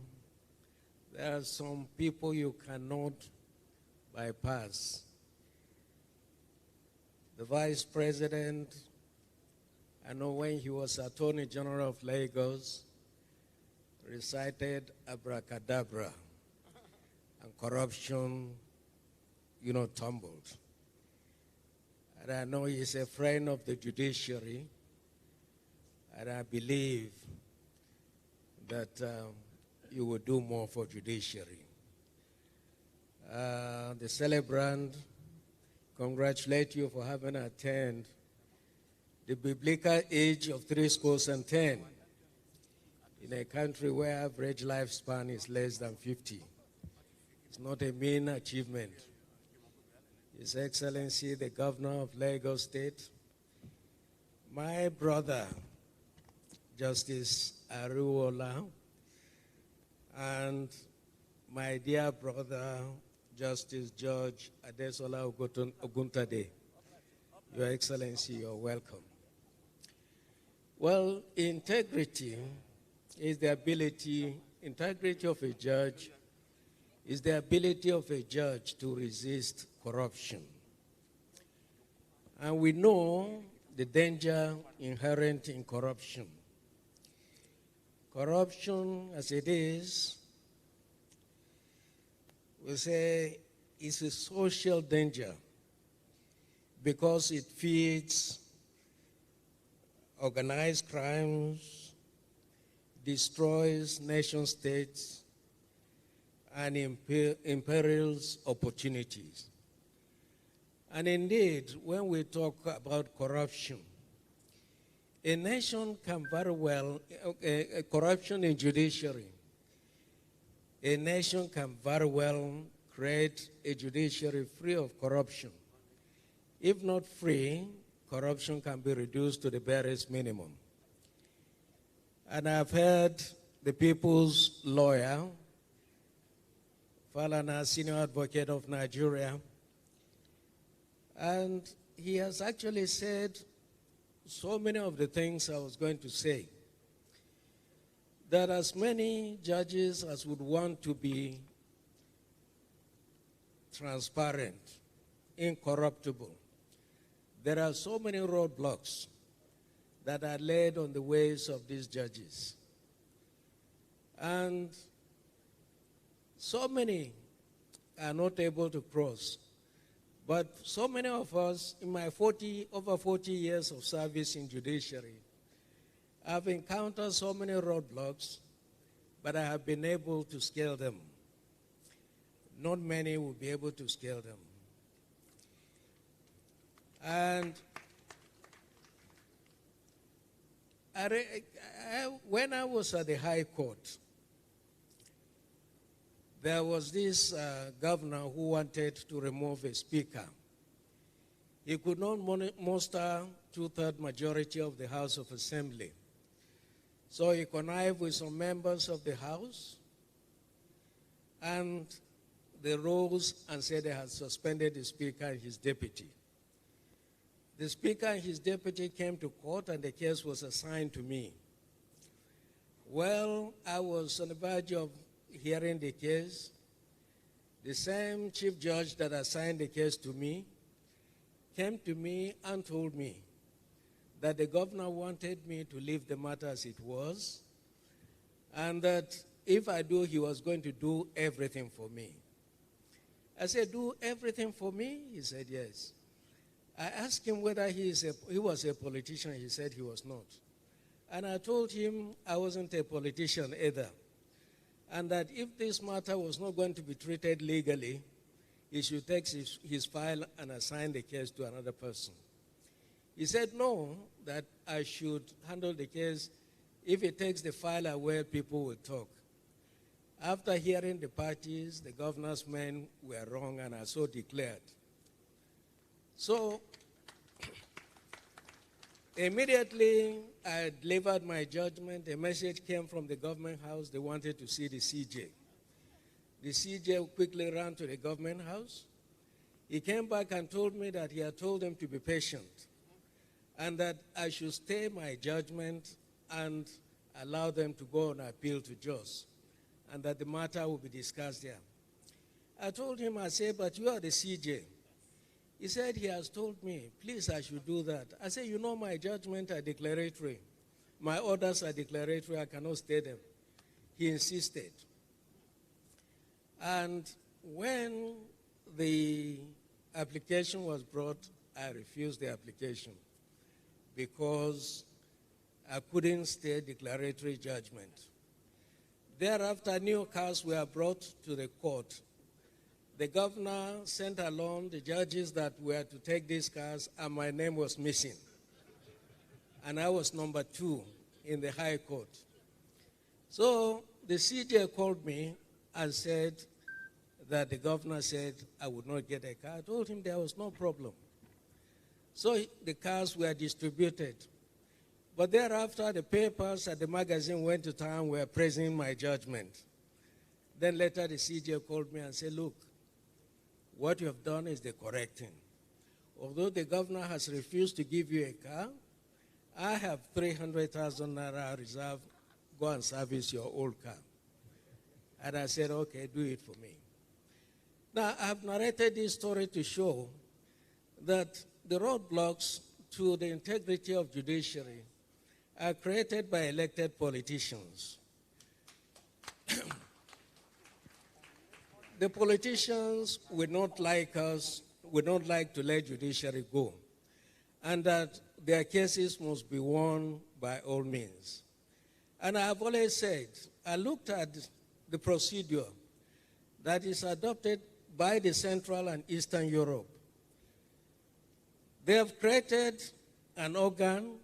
there are some people you cannot bypass. The Vice President, I know when he was Attorney General of Lagos, recited abracadabra, and corruption, tumbled. And I know he's a friend of the judiciary, and I believe that you will do more for judiciary. The celebrant, congratulate you for having attained the biblical age of 10. in a country where average lifespan is less than 50. It's not a mean achievement. His Excellency, the Governor of Lagos State, my brother, Justice Aruola, and my dear brother, Justice George Adesola Oguntade. Your Excellency, you're welcome. Well, integrity is the ability, integrity of a judge is the ability of a judge to resist corruption. And we know the danger inherent in corruption. Corruption, as it is, we say, is a social danger because it feeds organized crimes, destroys nation states, and imperils opportunities. And indeed, when we talk about corruption, a nation can very well, corruption in judiciary, a nation can very well create a judiciary free of corruption. If not free, corruption can be reduced to the barest minimum. And I've heard the people's lawyer, Falana, senior advocate of Nigeria, and he has actually said so many of the things I was going to say. That as many judges as would want to be transparent, incorruptible, there are so many roadblocks that are laid on the ways of these judges. And so many are not able to cross. But so many of us, in my over 40 years of service in judiciary, I've encountered so many roadblocks, but I have been able to scale them. Not many will be able to scale them. And when I was at the High Court, there was this governor who wanted to remove a speaker. He could not muster two-thirds majority of the House of Assembly. So he connived with some members of the House, and they rose and said they had suspended the speaker and his deputy. The speaker and his deputy came to court, and the case was assigned to me. Well, I was on the verge of hearing the case. The same chief judge that assigned the case to me came to me and told me that the governor wanted me to leave the matter as it was, and that if I do, he was going to do everything for me. I said, do everything for me? He said, yes. I asked him whether he was a politician. He said he was not. And I told him I wasn't a politician either, and that if this matter was not going to be treated legally, he should take his file and assign the case to another person. He said no, that I should handle the case. If he takes the file away, people will talk. After hearing the parties, the governor's men were wrong, and I so declared. So immediately I delivered my judgment. A message came from the government house. They wanted to see the CJ. The CJ quickly ran to the government house. He came back and told me that he had told them to be patient and that I should stay my judgment and allow them to go on appeal to JOS, and that the matter will be discussed there. I told him, I said, but you are the CJ. He said he has told me, please, I should do that. I said, you know, my judgments are declaratory. My orders are declaratory. I cannot stay them. He insisted. And when the application was brought, I refused the application because I couldn't stay declaratory judgment. Thereafter, new cars were brought to the court. The governor sent along the judges that were to take these cars, and my name was missing. And I was number 2 in the High Court. So the CJ called me and said that the governor said I would not get a car. I told him there was no problem. So the cars were distributed. But thereafter, the papers and the magazine went to town, were praising my judgment. Then later the CJ called me and said, look, what you have done is the correct thing. Although the governor has refused to give you a car, I have 300,000 naira reserved. Go and service your old car. And I said, okay, do it for me. Now, I've narrated this story to show that the roadblocks to the integrity of judiciary are created by elected politicians. The politicians would not like us, would not like to let judiciary go, and that their cases must be won by all means. And I have always said, I looked at the procedure that is adopted by the Central and Eastern Europe. They have created an organ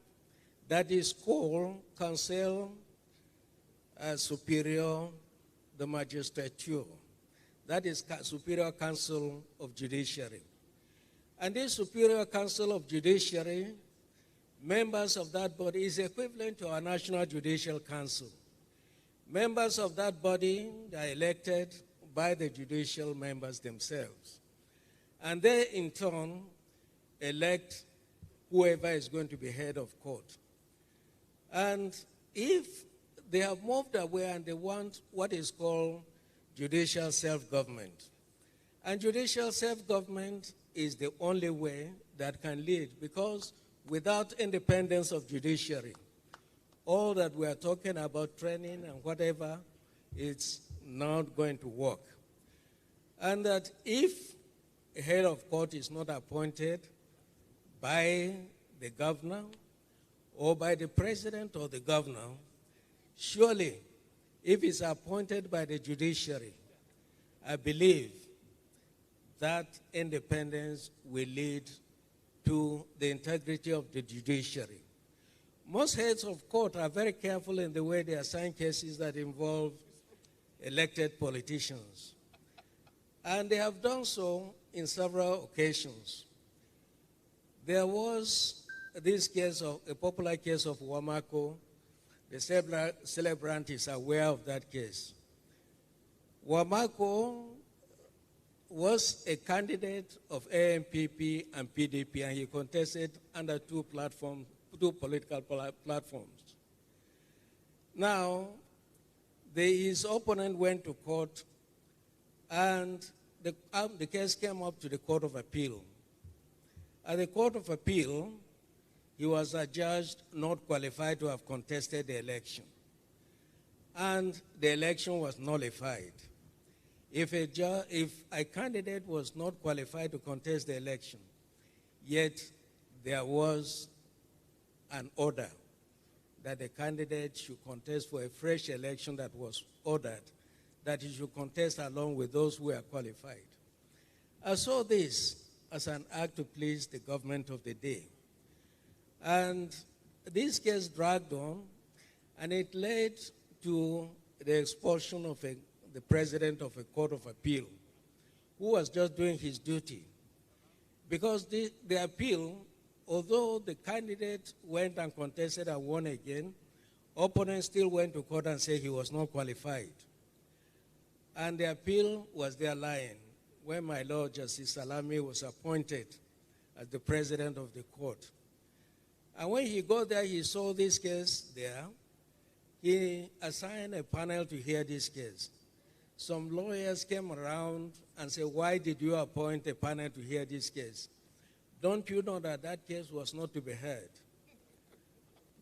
that is called Council Superior de Magistrature. That is Superior Council of Judiciary. And this Superior Council of Judiciary, members of that body is equivalent to our National Judicial Council. Members of that body are elected by the judicial members themselves. And they, in turn, elect whoever is going to be head of court. And if they have moved away and they want what is called judicial self-government, and judicial self-government is the only way that can lead, because without independence of judiciary, all that we are talking about training and whatever, it's not going to work. And that if a head of court is not appointed by the governor or by the president or the governor, surely if it's appointed by the judiciary, I believe that independence will lead to the integrity of the judiciary. Most heads of court are very careful in the way they assign cases that involve elected politicians. And they have done so in several occasions. There was this case of, a popular case of Wamako. The celebrant is aware of that case. Wamako was a candidate of ANPP and PDP, and he contested under two political platforms. Now, his opponent went to court, and the case came up to the Court of Appeal. At the Court of Appeal, he was adjudged not qualified to have contested the election. And the election was nullified. If a candidate was not qualified to contest the election, yet there was an order that the candidate should contest for a fresh election that was ordered, that he should contest along with those who are qualified. I saw this as an act to please the government of the day. And this case dragged on, and it led to the expulsion of the president of a court of appeal, who was just doing his duty. Because the appeal, although the candidate went and contested and won again, opponent still went to court and said he was not qualified. And the appeal was there lying when my Lord Justice Salami was appointed as the president of the court. And when he got there, he saw this case there. He assigned a panel to hear this case. Some lawyers came around and said, why did you appoint a panel to hear this case? Don't you know that that case was not to be heard?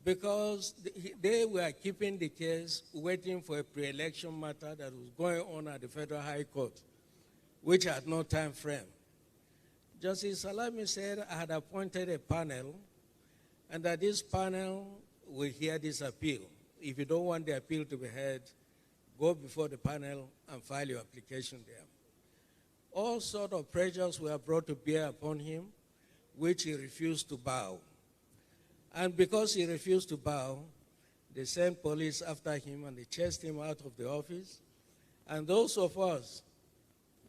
Because they were keeping the case, waiting for a pre-election matter that was going on at the Federal High Court, which had no time frame. Justice Salami said I had appointed a panel, and that this panel will hear this appeal. If you don't want the appeal to be heard, go before the panel and file your application there. All sorts of pressures were brought to bear upon him, which he refused to bow. And because he refused to bow, they sent police after him and they chased him out of the office. And those of us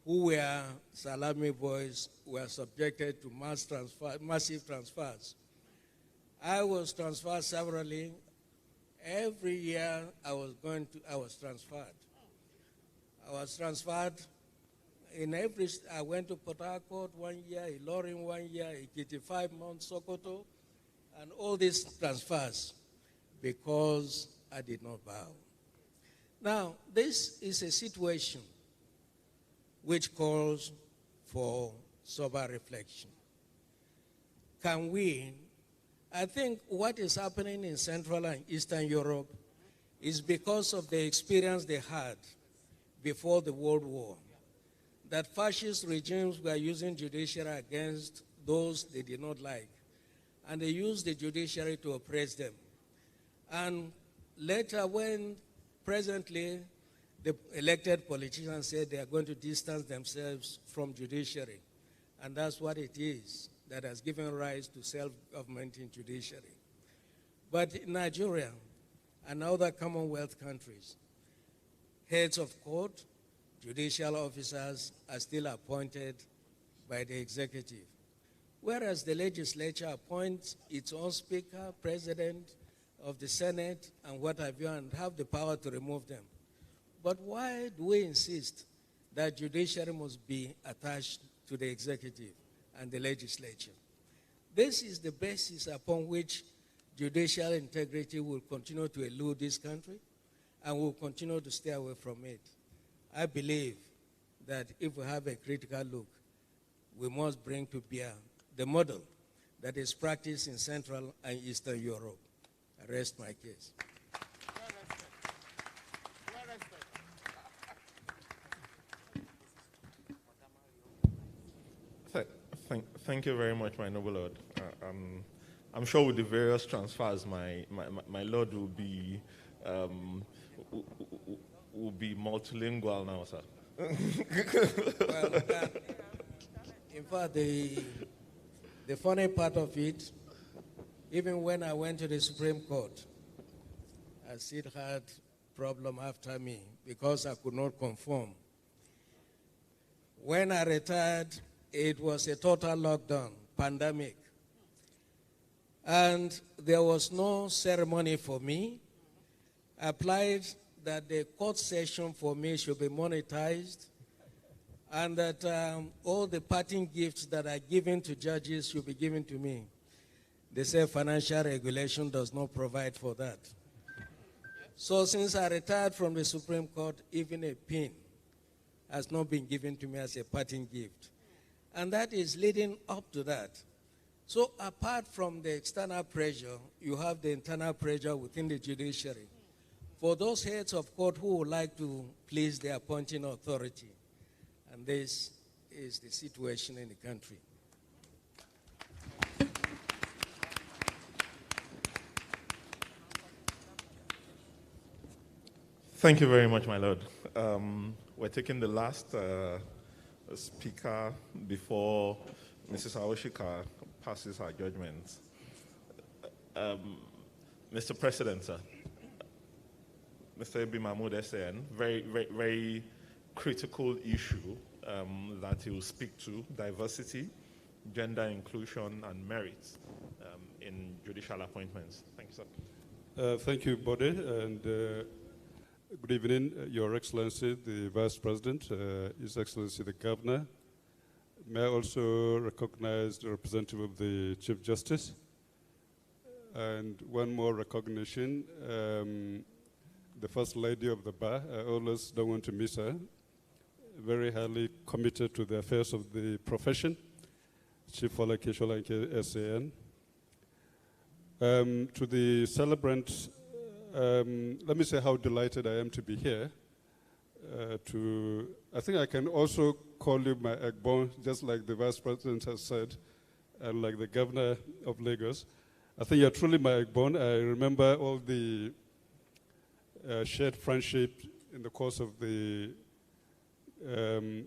who were salami boys were subjected to massive transfers. I was transferred severally. Every year I was transferred. I was transferred I went to Port Harcourt 1 year, Ilorin 1 year, Ikiti 5 months, Sokoto, and all these transfers because I did not bow. Now, this is a situation which calls for sober reflection. Can we? I think what is happening in Central and Eastern Europe is because of the experience they had before the World War, that fascist regimes were using judiciary against those they did not like, and they used the judiciary to oppress them. And later, when presently the elected politicians said they are going to distance themselves from judiciary, and that's what it is that has given rise to self-government in judiciary. But in Nigeria and other Commonwealth countries, heads of court, judicial officers are still appointed by the executive, whereas the legislature appoints its own speaker, president of the Senate, and what have you, and have the power to remove them. But why do we insist that judiciary must be attached to the executive and the legislature? This is the basis upon which judicial integrity will continue to elude this country and will continue to stay away from it. I believe that if we have a critical look, we must bring to bear the model that is practiced in Central and Eastern Europe. I rest my case. Thank you very much, my noble lord. I'm sure with the various transfers, my lord will be multilingual now, sir. Well, in fact, the funny part of it, even when I went to the Supreme Court, I still had problem after me because I could not conform. When I retired, it was a total lockdown, pandemic. And there was no ceremony for me. I applied that the court session for me should be monetized and that all the parting gifts that are given to judges should be given to me. They say financial regulation does not provide for that. So since I retired from the Supreme Court, even a pin has not been given to me as a parting gift. And that is leading up to that. So apart from the external pressure, you have the internal pressure within the judiciary. For those heads of court who would like to please the appointing authority. And this is the situation in the country. Thank you very much, my lord. We're taking the last speaker before Mrs. Aoshika passes her judgment. Mr. President, sir. Mr. Ibi Mahmoud SAN, very critical issue that he will speak to, diversity, gender inclusion, and merit in judicial appointments. Thank you, sir. Thank you, Bode, and good evening, Your Excellency, the Vice President, His Excellency, the Governor. May I also recognize the representative of the Chief Justice? And one more recognition, the First Lady of the Bar. I always don't want to miss her. Very highly committed to the affairs of the profession, Chief Fola Kesholanke SAN. To the celebrants, let me say how delighted I am to be here. I think I can also call you my Egbon, just like the Vice President has said, and like the Governor of Lagos. I think you're truly my Egbon. I remember all the shared friendship in the course of the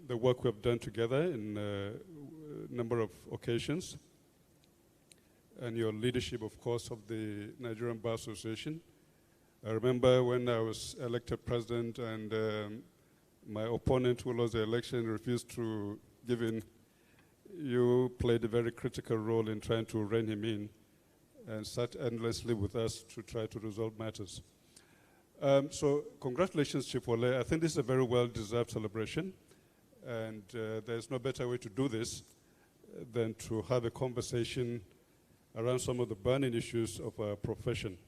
work we have done together in a number of occasions, and your leadership, of course, of the Nigerian Bar Association. I remember when I was elected president and my opponent who lost the election refused to give in. You played a very critical role in trying to rein him in and sat endlessly with us to try to resolve matters. So congratulations, Chief Wale. I think this is a very well-deserved celebration, and there's no better way to do this than to have a conversation around some of the burning issues of our profession.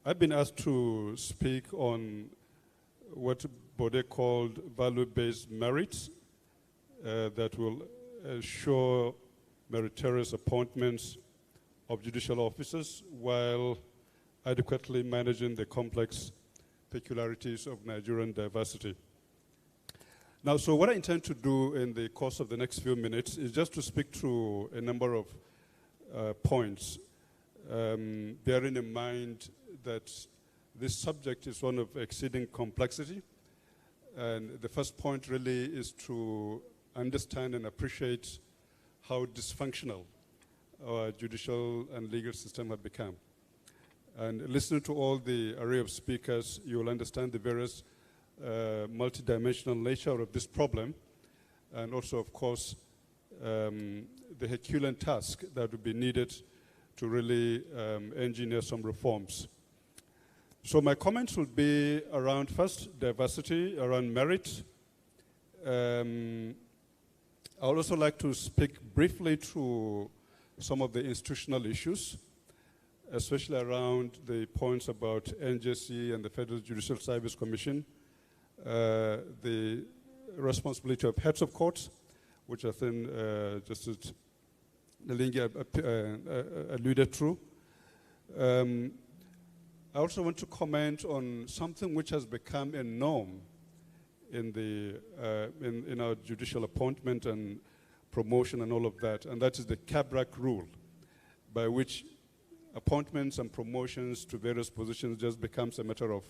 I've been asked to speak on what Bode called value-based merit that will ensure meritorious appointments of judicial officers while adequately managing the complex peculiarities of Nigerian diversity. Now, so what I intend to do in the course of the next few minutes is just to speak to a number of points, bearing in mind that this subject is one of exceeding complexity. And the first point really is to understand and appreciate how dysfunctional our judicial and legal system have become. And listening to all the array of speakers, you will understand the various multidimensional nature of this problem, and also, of course, the Herculean task that would be needed to really engineer some reforms. So my comments will be around, first, diversity, around merit. I would also like to speak briefly to some of the institutional issues, especially around the points about NJC and the Federal Judicial Service Commission, the responsibility of heads of courts, which I think Justice Nalingi alluded to. I also want to comment on something which has become a norm in our judicial appointment and promotion and all of that, and that is the CABRAC rule, by which appointments and promotions to various positions just becomes a matter of,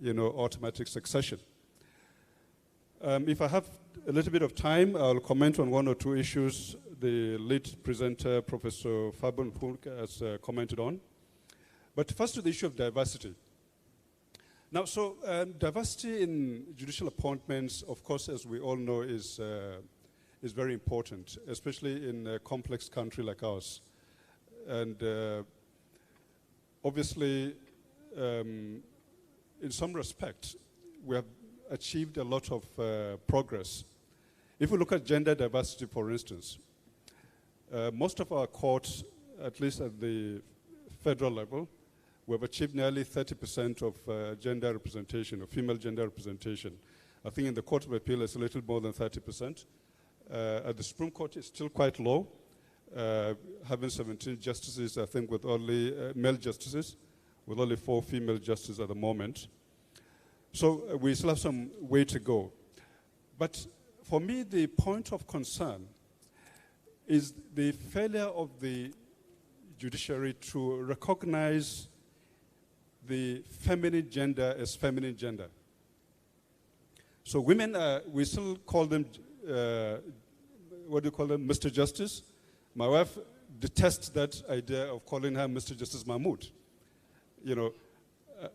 automatic succession. If I have a little bit of time, I'll comment on one or two issues the lead presenter, Professor Fabian Fulk, has commented on. But first to the issue of diversity. Now, so diversity in judicial appointments, of course, as we all know, is very important, especially in a complex country like ours. And obviously, in some respects, we have achieved a lot of progress. If we look at gender diversity, for instance, most of our courts, at least at the federal level, we have achieved nearly 30% of gender representation, or female gender representation. I think in the Court of Appeal, it's a little more than 30%. At the Supreme Court, it's still quite low, having 17 justices, I think, with only male justices, with only 4 female justices at the moment. So we still have some way to go. But for me, the point of concern is the failure of the judiciary to recognize the feminine gender as feminine gender. So women, we still call them, what do you call them, Mr. Justice? My wife detests that idea of calling her Mr. Justice Mahmoud.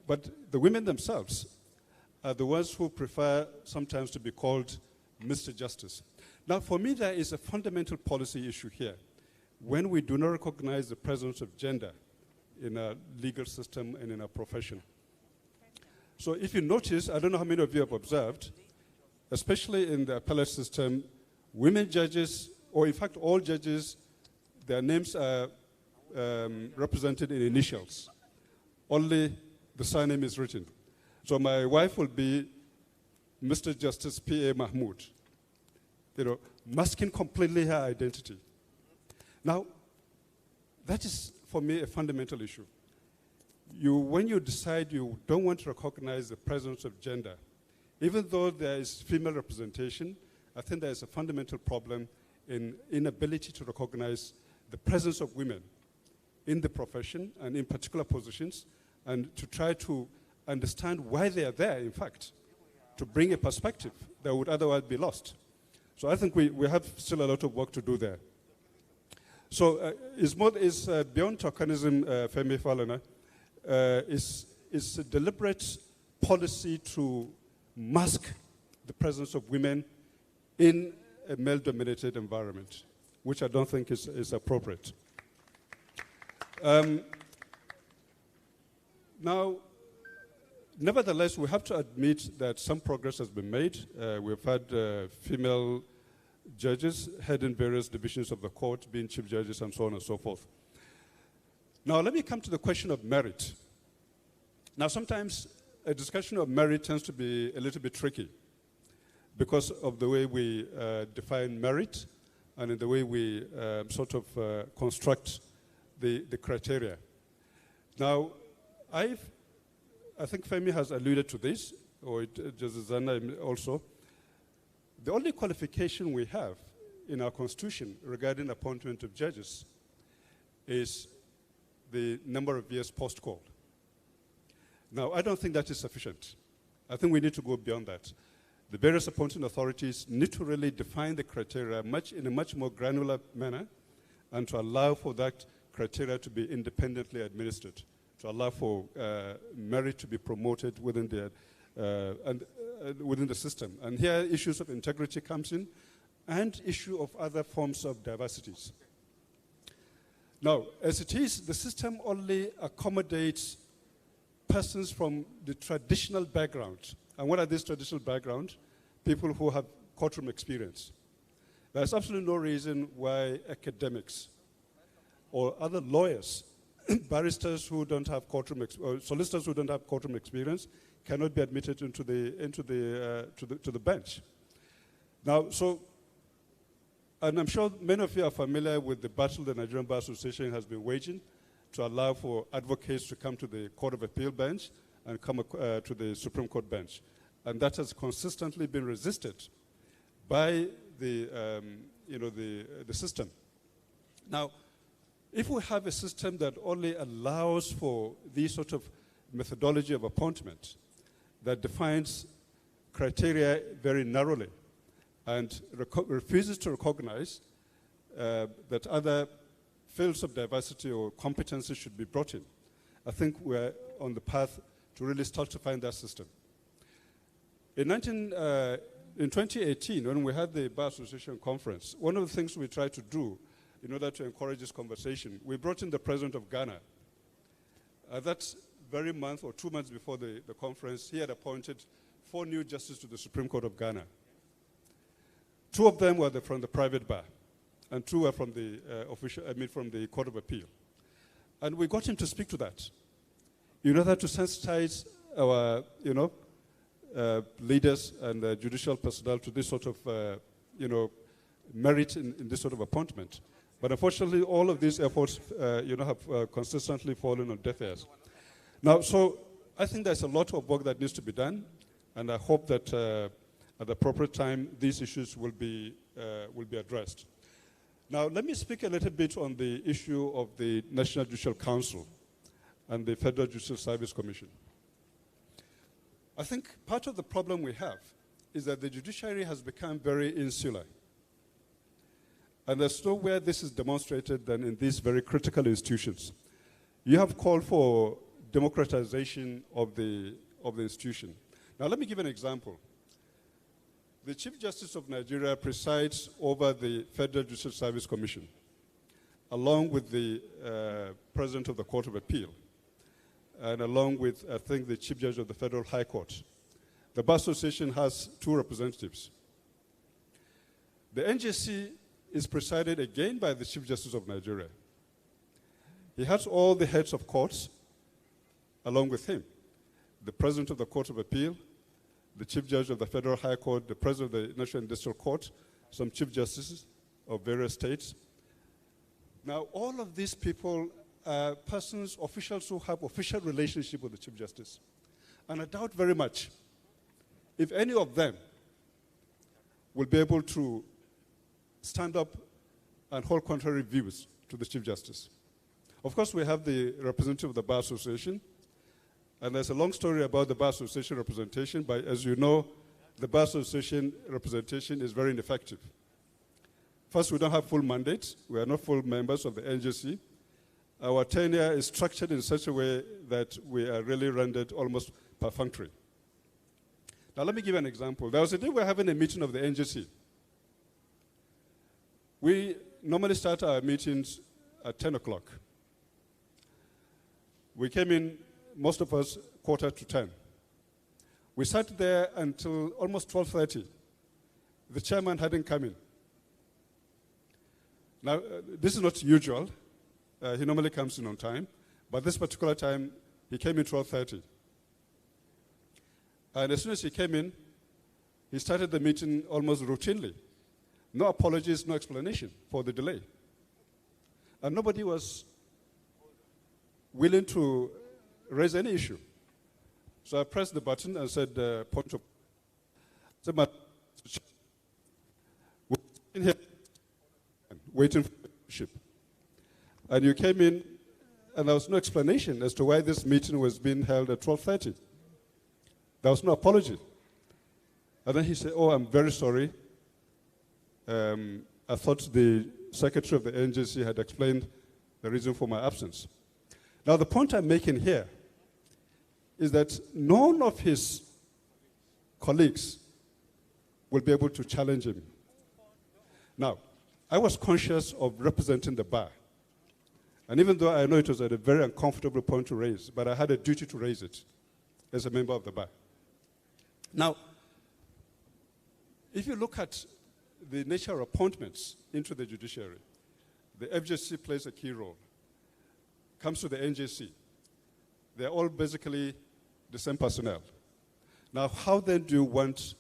But the women themselves are the ones who prefer sometimes to be called Mr. Justice. Now, for me, there is a fundamental policy issue here. When we do not recognize the presence of gender in our legal system and in our profession. So if you notice, I don't know how many of you have observed, especially in the appellate system, women judges, or in fact all judges, their names are represented in initials. Only the surname is written. So my wife will be Mr. Justice P.A. Mahmoud, masking completely her identity. Now, that is, for me, a fundamental issue. When you decide you don't want to recognize the presence of gender, even though there is female representation, I think there is a fundamental problem in inability to recognize the presence of women in the profession and in particular positions, and to try to understand why they are there, in fact, to bring a perspective that would otherwise be lost. So I think we have still a lot of work to do there. So it's beyond tokenism, Femi Falana, is is a deliberate policy to mask the presence of women in a male-dominated environment, which I don't think is appropriate. Now, nevertheless, we have to admit that some progress has been made. We've had female judges heading various divisions of the court, being chief judges and so on and so forth. Now, let me come to the question of merit. Now, sometimes a discussion of merit tends to be a little bit tricky because of the way we define merit and in the way we sort of construct the criteria. Now, I think Femi has alluded to this, or Jazizana also. The only qualification we have in our constitution regarding appointment of judges is the number of years post-call. Now, I don't think that is sufficient. I think we need to go beyond that. The various appointing authorities need to really define the criteria in a much more granular manner and to allow for that criteria to be independently administered, to allow for merit to be promoted within the system. And here issues of integrity comes in and issue of other forms of diversities. Now, as it is, the system only accommodates persons from the traditional background. And what are these traditional backgrounds? People who have courtroom experience. There's absolutely no reason why academics or other lawyers, barristers who don't have courtroom or solicitors who don't have courtroom experience cannot be admitted to the bench. Now, and I'm sure many of you are familiar with the battle the Nigerian Bar Association has been waging to allow for advocates to come to the Court of Appeal bench and come to the Supreme Court bench. And that has consistently been resisted by the system. Now, if we have a system that only allows for this sort of methodology of appointment that defines criteria very narrowly and refuses to recognize that other fields of diversity or competency should be brought in, I think we're on the path to really start to find that system. In 2018, when we had the Bar Association conference, one of the things we tried to do in order to encourage this conversation, we brought in the president of Ghana. That very month or 2 months before the conference, he had appointed 4 new justices to the Supreme Court of Ghana. 2 of them were from the private bar, and 2 were from the from the Court of Appeal. And we got him to speak to that in order to sensitize our, leaders and judicial personnel to this sort of, merit in this sort of appointment. But unfortunately, all of these efforts, have consistently fallen on deaf ears. Now, so I think there's a lot of work that needs to be done, and I hope that at the appropriate time, these issues will be addressed. Now, let me speak a little bit on the issue of the National Judicial Council and the Federal Judicial Service Commission. I think part of the problem we have is that the judiciary has become very insular. And there's nowhere this is demonstrated than in these very critical institutions. You have called for democratization of the institution. Now, let me give an example. The Chief Justice of Nigeria presides over the Federal Judicial Service Commission, along with the President of the Court of Appeal, and along with, I think, the Chief Judge of the Federal High Court. The Bar Association has 2 representatives. The NJC is presided again by the Chief Justice of Nigeria. He has all the heads of courts along with him. The President of the Court of Appeal, the Chief Judge of the Federal High Court, the President of the National Industrial Court, some Chief Justices of various states. Now, all of these people are persons, officials who have official relationship with the Chief Justice. And I doubt very much if any of them will be able to stand up and hold contrary views to the Chief Justice. Of course, we have the representative of the Bar Association, and there's a long story about the Bar Association representation, but as you know, the Bar Association representation is very ineffective. First, we don't have full mandates. We are not full members of the NJC. our tenure is structured in such a way that we are really rendered almost perfunctory. Now, let me give you an example. There was a day we were having a meeting of the NGC. We normally start our meetings at 10 o'clock. We came in, most of us, 9:45. We sat there until almost 12:30. The chairman hadn't come in. Now, this is not usual. He normally comes in on time. But this particular time, he came in 12:30. And as soon as he came in, he started the meeting almost routinely. No apologies, no explanation for the delay. And nobody was willing to raise any issue. So I pressed the button and said, point of... We're in here waiting for leadership. And you came in, and there was no explanation as to why this meeting was being held at 12:30. There was no apology. And then he said, oh, I'm very sorry. I thought the secretary of the NGC had explained the reason for my absence. Now, the point I'm making here is that none of his colleagues will be able to challenge him. Now, I was conscious of representing the bar. And even though I know it was at a very uncomfortable point to raise, but I had a duty to raise it as a member of the bar. Now, if you look at the nature of appointments into the judiciary, the FJC plays a key role. Comes to the NJC, they're all basically the same personnel. Now, how then do you want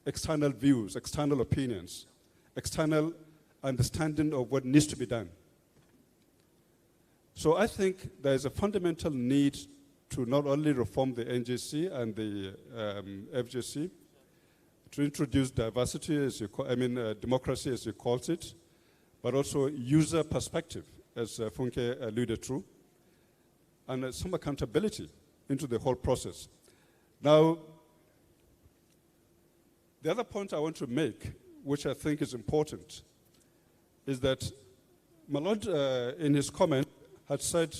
external views, external opinions, external understanding of what needs to be done? So I think there is a fundamental need to not only reform the NJC and the FJC, to introduce diversity, as you call, democracy, as you called it, but also user perspective, as Funke alluded to, and some accountability into the whole process. Now, the other point I want to make, which I think is important, is that my Lord, in his comment, had said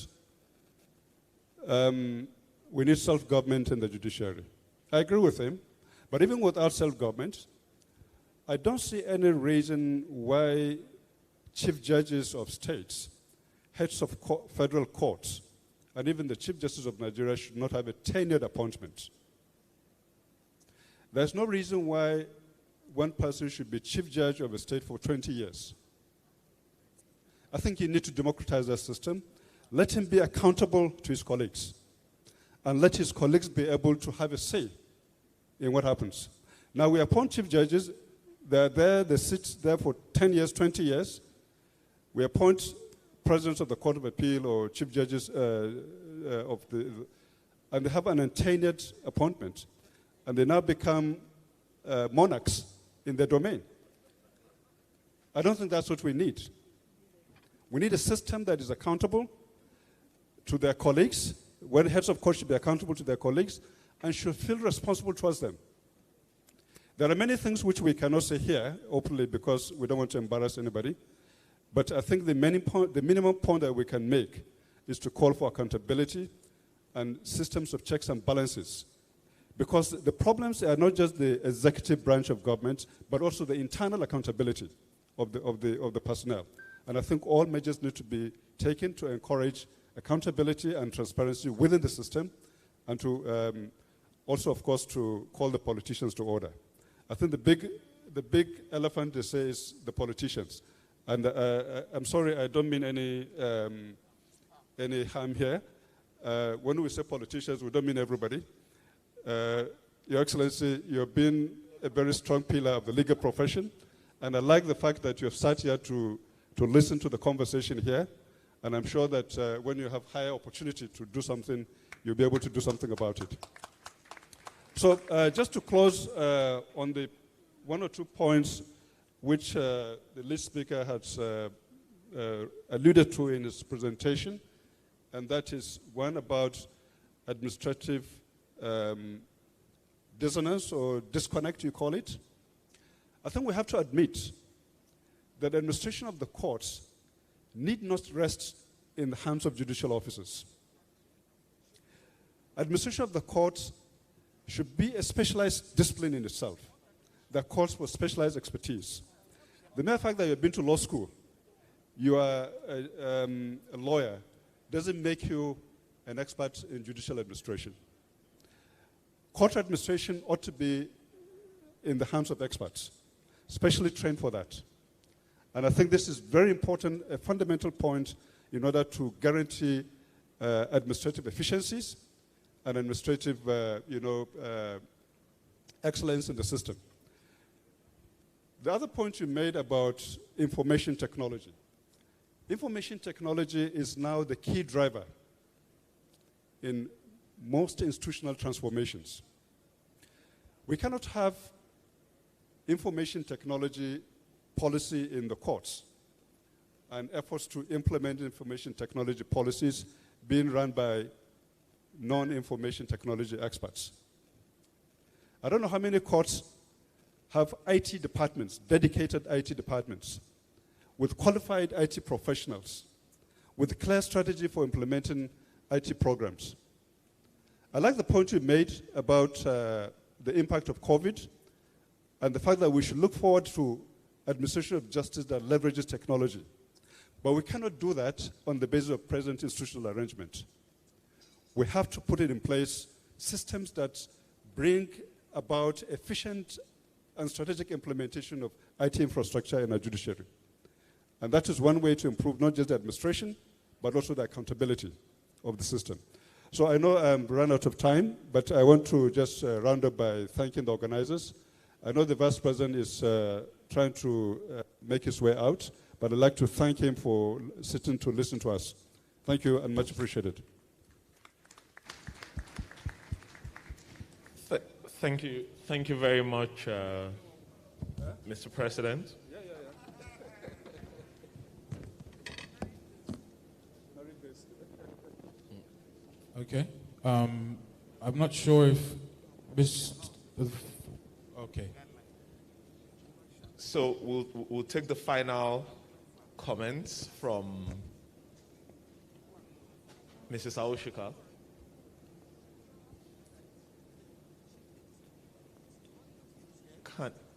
we need self-government in the judiciary. I agree with him, but even without self-government, I don't see any reason why chief judges of states, heads of federal courts, and even the Chief Justice of Nigeria should not have a tenured appointment. There's no reason why one person should be chief judge of a state for 20 years. I think you need to democratize that system. Let him be accountable to his colleagues, and let his colleagues be able to have a say in what happens. Now, we appoint chief judges. They're there, they sit there for 10 years, 20 years. We appoint presidents of the Court of Appeal or chief judges and they have an untenured appointment, and they now become monarchs in their domain. I don't think that's what we need. We need a system that is accountable to their colleagues, when heads of court should be accountable to their colleagues and should feel responsible towards them. There are many things which we cannot say here openly because we don't want to embarrass anybody. But I think the minimum point that we can make is to call for accountability and systems of checks and balances. Because the problems are not just the executive branch of government, but also the internal accountability of the personnel. And I think all measures need to be taken to encourage accountability and transparency within the system, and to also, of course, to call the politicians to order. I think the big elephant, they say, is the politicians. And I'm sorry, I don't mean any harm here. When we say politicians, we don't mean everybody. Your Excellency, you've been a very strong pillar of the legal profession, and I like the fact that you have sat here to listen to the conversation here, and I'm sure that when you have higher opportunity to do something, you'll be able to do something about it. So just to close on the one or two points which the lead speaker has alluded to in his presentation, and that is one about administrative dissonance or disconnect, you call it. I think we have to admit that the administration of the courts need not rest in the hands of judicial officers. Administration of the courts should be a specialized discipline in itself that calls for specialized expertise. The mere fact that you've been to law school, you are a lawyer, doesn't make you an expert in judicial administration. Court administration ought to be in the hands of experts, specially trained for that. And I think this is very important, a fundamental point in order to guarantee administrative efficiencies and administrative, excellence in the system. The other point you made about information technology. Information technology is now the key driver in most institutional transformations. We cannot have information technology policy in the courts and efforts to implement information technology policies being run by non-information technology experts. I don't know how many courts have IT departments, dedicated IT departments, with qualified IT professionals, with a clear strategy for implementing IT programs. I like the point you made about the impact of COVID and the fact that we should look forward to administration of justice that leverages technology. But we cannot do that on the basis of present institutional arrangement. We have to put in place systems that bring about efficient and strategic implementation of IT infrastructure in our judiciary. And that is one way to improve not just the administration, but also the accountability of the system. So I know I'm run out of time, but I want to just round up by thanking the organizers. I know the Vice President is trying to make his way out, but I'd like to thank him for sitting to listen to us. Thank you and much appreciated. Thank you very much, Mr. President. Okay. I'm not sure if okay. So we'll take the final comments from Mrs. Aoshika.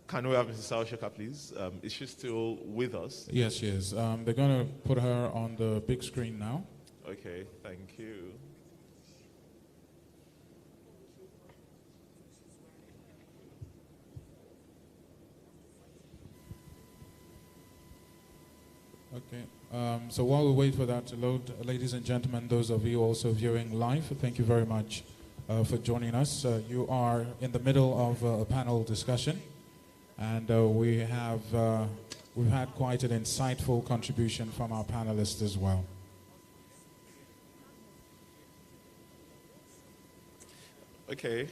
Can we have Mrs. Aoshika, please? Is she still with us? Yes, she is. They're going to put her on the big screen now. Okay, thank you. Okay. So while we wait for that to load, ladies and gentlemen, those of you also viewing live, thank you very much for joining us. You are in the middle of a panel discussion, and we've had quite an insightful contribution from our panelists as well. Okay.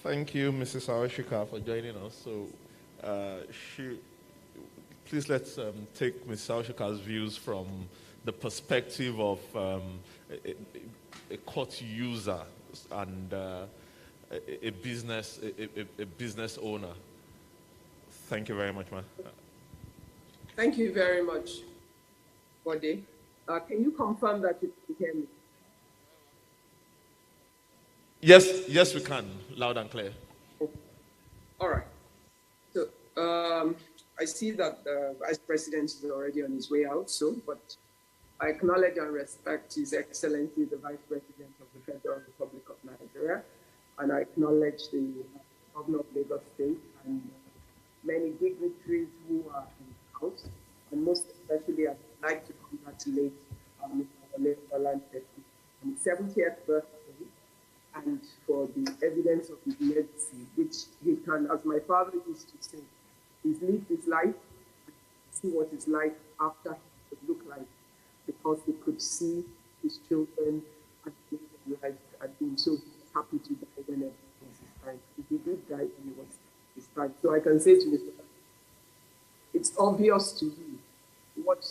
Thank you, Mrs. Aoshika, for joining us. So, please let's take Mrs. Aoshika's views from the perspective of a court user and a business owner. Thank you very much, ma'am. Thank you very much, Bode. Can you confirm that you can hear me? Yes, we can, loud and clear. All right. So I see that the Vice President is already on his way out, but I acknowledge and respect His Excellency, the Vice President of the Federal Republic of Nigeria, and I acknowledge the Governor of Lagos State and many dignitaries who are in the House, and most especially I'd like to congratulate Mr. Wale Olantetu on his 70th birthday, and for the evidence of his legacy, which he can, as my father used to say, he's lived his life and see what his life after would look like, because he could see his children and their lives and being so happy to die when it was his time. He did die when it was his time. So I can say to Mr. It's obvious to you what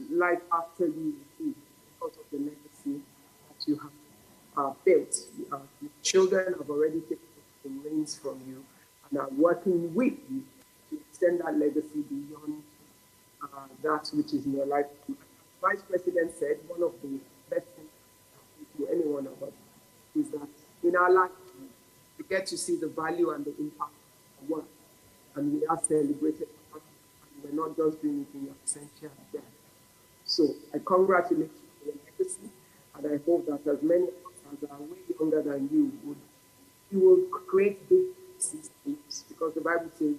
life after you will be because of the legacy that you have built. Your children have already taken the reins from you and are working with you to extend that legacy beyond that which is in your life. Vice President said one of the best things to any one of us is that in our life, we get to see the value and the impact of work. And we are celebrated, and we're not just doing it in absentia there. So I congratulate you for your legacy, and I hope that as many of us that are way younger than you will create big systems, because the Bible says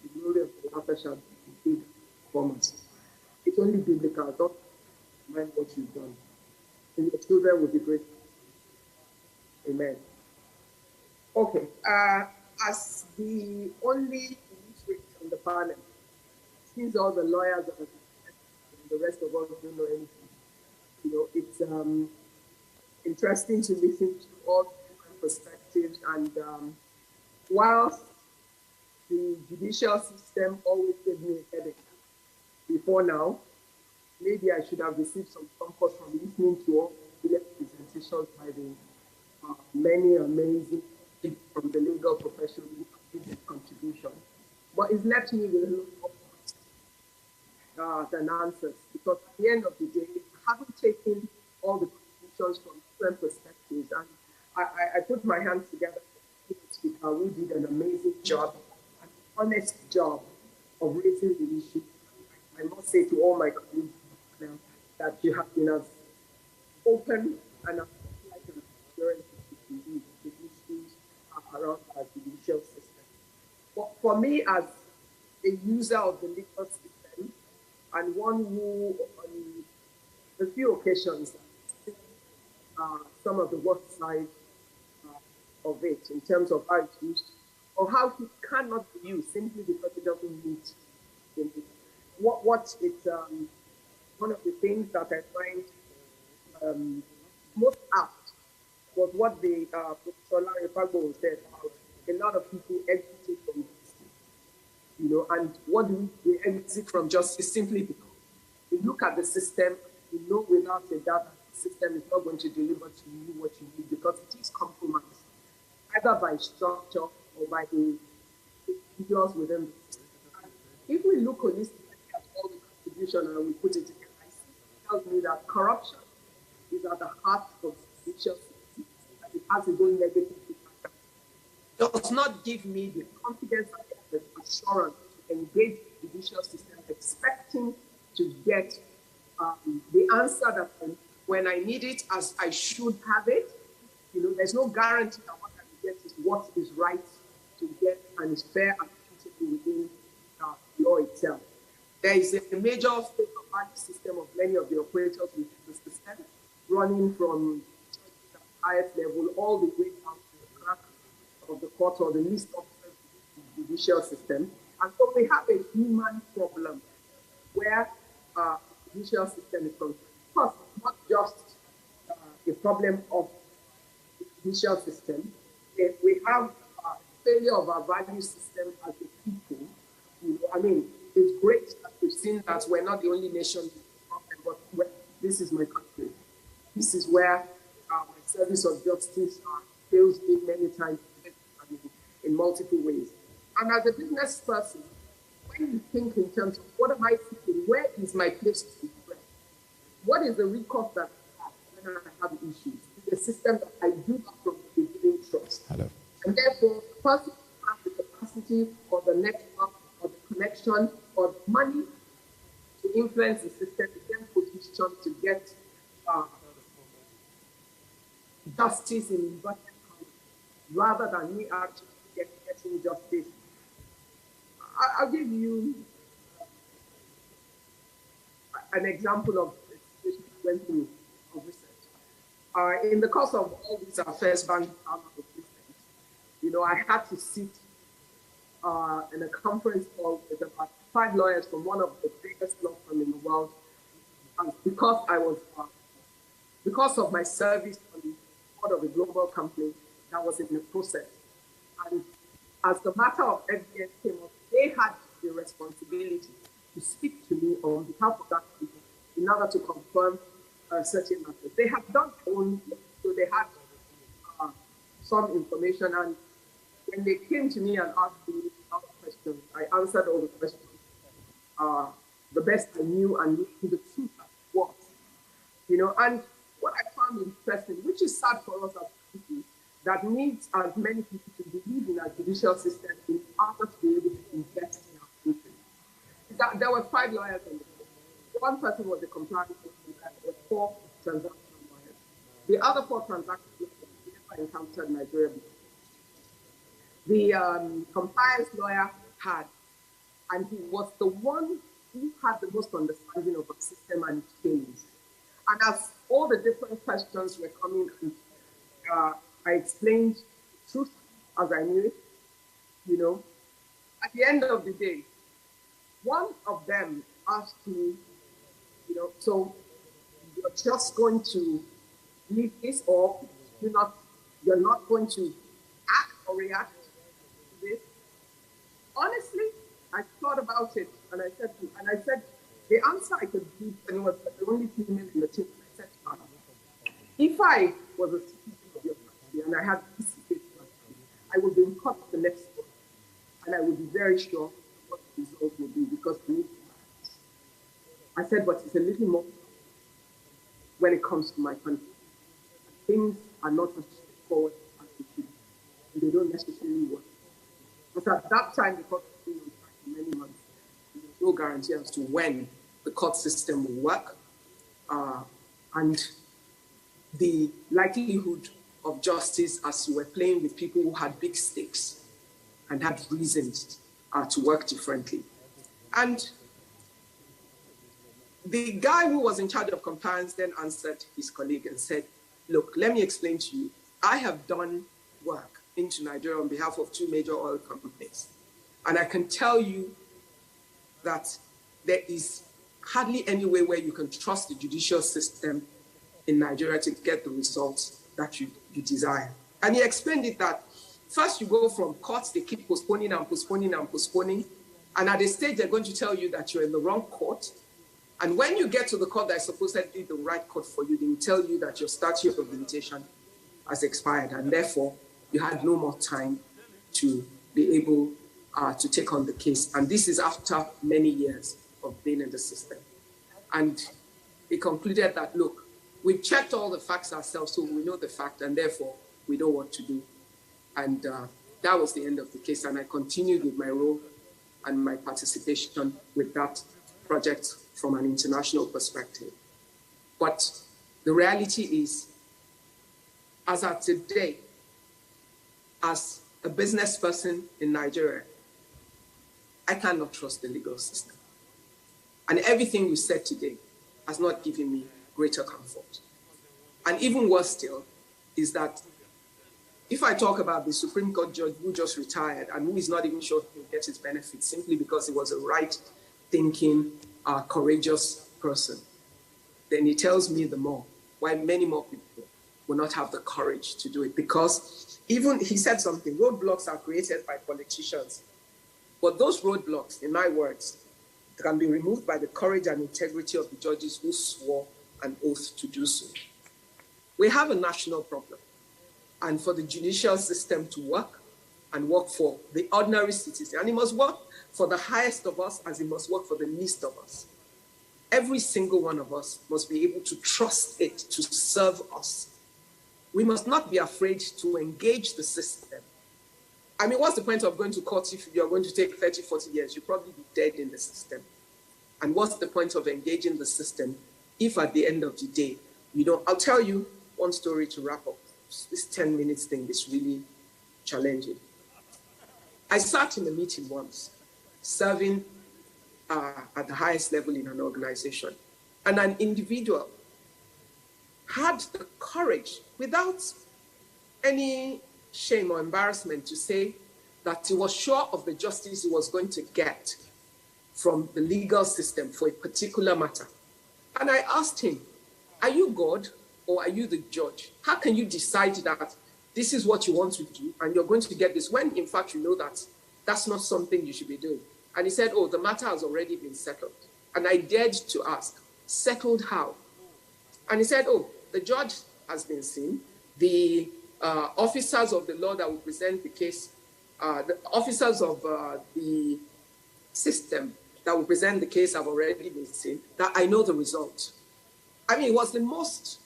the glory of the latter shall be big performance. It's only biblical. Don't mind what you've done. And your children will be grateful. Amen. Okay. As the only illiterate on the panel, since all the lawyers are and the rest of us don't know anything, you know, it's interesting to listen to all different perspectives. And whilst the judicial system always gave me a headache before now, maybe I should have received some comfort from listening to all the presentations by the many amazing people from the legal profession who did their contribution. But it's left me with a lot of than answers, because at the end of the day, having taken all the contributions from different perspectives, and I put my hands together with the speaker who did an amazing job, an honest job of raising the issue. I must say to all my colleagues now that you have been as open and as transparent as you can be with the issues around our judicial system. But for me, as a user of the legal system, and one who, on a few occasions, some of the work side of it in terms of how it's used, or how it cannot be used simply because it doesn't meet the need. What it's one of the things that I find most apt was what the Professor Larry Fagbo said about a lot of people exiting from justice, you know, and what do we exit from justice simply because we look at the system, we know without a doubt that the system is not going to deliver to you what you need because it is compromised, either by structure or by the individuals within the system. And if we look holistically at all the contribution and we put it in it tells me that corruption is at the heart of the judicial system, and it has its own negative impact. It does not give me the confidence and the assurance to engage the judicial system expecting to get the answer that when I need it as I should have it. You know, there's no guarantee that what I will get is what is right to get and is fair and equitable within law itself. There is a major state-of-the-art system of many of the operators within the system, running from the highest level all the way down to the crack of the court or the least officers in the judicial system. And so we have a human problem where the judicial system is concerned. Of course, it's not just a problem of the judicial system. We have failure of our value system as a people. You know, I mean, it's great that we've seen that we're not the only nation with this problem, but this is my country. This is where my service of justice fails me many times in multiple ways. And as a business person, when you think in terms of what am I thinking, where is my place to play? What is the recourse that I have when I have issues? It's a system that I do not from the beginning trust. Hello. And therefore, the person who has the capacity or the network or the connection or the money to influence the system is then positioned to get justice in inverted commas, rather than me actually getting justice. I'll give you an example of the situation I went through of research. In the course of all these affairs, you know, I had to sit in a conference call with about 5 lawyers from one of the biggest law firms in the world, because I was, because of my service on the board of a global company that was in the process. And as the matter of evidence came up, they had the responsibility to speak to me on behalf of that company in order to confirm certain matters. They had done their own, so they had some information, and when they came to me and asked me questions, I answered all the questions the best I knew and the truth was. You know, and what I found interesting, which is sad for us as people, that needs as many people to believe in our judicial system in order to be able to invest in our country, is that there were 5 lawyers on the board. One person was a compliance officer, and there were 4 transaction lawyers. The other 4 transaction lawyers never encountered Nigeria before. The compliance lawyer had, and he was the one who had the most understanding of our system and its failings. And as all the different questions were coming, and I explained the truth as I knew it, you know, at the end of the day, one of them asked me, you know, so you're just going to leave this, or you're not going to act or react to this? Honestly, I thought about it, and I said, the answer I could give, and it was the only female in the team. I said, if I was a citizen of your country and I had this situation, I would be in court the next one, and I would be very sure what the result would be, because we need to. I said, but it's a little more when it comes to my country. Things are not as straightforward as they should be, and they don't necessarily work. Because at that time, the court was being for many months. There was no guarantee as to when the court system will work, and the likelihood of justice as you were playing with people who had big stakes and had reasons to work differently. And the guy who was in charge of compliance then answered his colleague and said, look, let me explain to you. I have done work into Nigeria on behalf of 2 major oil companies. And I can tell you that there is hardly any way where you can trust the judicial system in Nigeria to get the results that you desire. And he explained it that first you go from courts, they keep postponing and postponing and postponing. And at a stage, they're going to tell you that you're in the wrong court. And when you get to the court that is supposedly the right court for you, they will tell you that your statute of limitation has expired, and therefore you had no more time to be able to take on the case. And this is after many years of being in the system. And he concluded that, look, we've checked all the facts ourselves, so we know the fact, and therefore we know what to do. And that was the end of the case. And I continued with my role and my participation with that project from an international perspective. But the reality is, as of today, as a business person in Nigeria, I cannot trust the legal system. And everything we said today has not given me greater comfort. And even worse still is that if I talk about the Supreme Court judge who just retired and who is not even sure he'll get his benefits simply because he was a right-thinking, courageous person, then he tells me the more why many more people will not have the courage to do it. Because even, he said something, roadblocks are created by politicians. But those roadblocks, in my words, can be removed by the courage and integrity of the judges who swore an oath to do so. We have a national problem. And for the judicial system to work and work for the ordinary citizen, and it must work for the highest of us as it must work for the least of us. Every single one of us must be able to trust it to serve us. We must not be afraid to engage the system. I mean, what's the point of going to court if you're going to take 30, 40 years? You'll probably be dead in the system. And what's the point of engaging the system if at the end of the day, you don't? I'll tell you one story to wrap up. This 10 minutes thing is really challenging. I sat in a meeting once, serving at the highest level in an organization, and an individual had the courage, without any shame or embarrassment, to say that he was sure of the justice he was going to get from the legal system for a particular matter. And I asked him, are you God or are you the judge? How can you decide that this is what you want to do and you're going to get this when in fact you know that that's not something you should be doing? And he said, oh, the matter has already been settled. And I dared to ask, settled how? And he said, oh, the judge has been seen. The officers of the law that will present the case, the officers of the system that will present the case have already been seen, that I know the result. I mean, it was the most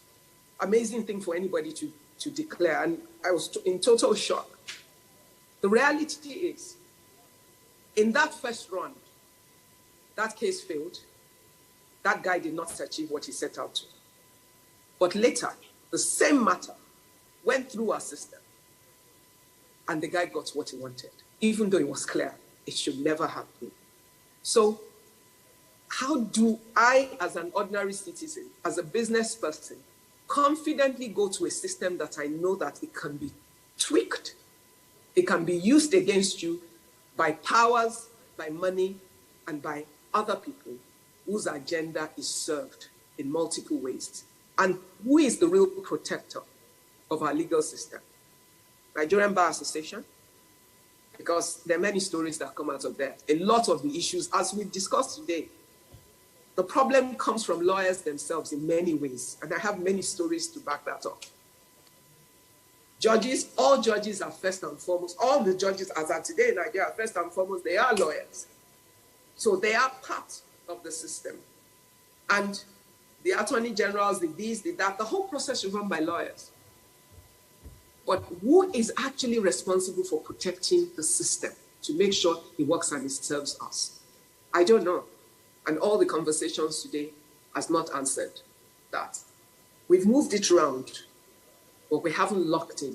amazing thing for anybody to declare, and I was in total shock. The reality is, in that first round, that case failed. That guy did not achieve what he set out to. But later, the same matter went through our system, and the guy got what he wanted, even though it was clear it should never have been. So how do I, as an ordinary citizen, as a business person, confidently go to a system that I know that it can be tweaked, it can be used against you by powers, by money, and by other people whose agenda is served in multiple ways? And who is the real protector of our legal system? Nigerian Bar Association, because there are many stories that come out of there. A lot of the issues, as we discussed today, the problem comes from lawyers themselves in many ways, and I have many stories to back that up. Judges, all judges are first and foremost, all the judges as of today in Nigeria, first and foremost, they are lawyers. So they are part of the system. And the attorney generals, the this, the that, the whole process is run by lawyers. But who is actually responsible for protecting the system to make sure it works and it serves us? I don't know. And all the conversations today has not answered that. We've moved it around, but we haven't locked in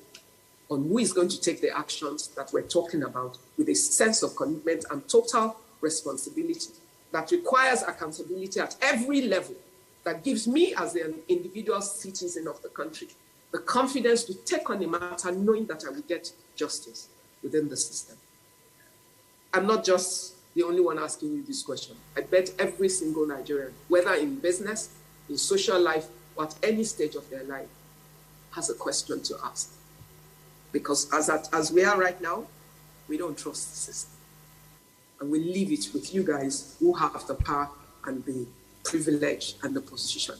on who is going to take the actions that we're talking about with a sense of commitment and total responsibility that requires accountability at every level, that gives me as an individual citizen of the country the confidence to take on a matter knowing that I will get justice within the system. I'm not just the only one asking you this question. I bet every single Nigerian, whether in business, in social life, or at any stage of their life, has a question to ask. Because as we are right now, we don't trust the system. And we leave it with you guys who have the power and the privilege and the position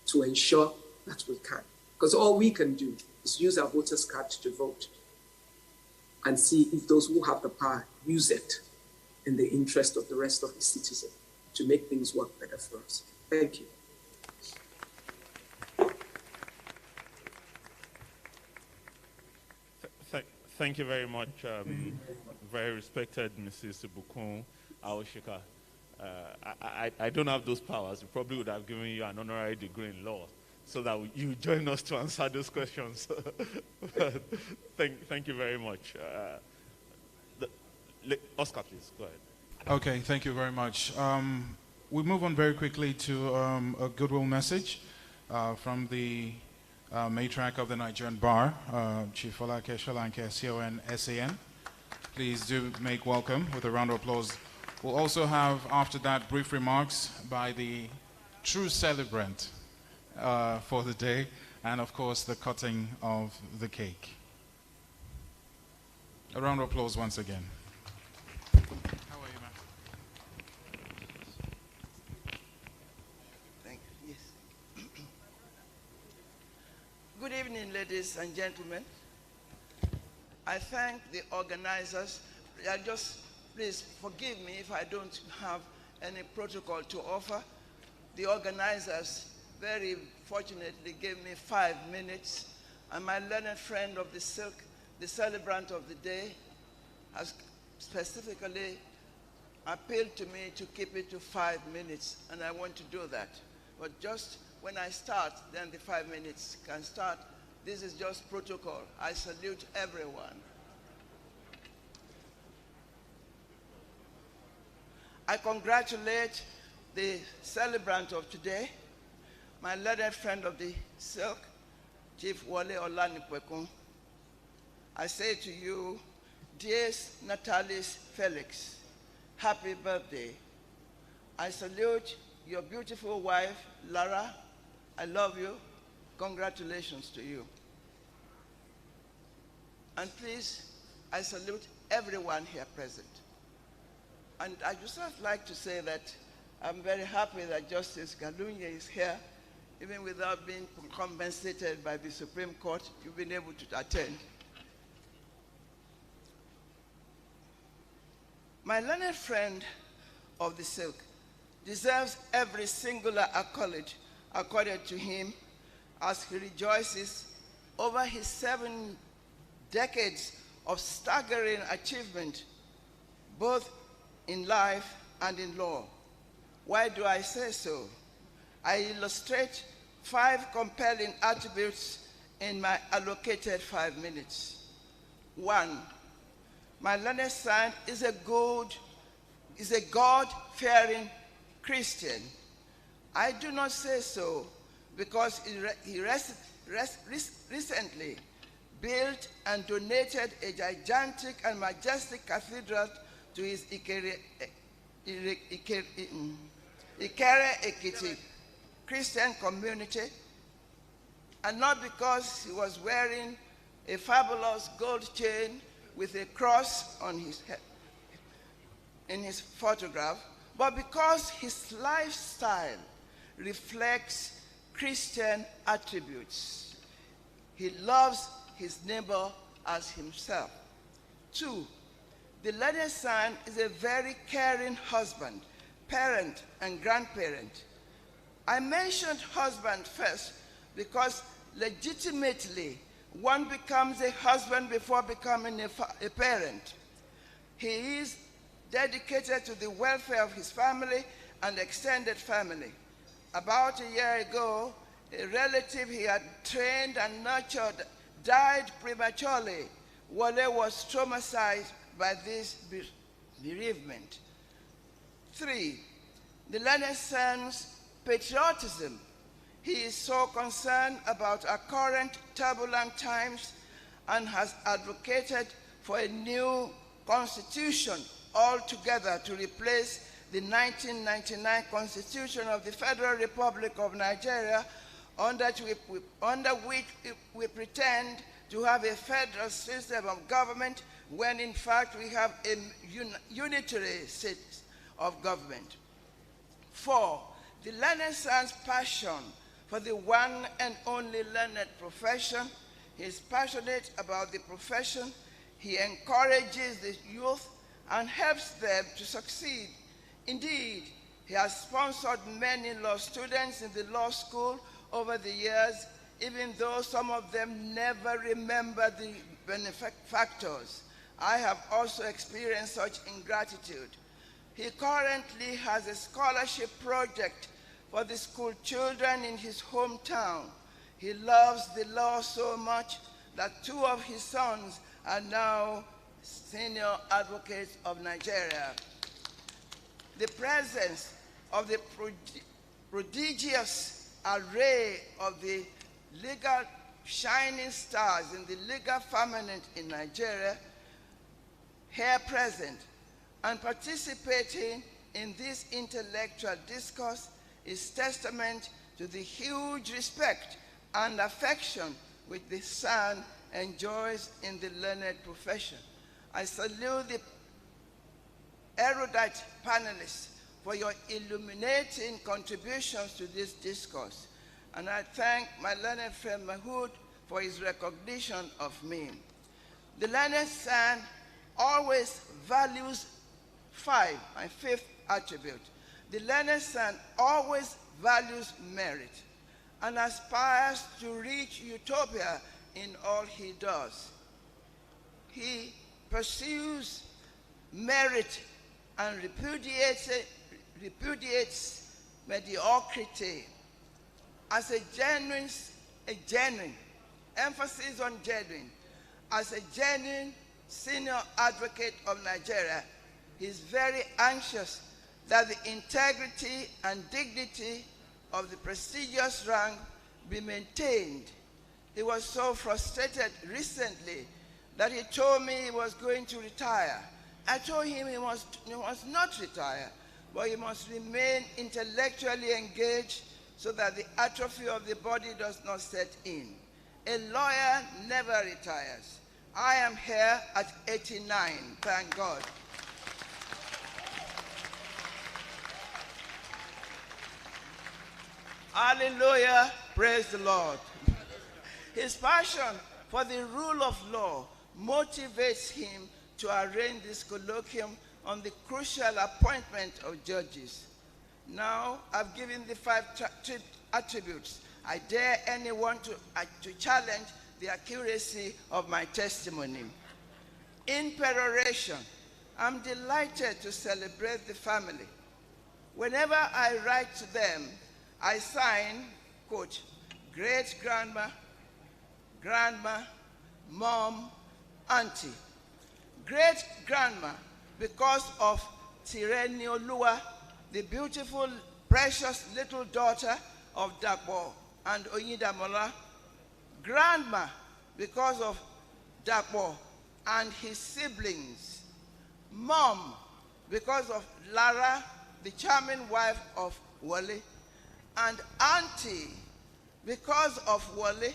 to ensure that we can. Because all we can do is use our voters' card to vote and see if those who have the power use it in the interest of the rest of the citizens to make things work better for us. Thank you. Thank you very much, very respected Mrs. Ibukun Aoshika. I don't have those powers. We probably would have given you an honorary degree in law so that you join us to answer those questions. Thank you very much. Oscar, please, go ahead. Okay, thank you very much. We move on very quickly to a goodwill message from the matriarch of the Nigerian Bar, Chief Olake Sholanke, CON, SAN. Please do make welcome with a round of applause. We'll also have, after that, brief remarks by the true celebrant for the day, and of course, the cutting of the cake. A round of applause once again. How are you, ma'am? Thank you. Yes. Good evening, ladies and gentlemen. I thank the organizers. Please forgive me if I don't have any protocol to offer. The organizers very fortunately gave me 5 minutes, and my learned friend of the silk, the celebrant of the day, has specifically appealed to me to keep it to 5 minutes, and I want to do that. But just when I start, then the 5 minutes can start. This is just protocol. I salute everyone. I congratulate the celebrant of today, my learned friend of the silk, Chief Wale Olanipekun. I say to you, dear Natalis Felix, happy birthday. I salute your beautiful wife, Lara. I love you. Congratulations to you. And please, I salute everyone here present. And I just like to say that I'm very happy that Justice Galunye is here. Even without being compensated by the Supreme Court, you've been able to attend. My learned friend of the silk, deserves every singular accolade accorded to him as he rejoices over his 7 decades of staggering achievement, both in life and in law. Why do I say so? I illustrate 5 compelling attributes in my allocated 5 minutes. 1, my learned son is a God-fearing Christian. I do not say so because he recently built and donated a gigantic and majestic cathedral to his Ikere Ekiti Christian community, and not because he was wearing a fabulous gold chain with a cross on his head in his photograph, but because his lifestyle reflects Christian attributes. He loves his neighbor as himself. 2, the learned son is a very caring husband, parent, and grandparent. I mentioned husband first because legitimately one becomes a husband before becoming a parent. He is dedicated to the welfare of his family and extended family. About a year ago, a relative he had trained and nurtured died prematurely. Wale was traumatized by this bereavement. 3, the learned son's patriotism. He is so concerned about our current turbulent times and has advocated for a new constitution altogether to replace the 1999 Constitution of the Federal Republic of Nigeria, under which we pretend to have a federal system of government when in fact we have a unitary system of government. 4, the learned son's passion for the one and only learned profession. He is passionate about the profession. He encourages the youth and helps them to succeed. Indeed, he has sponsored many law students in the law school over the years, even though some of them never remember the benefactors. I have also experienced such ingratitude. He currently has a scholarship project for the school children in his hometown. He loves the law so much that 2 of his sons are now senior advocates of Nigeria. The presence of the prodigious array of the legal shining stars in the legal firmament in Nigeria, here present and participating in this intellectual discourse, is testament to the huge respect and affection which the son enjoys in the learned profession. I salute the erudite panelists for your illuminating contributions to this discourse, and I thank my learned friend Mahood for his recognition of me. The learned son always values 5, my 5th attribute. The learned son always values merit and aspires to reach utopia in all he does. He pursues merit and repudiates mediocrity. As a genuine, emphasis on genuine, as a genuine senior advocate of Nigeria, he is very anxious that the integrity and dignity of the prestigious rank be maintained. He was so frustrated recently that he told me he was going to retire. I told him he must not retire, but he must remain intellectually engaged so that the atrophy of the body does not set in. A lawyer never retires. I am here at 89, thank God. Hallelujah, praise the Lord. His passion for the rule of law motivates him to arrange this colloquium on the crucial appointment of judges. Now, I've given the 5 attributes. I dare anyone to challenge the accuracy of my testimony. In peroration, I'm delighted to celebrate the family. Whenever I write to them, I sign, quote, great-grandma, grandma, mom, auntie. Great-grandma, because of Tireniolua, the beautiful, precious little daughter of Dakbo and Oyidamola. Grandma, because of Dakbo and his siblings. Mom, because of Lara, the charming wife of Wale. And auntie, because of Wale,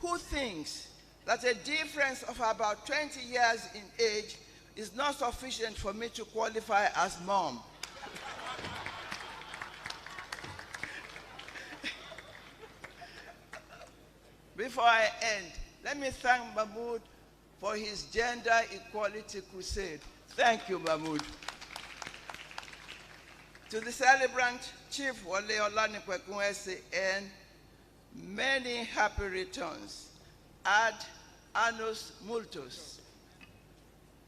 who thinks that a difference of about 20 years in age is not sufficient for me to qualify as mom. Before I end, let me thank Mahmoud for his gender equality crusade. Thank you, Mahmoud. To the celebrant, Chief Wale Olanikwekun SAN, many happy returns. Ad annus multus.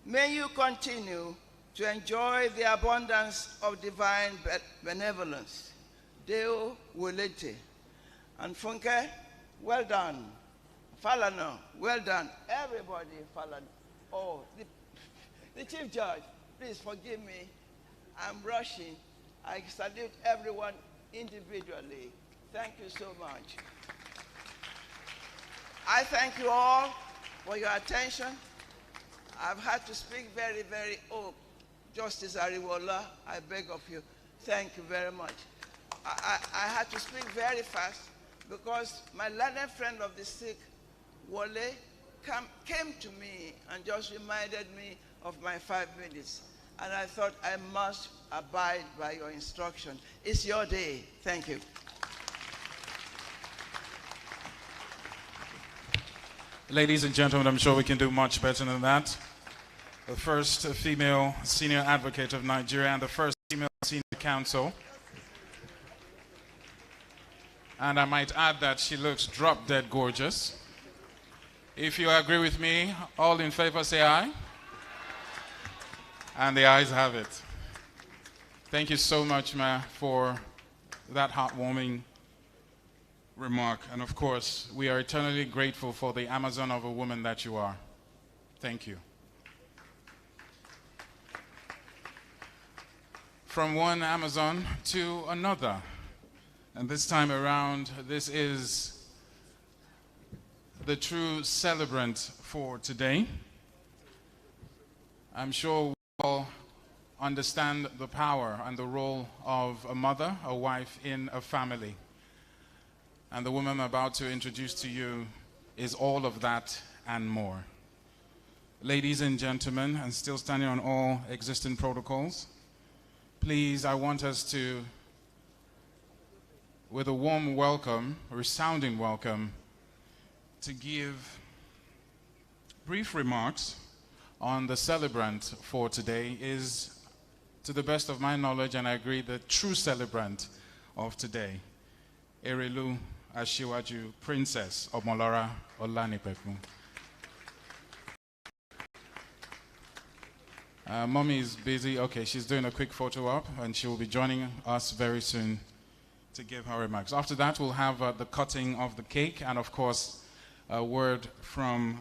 May you continue to enjoy the abundance of divine benevolence. Deo Wolete. And Funke, well done. Falano, well done. Everybody, Falano. Oh, the Chief Judge, please forgive me. I'm rushing. I salute everyone individually. Thank you so much. I thank you all for your attention. I've had to speak very, very, Justice Ariwola, I beg of you, thank you very much. I had to speak very fast because my learned friend of the sick, Wale, came to me and just reminded me of my 5 minutes. And I thought I must abide by your instruction. It's your day. Thank you. Ladies and gentlemen, I'm sure we can do much better than that. The first female senior advocate of Nigeria and the first female senior counsel. And I might add that she looks drop-dead gorgeous. If you agree with me, all in favor say aye. And the ayes have it. Thank you so much, Ma, for that heartwarming remark. And of course, we are eternally grateful for the Amazon of a woman that you are. Thank you. From one Amazon to another. And this time around, this is the true celebrant for today. I'm sure we all understand the power and the role of a mother, a wife in a family. And the woman I'm about to introduce to you is all of that and more. Ladies and gentlemen, and still standing on all existing protocols, please, I want us to, with a warm welcome, a resounding welcome, to give brief remarks on the celebrant for today is, to the best of my knowledge, and I agree, the true celebrant of today, Erelu Ashiwaju Princess Omolara Olanikwekun. Mommy is busy. Okay, she's doing a quick photo op, and she will be joining us very soon to give her remarks. After that, we'll have the cutting of the cake, and of course, a word from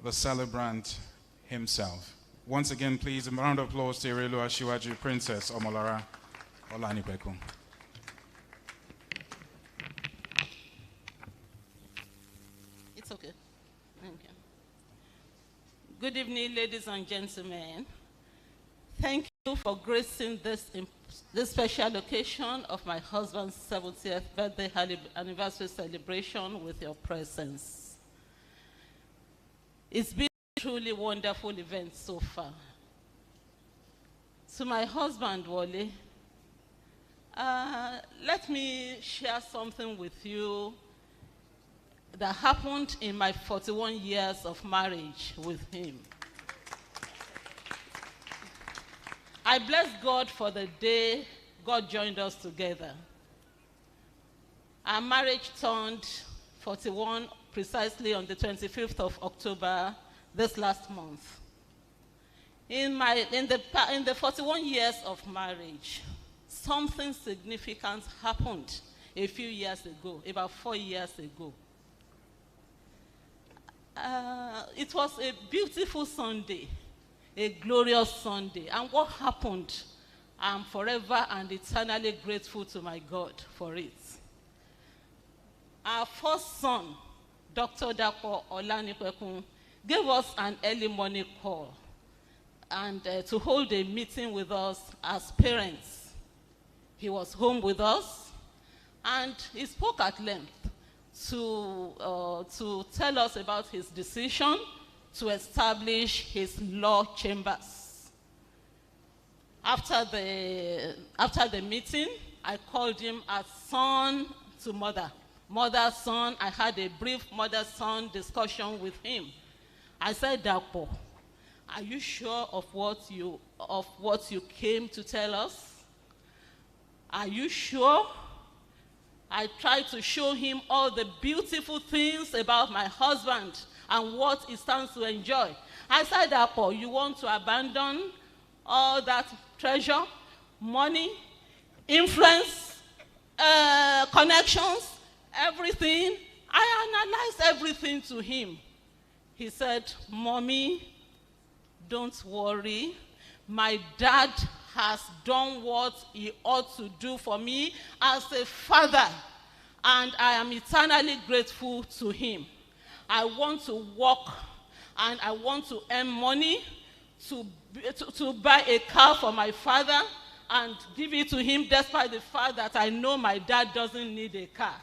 the celebrant himself. Once again, please, a round of applause to Erelu Ashiwaju Princess Omolara Olanikwekun. It's okay. Thank you. Good evening, ladies and gentlemen. Thank you for gracing this special occasion of my husband's 70th birthday anniversary celebration with your presence. It's been a truly wonderful event so far. To my husband, Wale, let me share something with you that happened in my 41 years of marriage with him. I bless God for the day God joined us together. Our marriage turned 41 precisely on the 25th of October this last month. In the 41 years of marriage, something significant happened a few years ago, about 4 years ago. It was a beautiful Sunday, a glorious Sunday. And what happened, I'm forever and eternally grateful to my God for it. Our first son, Dr. Dapo Olanipekun, gave us an early morning call and to hold a meeting with us as parents. He was home with us, and he spoke at length to tell us about his decision to establish his law chambers. After the meeting, I called him as son to mother. Mother-son, I had a brief mother-son discussion with him. I said, Dapo, are you sure of what you came to tell us? Are you sure? I tried to show him all the beautiful things about my husband and what he stands to enjoy. I said, Dapo, you want to abandon all that treasure, money, influence, connections, everything? I analyzed everything to him. He said, Mommy, don't worry. My dad has done what he ought to do for me as a father, and I am eternally grateful to him. I want to work and I want to earn money to buy a car for my father and give it to him, despite the fact that I know my dad doesn't need a car.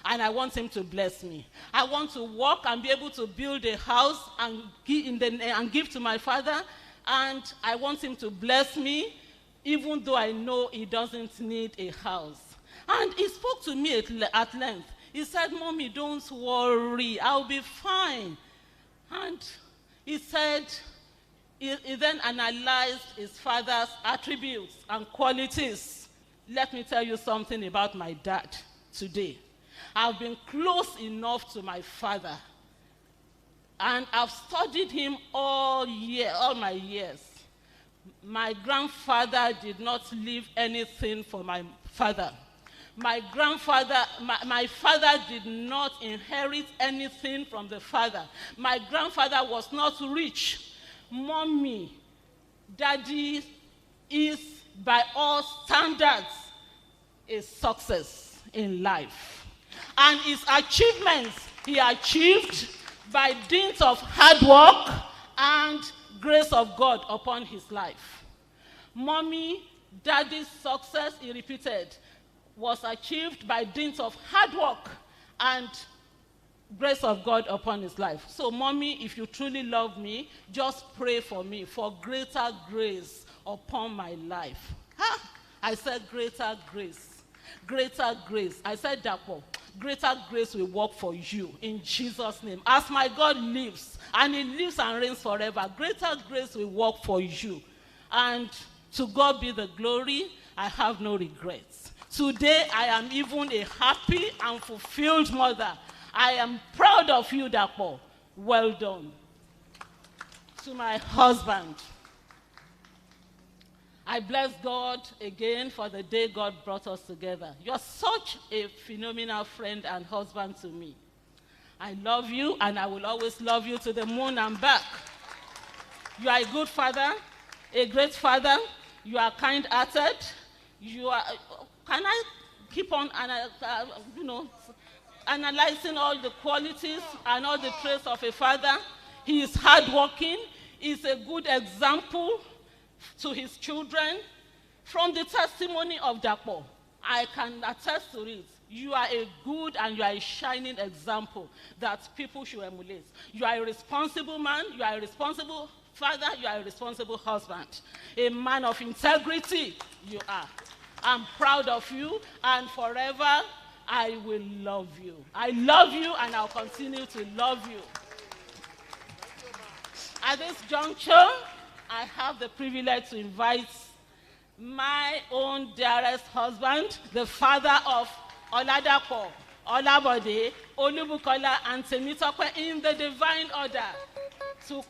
And I want him to bless me. I want to work and be able to build a house and give to my father. And I want him to bless me, even though I know he doesn't need a house. And he spoke to me at length. He said, Mommy, don't worry, I'll be fine. And he said, he then analyzed his father's attributes and qualities. Let me tell you something about my dad today. I've been close enough to my father, and I've studied him all my years. My grandfather did not leave anything for my father. My father did not inherit anything from the father. My grandfather was not rich. Mommy, Daddy is, by all standards, a success in life. And his achievements he achieved by dint of hard work and grace of God upon his life. Mommy, Daddy's success, he repeated, was achieved by dint of hard work and grace of God upon his life. So, Mommy, if you truly love me, just pray for me for greater grace upon my life. I said, greater grace. Greater grace. I said, Dapo, greater grace will work for you in Jesus' name. As my God lives, and he lives and reigns forever, greater grace will work for you. And to God be the glory, I have no regrets. Today, I am even a happy and fulfilled mother. I am proud of you, Dapo. Well done. To my husband, I bless God again for the day God brought us together. You're such a phenomenal friend and husband to me. I love you, and I will always love you to the moon and back. You are a good father, a great father. You are kind-hearted. You are. Can I keep on, analyzing all the qualities and all the traits of a father? He is hardworking. He is a good example to his children. From the testimony of Dapo, I can attest to it. You are a good and you are a shining example that people should emulate. You are a responsible man, you are a responsible father, you are a responsible husband. A man of integrity, you are. I'm proud of you, and forever I will love you. I love you, and I'll continue to love you. At this juncture, I have the privilege to invite my own dearest husband, the father of Oladapo, Olabode, Olubukola, and Temitope in the divine order, to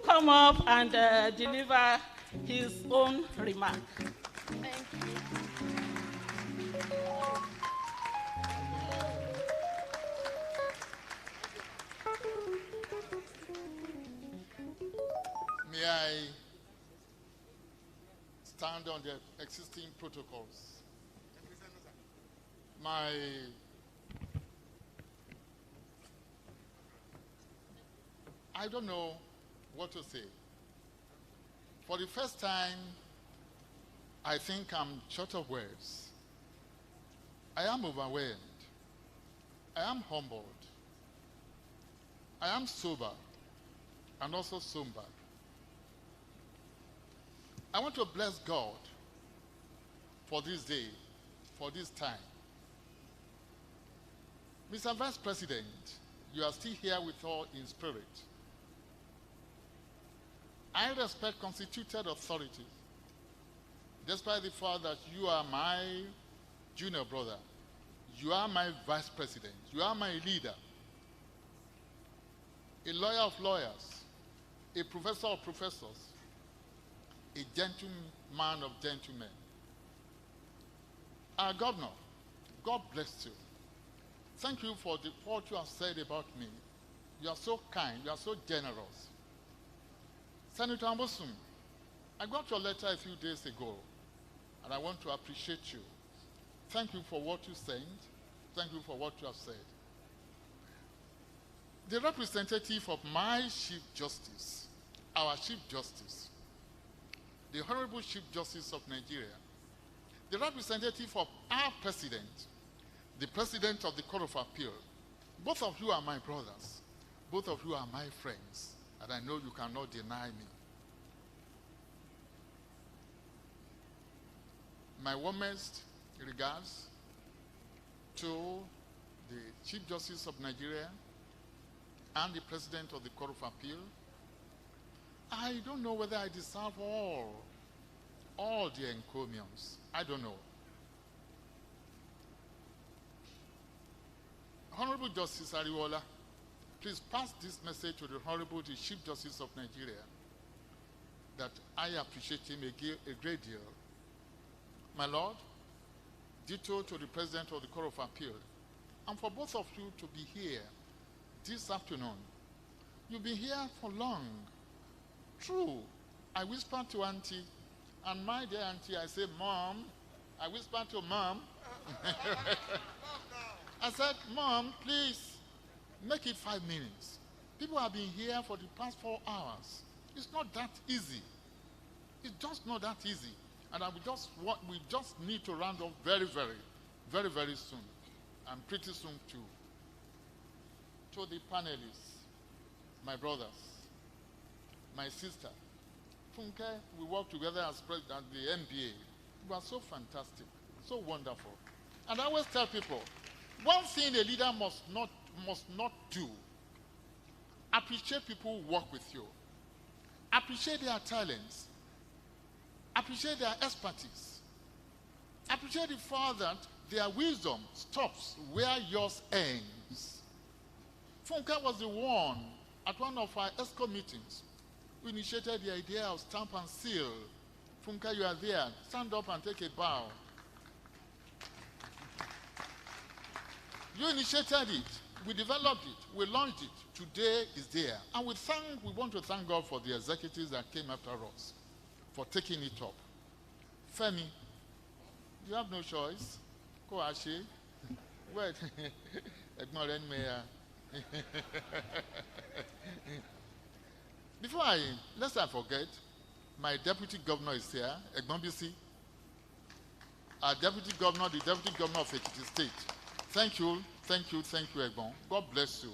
come up and deliver his own remark. Thank you. May I stand on the existing protocols? I don't know what to say. For the first time, I think I'm short of words. I am overwhelmed. I am humbled. I am sober and also somber. I want to bless God for this day, for this time. Mr. Vice President, you are still here with us in spirit. I respect constituted authority, despite the fact that you are my junior brother. You are my vice president. You are my leader. A lawyer of lawyers, a professor of professors, a gentleman of gentlemen. Our governor, God bless you. Thank you for what you have said about me. You are so kind. You are so generous. Senator Ambosum, I got your letter a few days ago, and I want to appreciate you. Thank you for what you said. Thank you for what you have said. The representative of my Chief Justice, our Chief Justice, the Honorable Chief Justice of Nigeria, the representative of our President, the President of the Court of Appeal, both of you are my brothers. Both of you are my friends, and I know you cannot deny me. My warmest regards to the Chief Justice of Nigeria and the President of the Court of Appeal. I don't know whether I deserve all the encomiums. I don't know. Honorable Justice Ariwola, please pass this message to the Honorable Chief Justice of Nigeria that I appreciate him a great deal. My Lord, ditto to the President of the Court of Appeal, and for both of you to be here this afternoon. You've been here for long. True, I whispered to Auntie, and my dear Auntie, I say, Mom. I whispered to Mom. I said, Mom, please, make it 5 minutes. People have been here for the past 4 hours. It's not that easy. It's just not that easy. And we just need to round off very, very, very, very soon. And pretty soon too. To the panelists, my brothers, my sister, Funke, we work together as president at the MBA. You are so fantastic, so wonderful. And I always tell people, one thing a leader must not do, appreciate people who work with you. Appreciate their talents. Appreciate their expertise. Appreciate the fact that their wisdom stops where yours ends. Funke was the one at one of our ESCO meetings who initiated the idea of stamp and seal. Funke, you are there. Stand up and take a bow. You initiated it. We developed it. We launched it. Today is there. And we want to thank God for the executives that came after us for taking it up. Femi, you have no choice. Go Ashi. Wait. Ignorant mayor. Lest I forget, my deputy governor is here, Egbon Bisi. Our deputy governor, the deputy governor of Ekiti State. Thank you, Egbon. God bless you.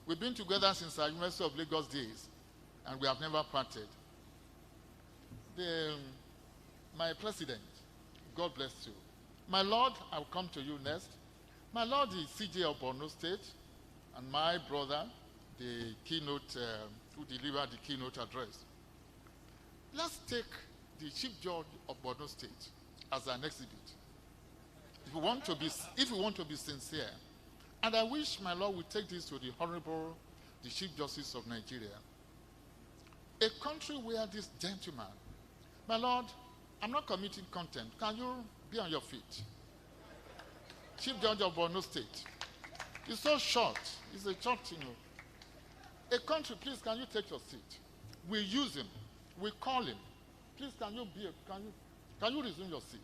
We've been together since our University of Lagos days, and we have never parted. My president, God bless you. My Lord, I'll come to you next. My Lord, the CJ of Borno State, and my brother, the keynote, who delivered the keynote address. Let's take the Chief Judge of Borno State as an exhibit. If we want to be sincere, and I wish my Lord would take this to the Honorable, the Chief Justice of Nigeria, a country where this gentleman, my Lord, I'm not committing contempt. Can you be on your feet? Chief Judge of Borno State. It's so short. It's a short thing. A country, please, can you take your seat? We use him. We call him. Please, can you resume your seat?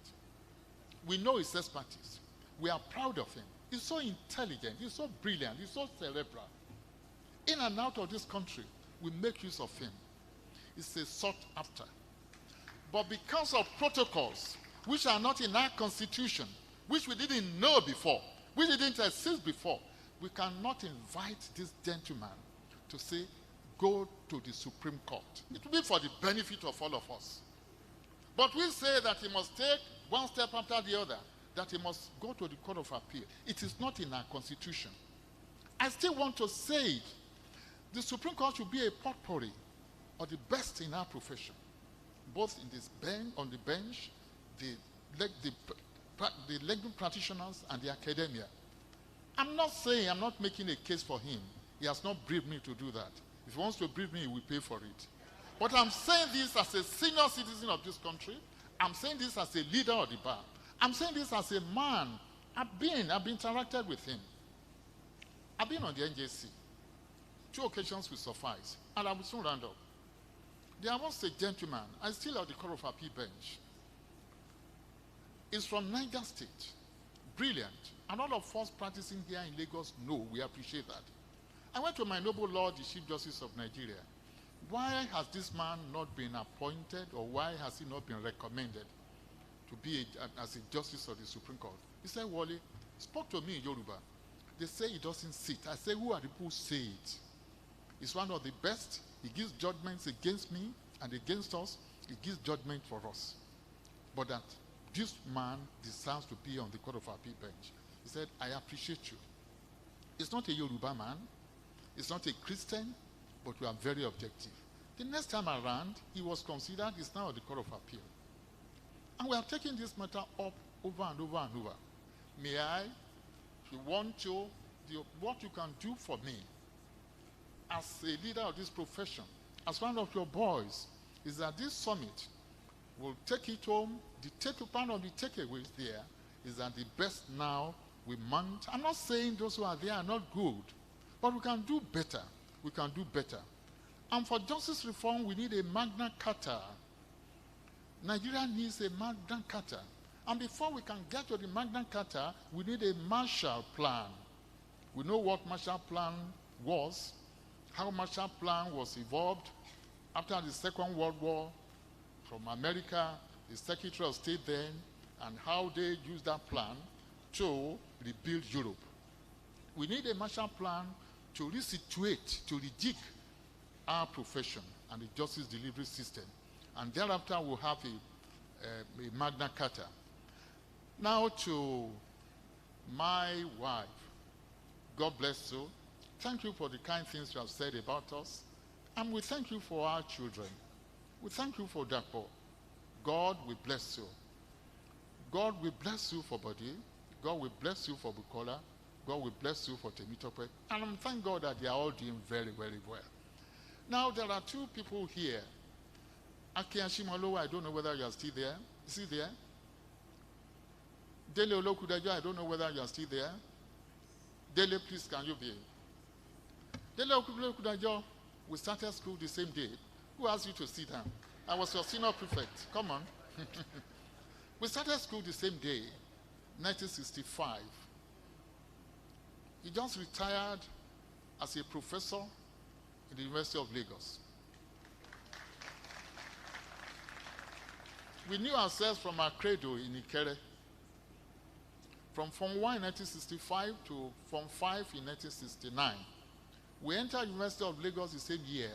We know his expertise. We are proud of him. He's so intelligent. He's so brilliant. He's so cerebral. In and out of this country, we make use of him. It's a sought after. But because of protocols which are not in our constitution, which we didn't know before, which didn't exist before, we cannot invite this gentleman to say, go to the Supreme Court. It will be for the benefit of all of us. But we say that he must take one step after the other, that he must go to the Court of Appeal. It is not in our constitution. I still want to say it. The Supreme Court should be a potpourri of the best in our profession, both in this bench, on the bench, the legal practitioners and the academia. I'm not making a case for him. He has not briefed me to do that. If he wants to brief me, he will pay for it. But I'm saying this as a senior citizen of this country. I'm saying this as a leader of the bar. I'm saying this as a man. I've interacted with him. I've been on the NJC. 2 occasions will suffice. And I will soon round up. There was a gentleman, I still have the Court of Appeal bench. He's from Niger State. Brilliant. And all of us practicing here in Lagos know, we appreciate that. I went to my noble Lord, the Chief Justice of Nigeria. Why has this man not been appointed, or why has he not been recommended to be as a justice of the Supreme Court? He said, Wally, spoke to me in Yoruba. They say he doesn't sit. I say, who are the people who say it? He's one of the best. He gives judgments against me and against us. He gives judgment for us. But that this man deserves to be on the Court of Appeal bench. He said, I appreciate you. He's not a Yoruba man. He's not a Christian, but we are very objective. The next time around, he was considered, he's now at the Court of Appeal. And we are taking this matter up over and over and over. May I, if you want to, what you can do for me as a leader of this profession, as one of your boys, is that this summit will take it home. Part of the takeaways there is that the best now we mount. I'm not saying those who are there are not good, but we can do better. We can do better. And for justice reform, we need a Magna Carta. Nigeria needs a Magna Carta. And before we can get to the Magna Carta, we need a Marshall Plan. We know what Marshall Plan was, how Marshall Plan was evolved after the Second World War from America, the Secretary of State then, and how they used that plan to rebuild Europe. We need a Marshall Plan to resituate, to rejig our profession and the justice delivery system. And thereafter we'll have a Magna Carta. Now to my wife. God bless you. Thank you for the kind things you have said about us. And we thank you for our children. We thank you for Dapo. God will bless you. God will bless you for Body. God will bless you for Bukola. God will bless you for Temitope. And thank God that they are all doing very, very well. Now, there are 2 people here. Aki Ashimolo, I don't know whether you are still there. Is he there? Dele Olokudajo, I don't know whether you are still there. Dele, please, can you be? Dele Olokudajo, we started school the same day. Who asked you to sit down? I was your senior prefect. Come on. We started school the same day, 1965. He just retired as a professor in the University of Lagos. We knew ourselves from our cradle in Ikere. From Form 1 in 1965 to Form 5 in 1969. We entered University of Lagos the same year,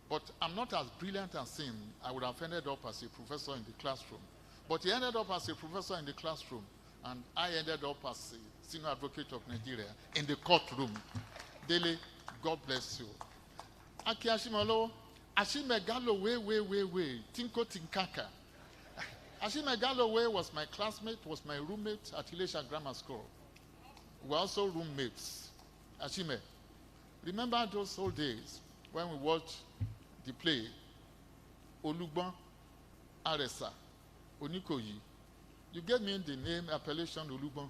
but I'm not as brilliant as him. I would have ended up as a professor in the classroom. But he ended up as a professor in the classroom, and I ended up as a senior advocate of Nigeria in the courtroom. Dele, God bless you. Aki Ashimolo, Ashime Galloway, Tinko Tinkaka. Ashime Galloway was my classmate, was my roommate at Ilesha Grammar School. We were also roommates. Ashime, remember those old days when we watched the play Olugban, Aresa, Onikoyi? You gave me the name appellation Olugban.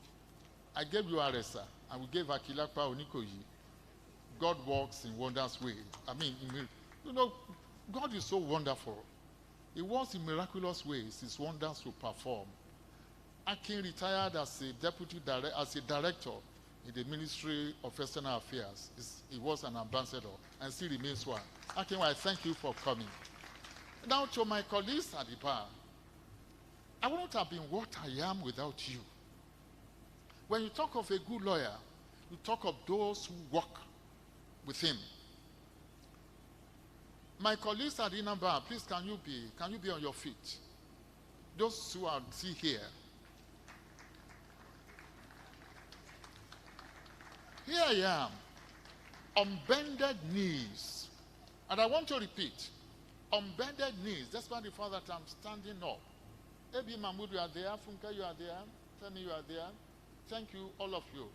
I gave you Aresa, and we gave Akilakpa Onikoyi. God works in wondrous ways. I mean, you know, God is so wonderful. He works in miraculous ways. His wonders to perform. Akin retired as a director in the Ministry of External Affairs. He was an ambassador and still remains one. Akin, I thank you for coming. Now to my colleagues at the bar, I wouldn't have been what I am without you. When you talk of a good lawyer, you talk of those who work with him. My colleagues at the bar, please can you be on your feet? Those who are still here. Here I am, on bended knees. And I want to repeat, on bended knees, despite the fact that I'm standing up. Ebi Mahmoud, you are there. Funke, you are there. Femi, you are there. Thank you, all of you.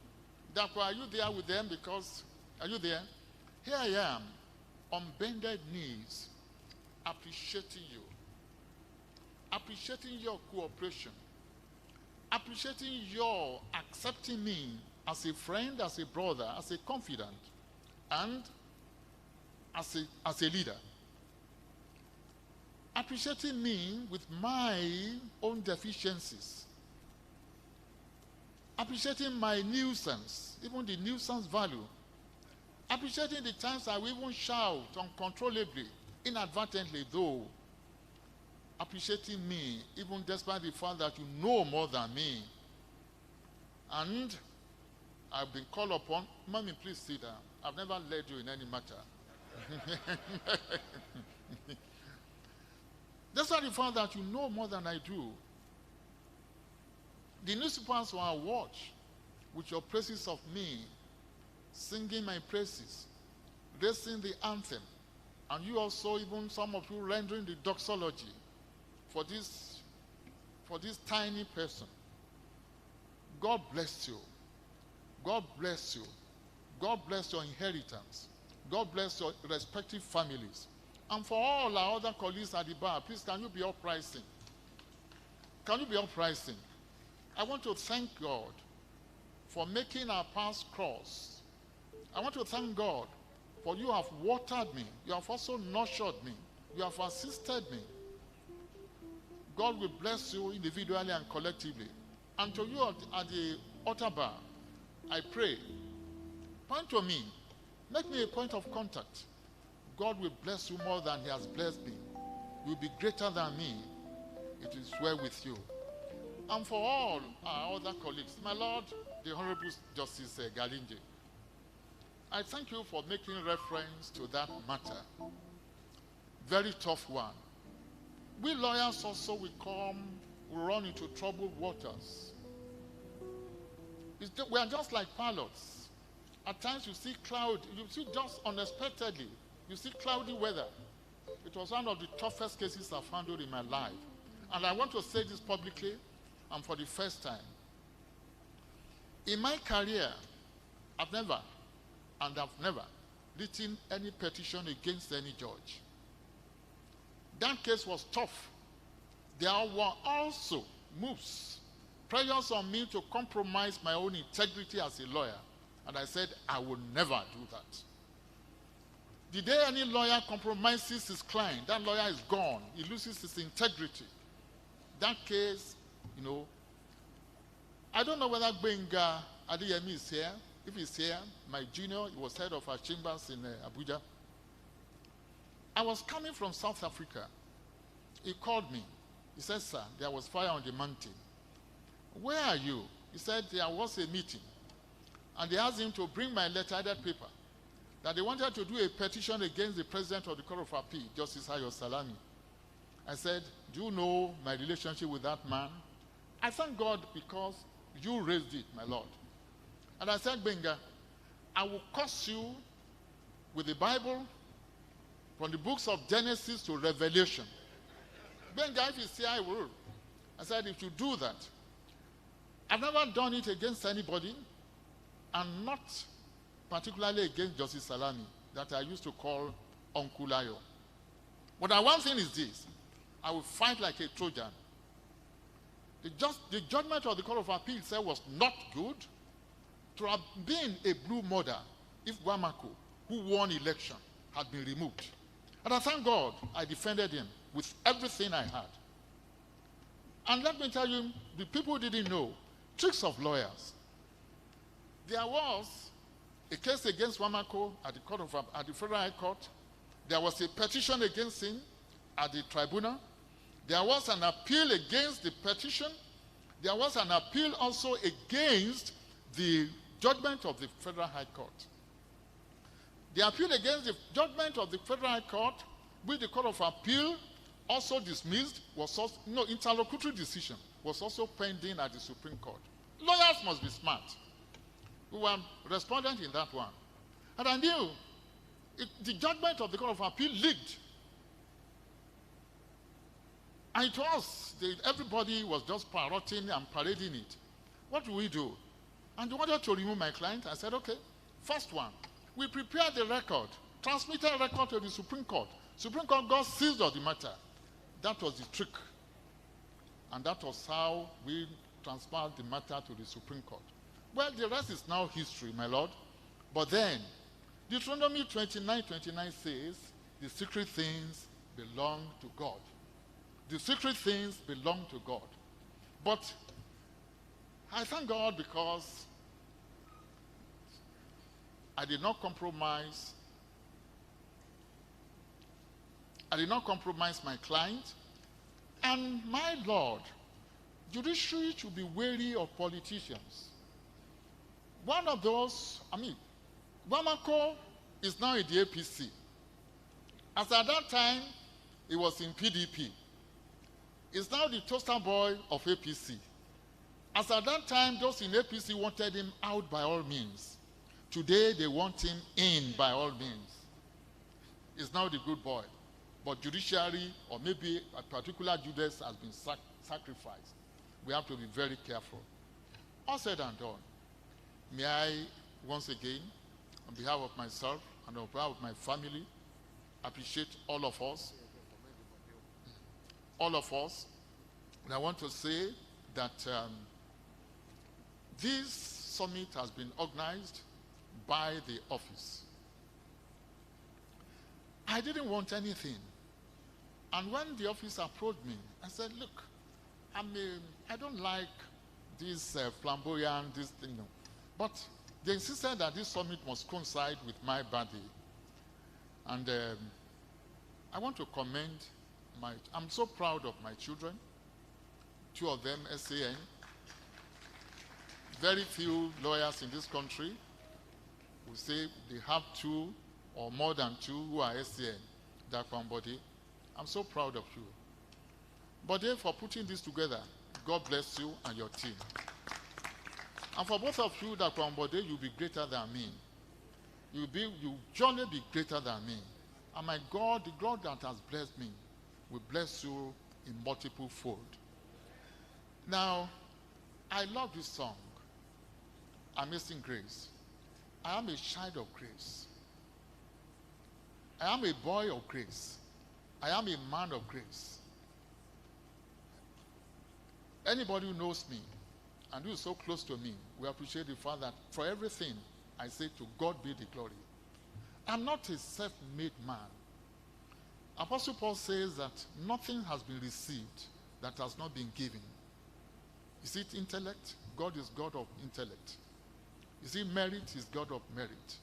Dakwa, are you there with them? Because, are you there? Here I am, on bended knees, appreciating you. Appreciating your cooperation. Appreciating your accepting me as a friend, as a brother, as a confidant, and as a leader. Appreciating me with my own deficiencies. Appreciating my nuisance, even the nuisance value. Appreciating the times I will even shout uncontrollably, inadvertently though. Appreciating me, even despite the fact that you know more than me. And I've been called upon. Mommy, please sit down. I've never led you in any matter. Despite the fact that you know more than I do. The newspapers will watch with your praises of me, singing my praises, raising the anthem, and you also, even some of you, rendering the doxology for this tiny person. God bless you. God bless you. God bless your inheritance. God bless your respective families. And for all our other colleagues at the bar, please, can you be uprising? Can you be uprising? I want to thank God for making our paths cross. I want to thank God for you have watered me. You have also nurtured me. You have assisted me. God will bless you individually and collectively. And to you at the altar bar, I pray, point to me. Make me a point of contact. God will bless you more than he has blessed me. You will be greater than me. It is well with you. And for all our other colleagues, my Lord, the Honorable Justice Galinje, I thank you for making reference to that matter. Very tough one. We lawyers also we run into troubled waters. We are just like pilots. At times you see you see just unexpectedly, you see cloudy weather. It was one of the toughest cases I've handled in my life. And I want to say this publicly and for the first time. In my career, I've never written any petition against any judge. That case was tough. There were also moves, pressures on me to compromise my own integrity as a lawyer. And I said, I will never do that. The day any lawyer compromises his client, that lawyer is gone. He loses his integrity. That case, you know, I don't know whether Benga Adeyemi is here. If he's here, my junior, he was head of our chambers in Abuja. I was coming from South Africa. He called me. He said, sir, there was fire on the mountain. Where are you? He said, there was a meeting. And they asked him to bring my letter-headed paper, that they wanted to do a petition against the president of the Court of Appeal, Justice Ayo Salami. I said, do you know my relationship with that man? I thank God because you raised it, my Lord. And I said, Benga, I will curse you with the Bible, from the books of Genesis to Revelation. Benga, if you say I will. I said, if you do that, I've never done it against anybody, and not particularly against Justice Salami, that I used to call Uncle Ayo. But one thing is this: I will fight like a Trojan. The judgment of the Court of Appeal said was not good to have been a blue mother if Wamako, who won election, had been removed. And I thank God I defended him with everything I had. And let me tell you, the people didn't know tricks of lawyers. There was a case against Wamako at the Federal High Court. There was a petition against him at the tribunal. There was an appeal against the petition. There was an appeal also against the judgment of the Federal High Court. The appeal against the judgment of the Federal High Court, which the Court of Appeal also dismissed, was also, interlocutory decision, was also pending at the Supreme Court. Lawyers must be smart. We were respondent in that one. And I knew the judgment of the Court of Appeal leaked. And it was, everybody was just parroting and parading it. What do we do? And they wanted to remove my client. I said, okay, first one, we prepared the record, transmitted a record to the Supreme Court. Supreme Court got seized of the matter. That was the trick. And that was how we transferred the matter to the Supreme Court. Well, the rest is now history, my Lord. But then, Deuteronomy 29:29 says, the secret things belong to God. The secret things belong to God. But I thank God because I did not compromise. I did not compromise my client. And my Lord, judiciary should be wary of politicians. One of those, Wamako is now in the APC. As at that time, he was in PDP. He's now the toaster boy of APC. As at that time, those in APC wanted him out by all means. Today, they want him in by all means. He's now the good boy. But judiciary, or maybe a particular Judas, has been sacrificed. We have to be very careful. All said and done, may I once again, on behalf of myself and on behalf of my family, appreciate all of us. All of us. And I want to say that this summit has been organized by the office. I didn't want anything. And when the office approached me, I said, look, I don't like this flamboyant, this thing. No. But they insisted that this summit must coincide with my birthday. And I want to commend I'm so proud of my children. 2 of them, SAN. Very few lawyers in this country will say they have 2 or more than 2 who are SAN, Dakwambode. I'm so proud of you. Bode, for putting this together, God bless you and your team. And for both of you, Dakwambode, you'll be greater than me. You'll surely be greater than me. And my God, the God that has blessed me, will bless you in multiple fold. Now, I love this song, Amazing Grace. I am a child of grace. I am a boy of grace. I am a man of grace. Anybody who knows me and who is so close to me will appreciate the fact that for everything I say, to God be the glory. I'm not a self-made man. Apostle Paul says that nothing has been received that has not been given. Is it intellect? God is God of intellect. Is it merit? Is God of merit.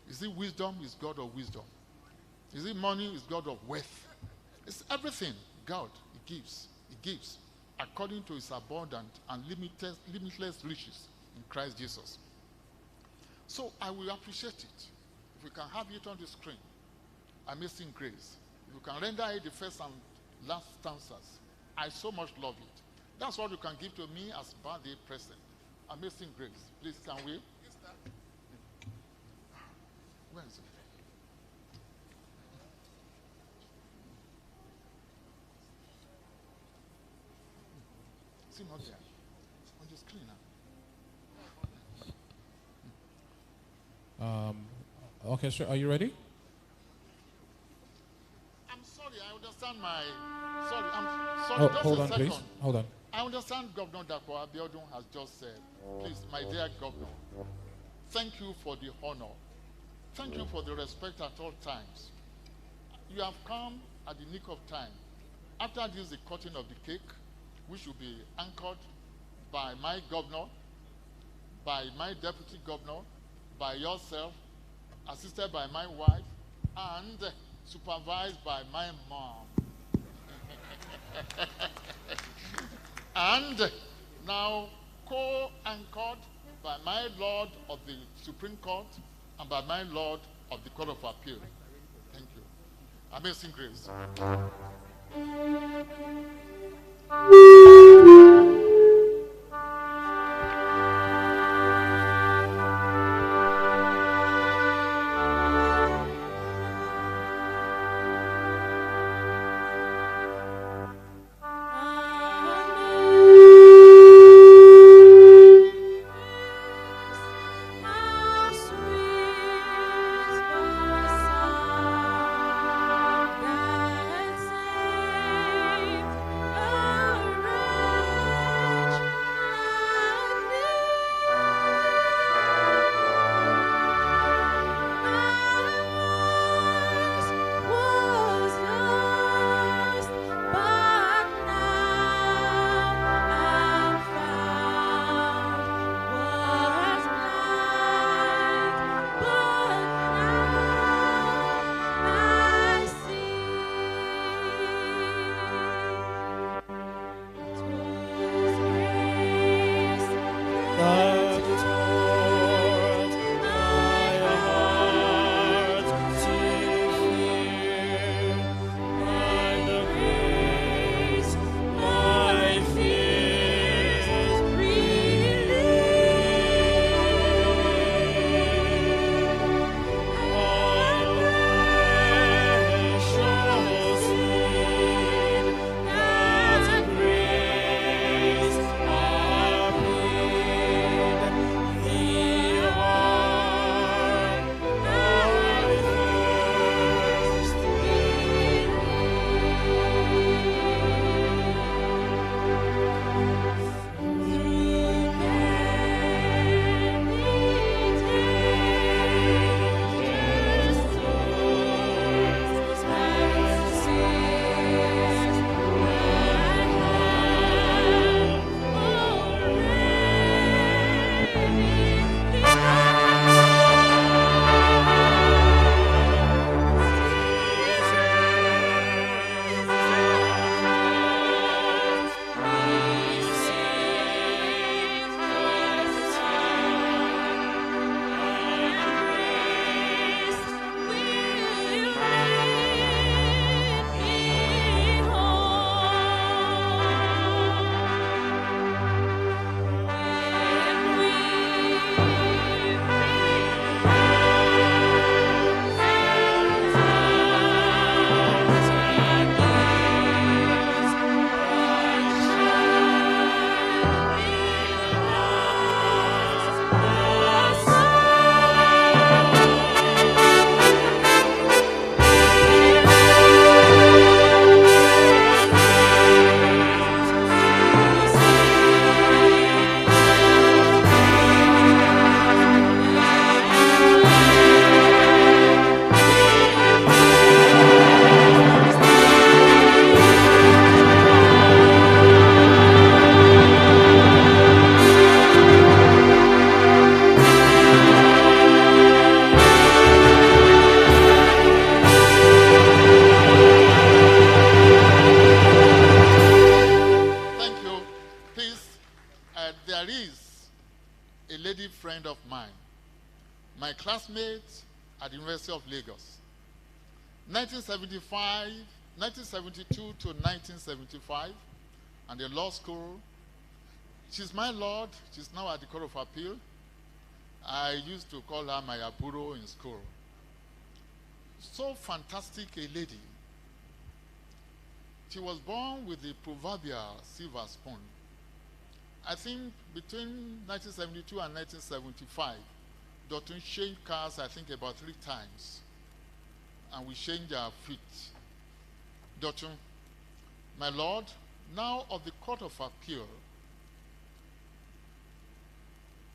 Is it wisdom? Is God of wisdom. Is it money? Is God of wealth. It's everything. God, He gives. He gives according to His abundant and limitless riches in Christ Jesus. So I will appreciate it if we can have it on the screen. Amazing Grace. You can render it the first and last stanzas. I so much love it. That's what you can give to me as birthday present. Amazing Grace. Please, can we? Where is it? Is he not there? On the screen now. Okay, sir, are you ready? I'm sorry, I understand sorry, I'm sorry, Oh, just hold a on, second. please. Hold on. I understand Governor Dapo Abiodun has just said, please, my dear Governor, thank you for the honor. Thank you for the respect at all times. You have come at the nick of time. After this, the cutting of the cake, which will be anchored by my governor, by my deputy governor, by yourself, assisted by my wife, and supervised by my mom. And now co-anchored by my Lord of the Supreme Court and by my Lord of the Court of Appeal. Thank you. Amazing grace. There is a lady friend of mine, my classmate at the University of Lagos. 1972 to 1975, and the law school. She's my lord. She's now at the Court of Appeal. I used to call her my aburo in school. So fantastic a lady. She was born with the proverbial silver spoon. I think between 1972 and 1975, Dotun changed cars, I think, about 3 times. And we changed our feet. Dotun, my Lord, now of the Court of Appeal,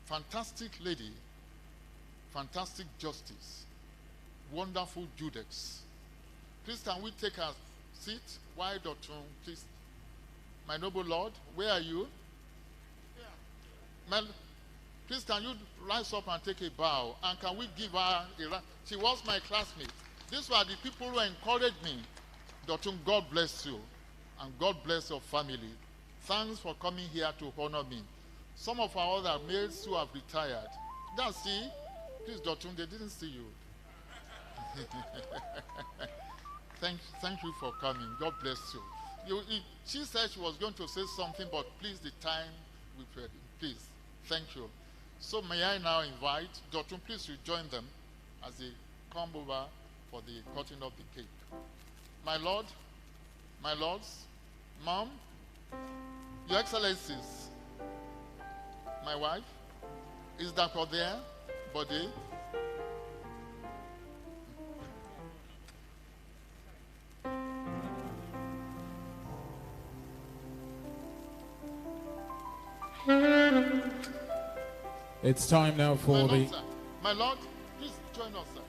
fantastic lady, fantastic justice, wonderful Judex. Please, can we take a seat? Why, Dotun, please? My noble Lord, where are you? Please, can you rise up and take a bow? And can we give her a round? She was my classmate. These were the people who encouraged me. Dotun, God bless you. And God bless your family. Thanks for coming here to honor me. Some of our other males who have retired. See? Please, Dotun, they didn't see you. Thank you for coming. God bless you. She said she was going to say something, but please, the time we prayed. Please. Thank you. So may I now invite Dotun, please you join them as they come over for the cutting of the cake. My Lord, my Lords, Mom, Your Excellencies, my wife, is that for there, body? It's time now for My Lord, please join us, sir.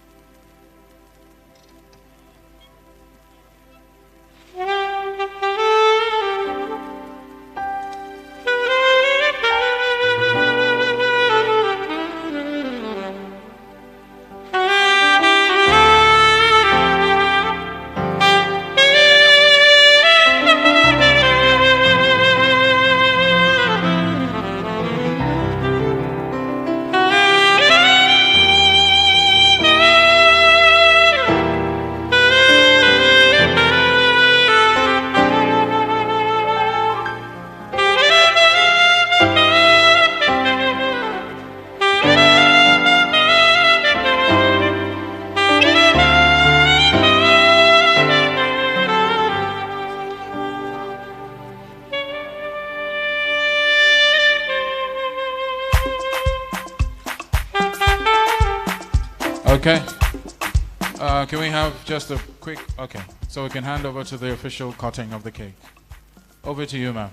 Okay. Can we have just a quick, okay, so we can hand over to the official cutting of the cake. Over to you, ma'am.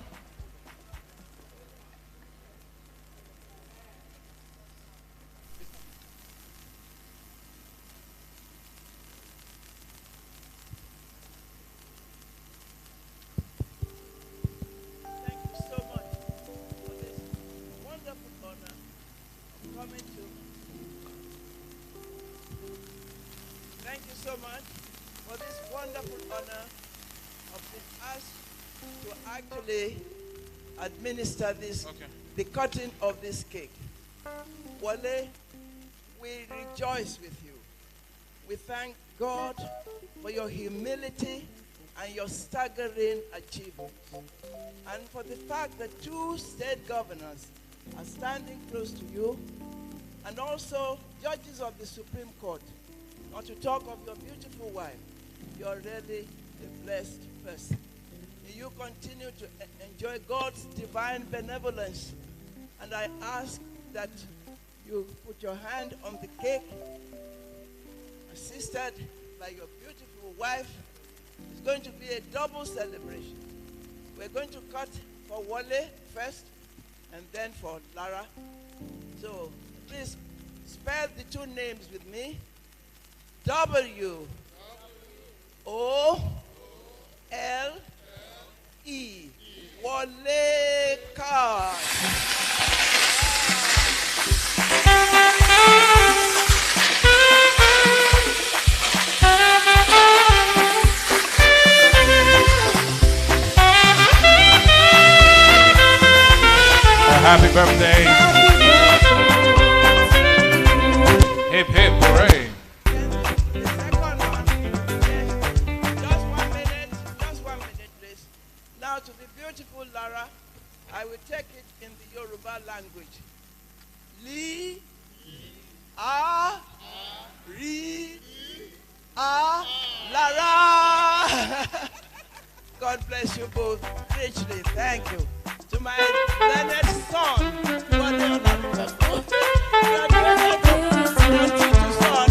Thank you so much for this wonderful honor of being asked to actually administer this, the cutting of this cake. Wale, we rejoice with you. We thank God for your humility and your staggering achievements, and for the fact that 2 state governors are standing close to you, and also judges of the Supreme Court. Not to talk of your beautiful wife. You're really a blessed person. May you continue to enjoy God's divine benevolence. And I ask that you put your hand on the cake, assisted by your beautiful wife. It's going to be a double celebration. We're going to cut for Wale first, and then for Lara. So please spell the 2 names with me. W-O-L-E. Wale card. Happy birthday. Hip hip hooray. Now to the beautiful Lara, I will take it in the Yoruba language. Li, a, ri, a, Lara. God bless you both richly. Thank you. to my learned son, Wale Olanipeku. Graduated auntie to son.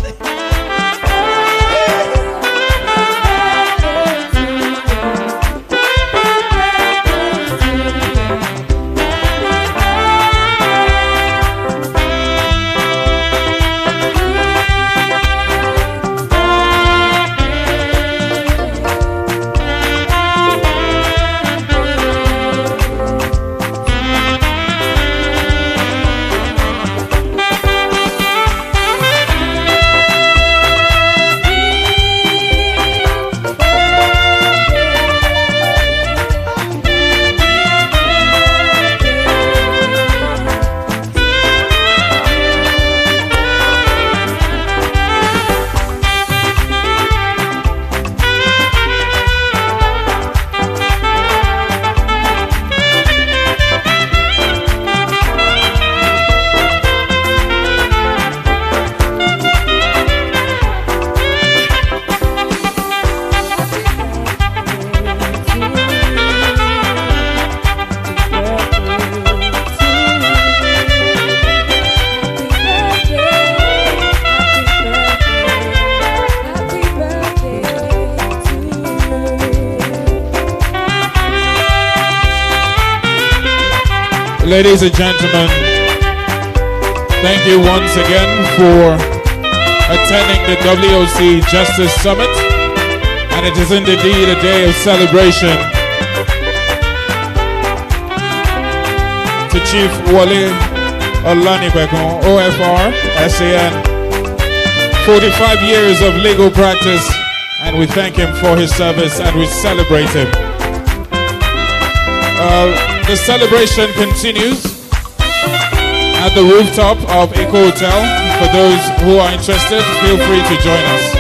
Ladies and gentlemen, thank you once again for attending the WOC Justice Summit, and it is indeed a day of celebration. To Chief Wale Olanipeku, OFR, SAN, 45 years of legal practice, and we thank him for his service and we celebrate him. The celebration continues at the rooftop of Eco Hotel. For those who are interested, feel free to join us.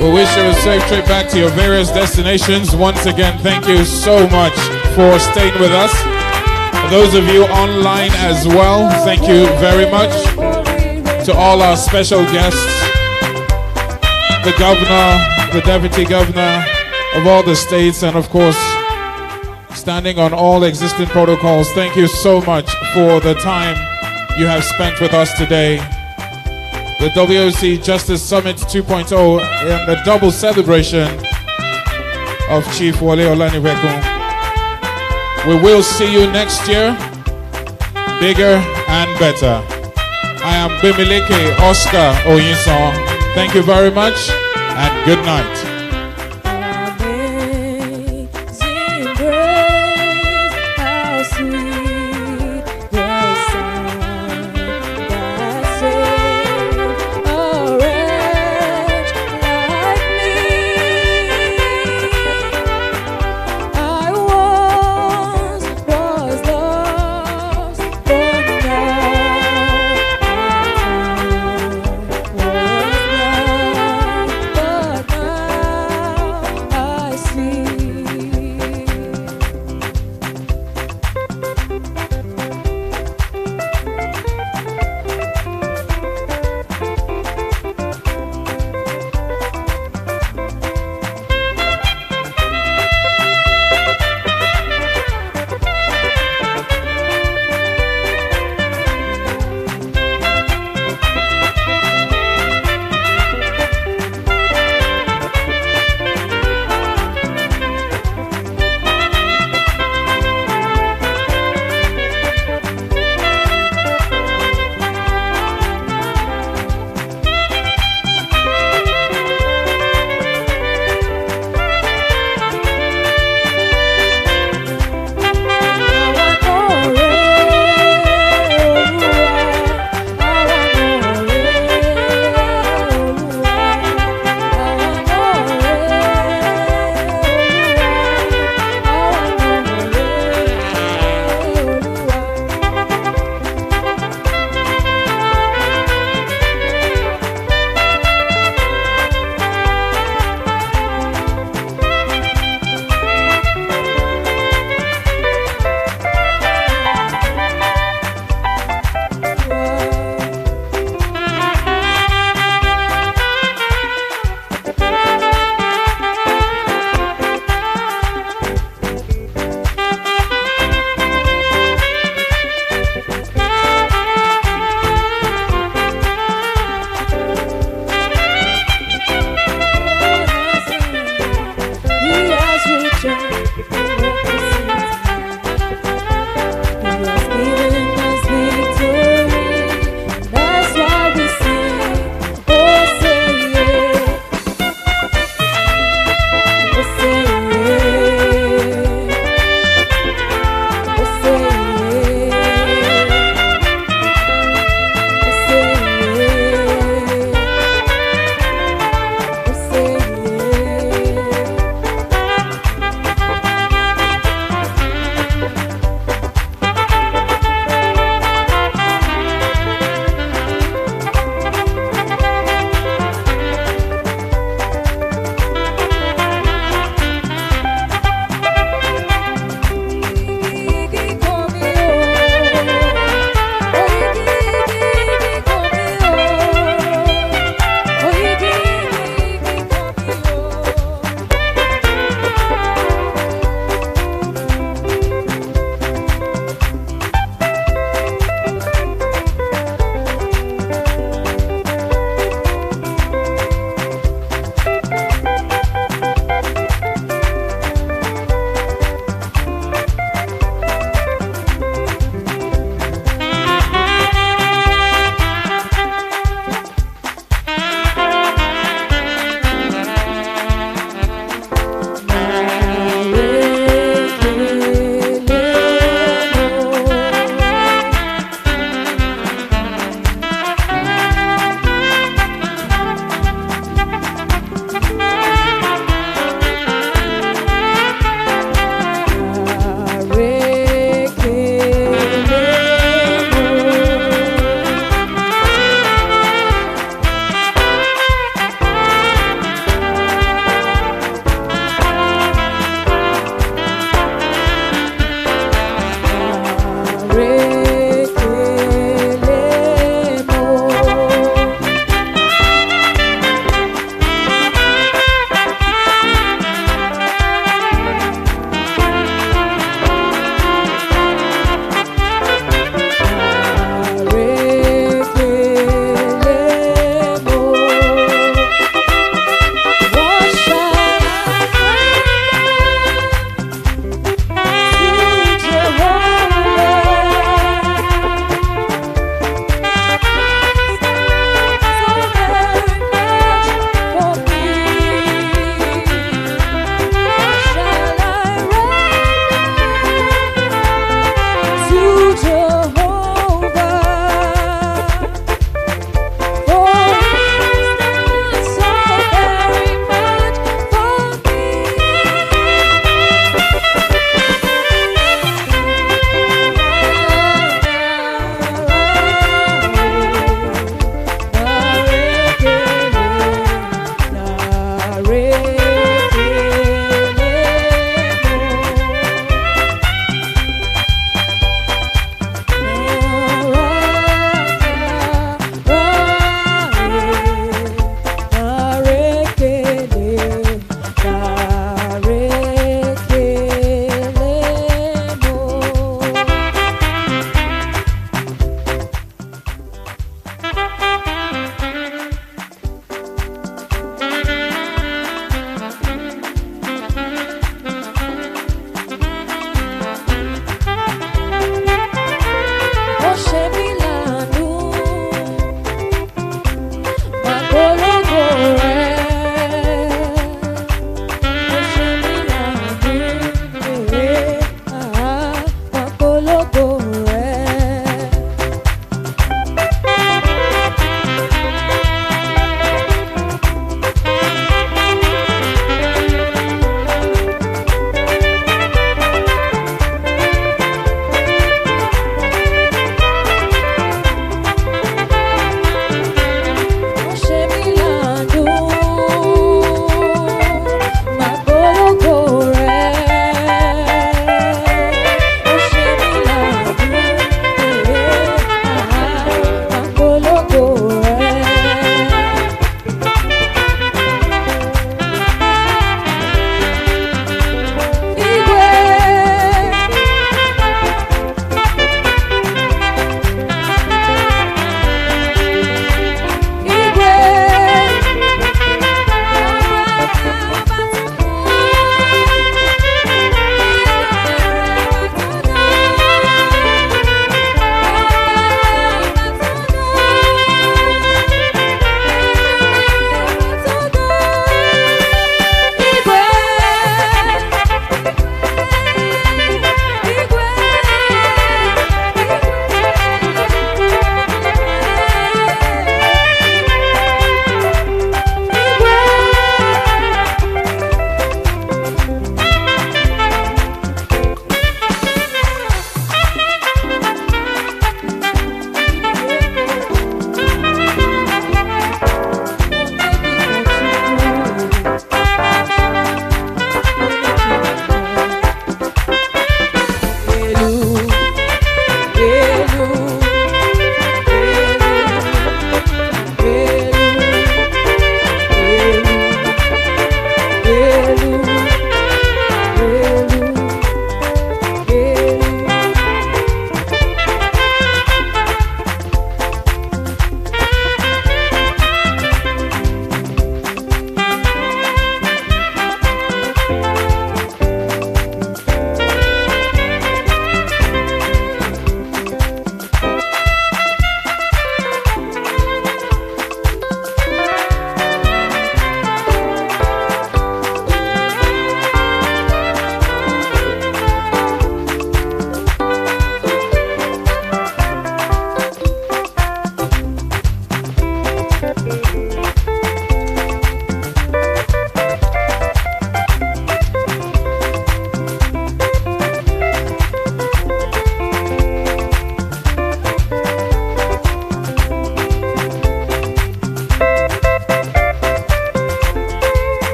We wish you a safe trip back to your various destinations. Once again, thank you so much for staying with us. For those of you online as well, thank you very much. To all our special guests, the governor, the deputy governor of all the states, and of course, standing on all existing protocols, thank you so much for the time you have spent with us today. The WOC Justice Summit 2.0 and the double celebration of Chief Wale Olanipeku. We will see you next year, bigger and better. I am Bimileke Oscar Oyinson. Thank you very much and good night.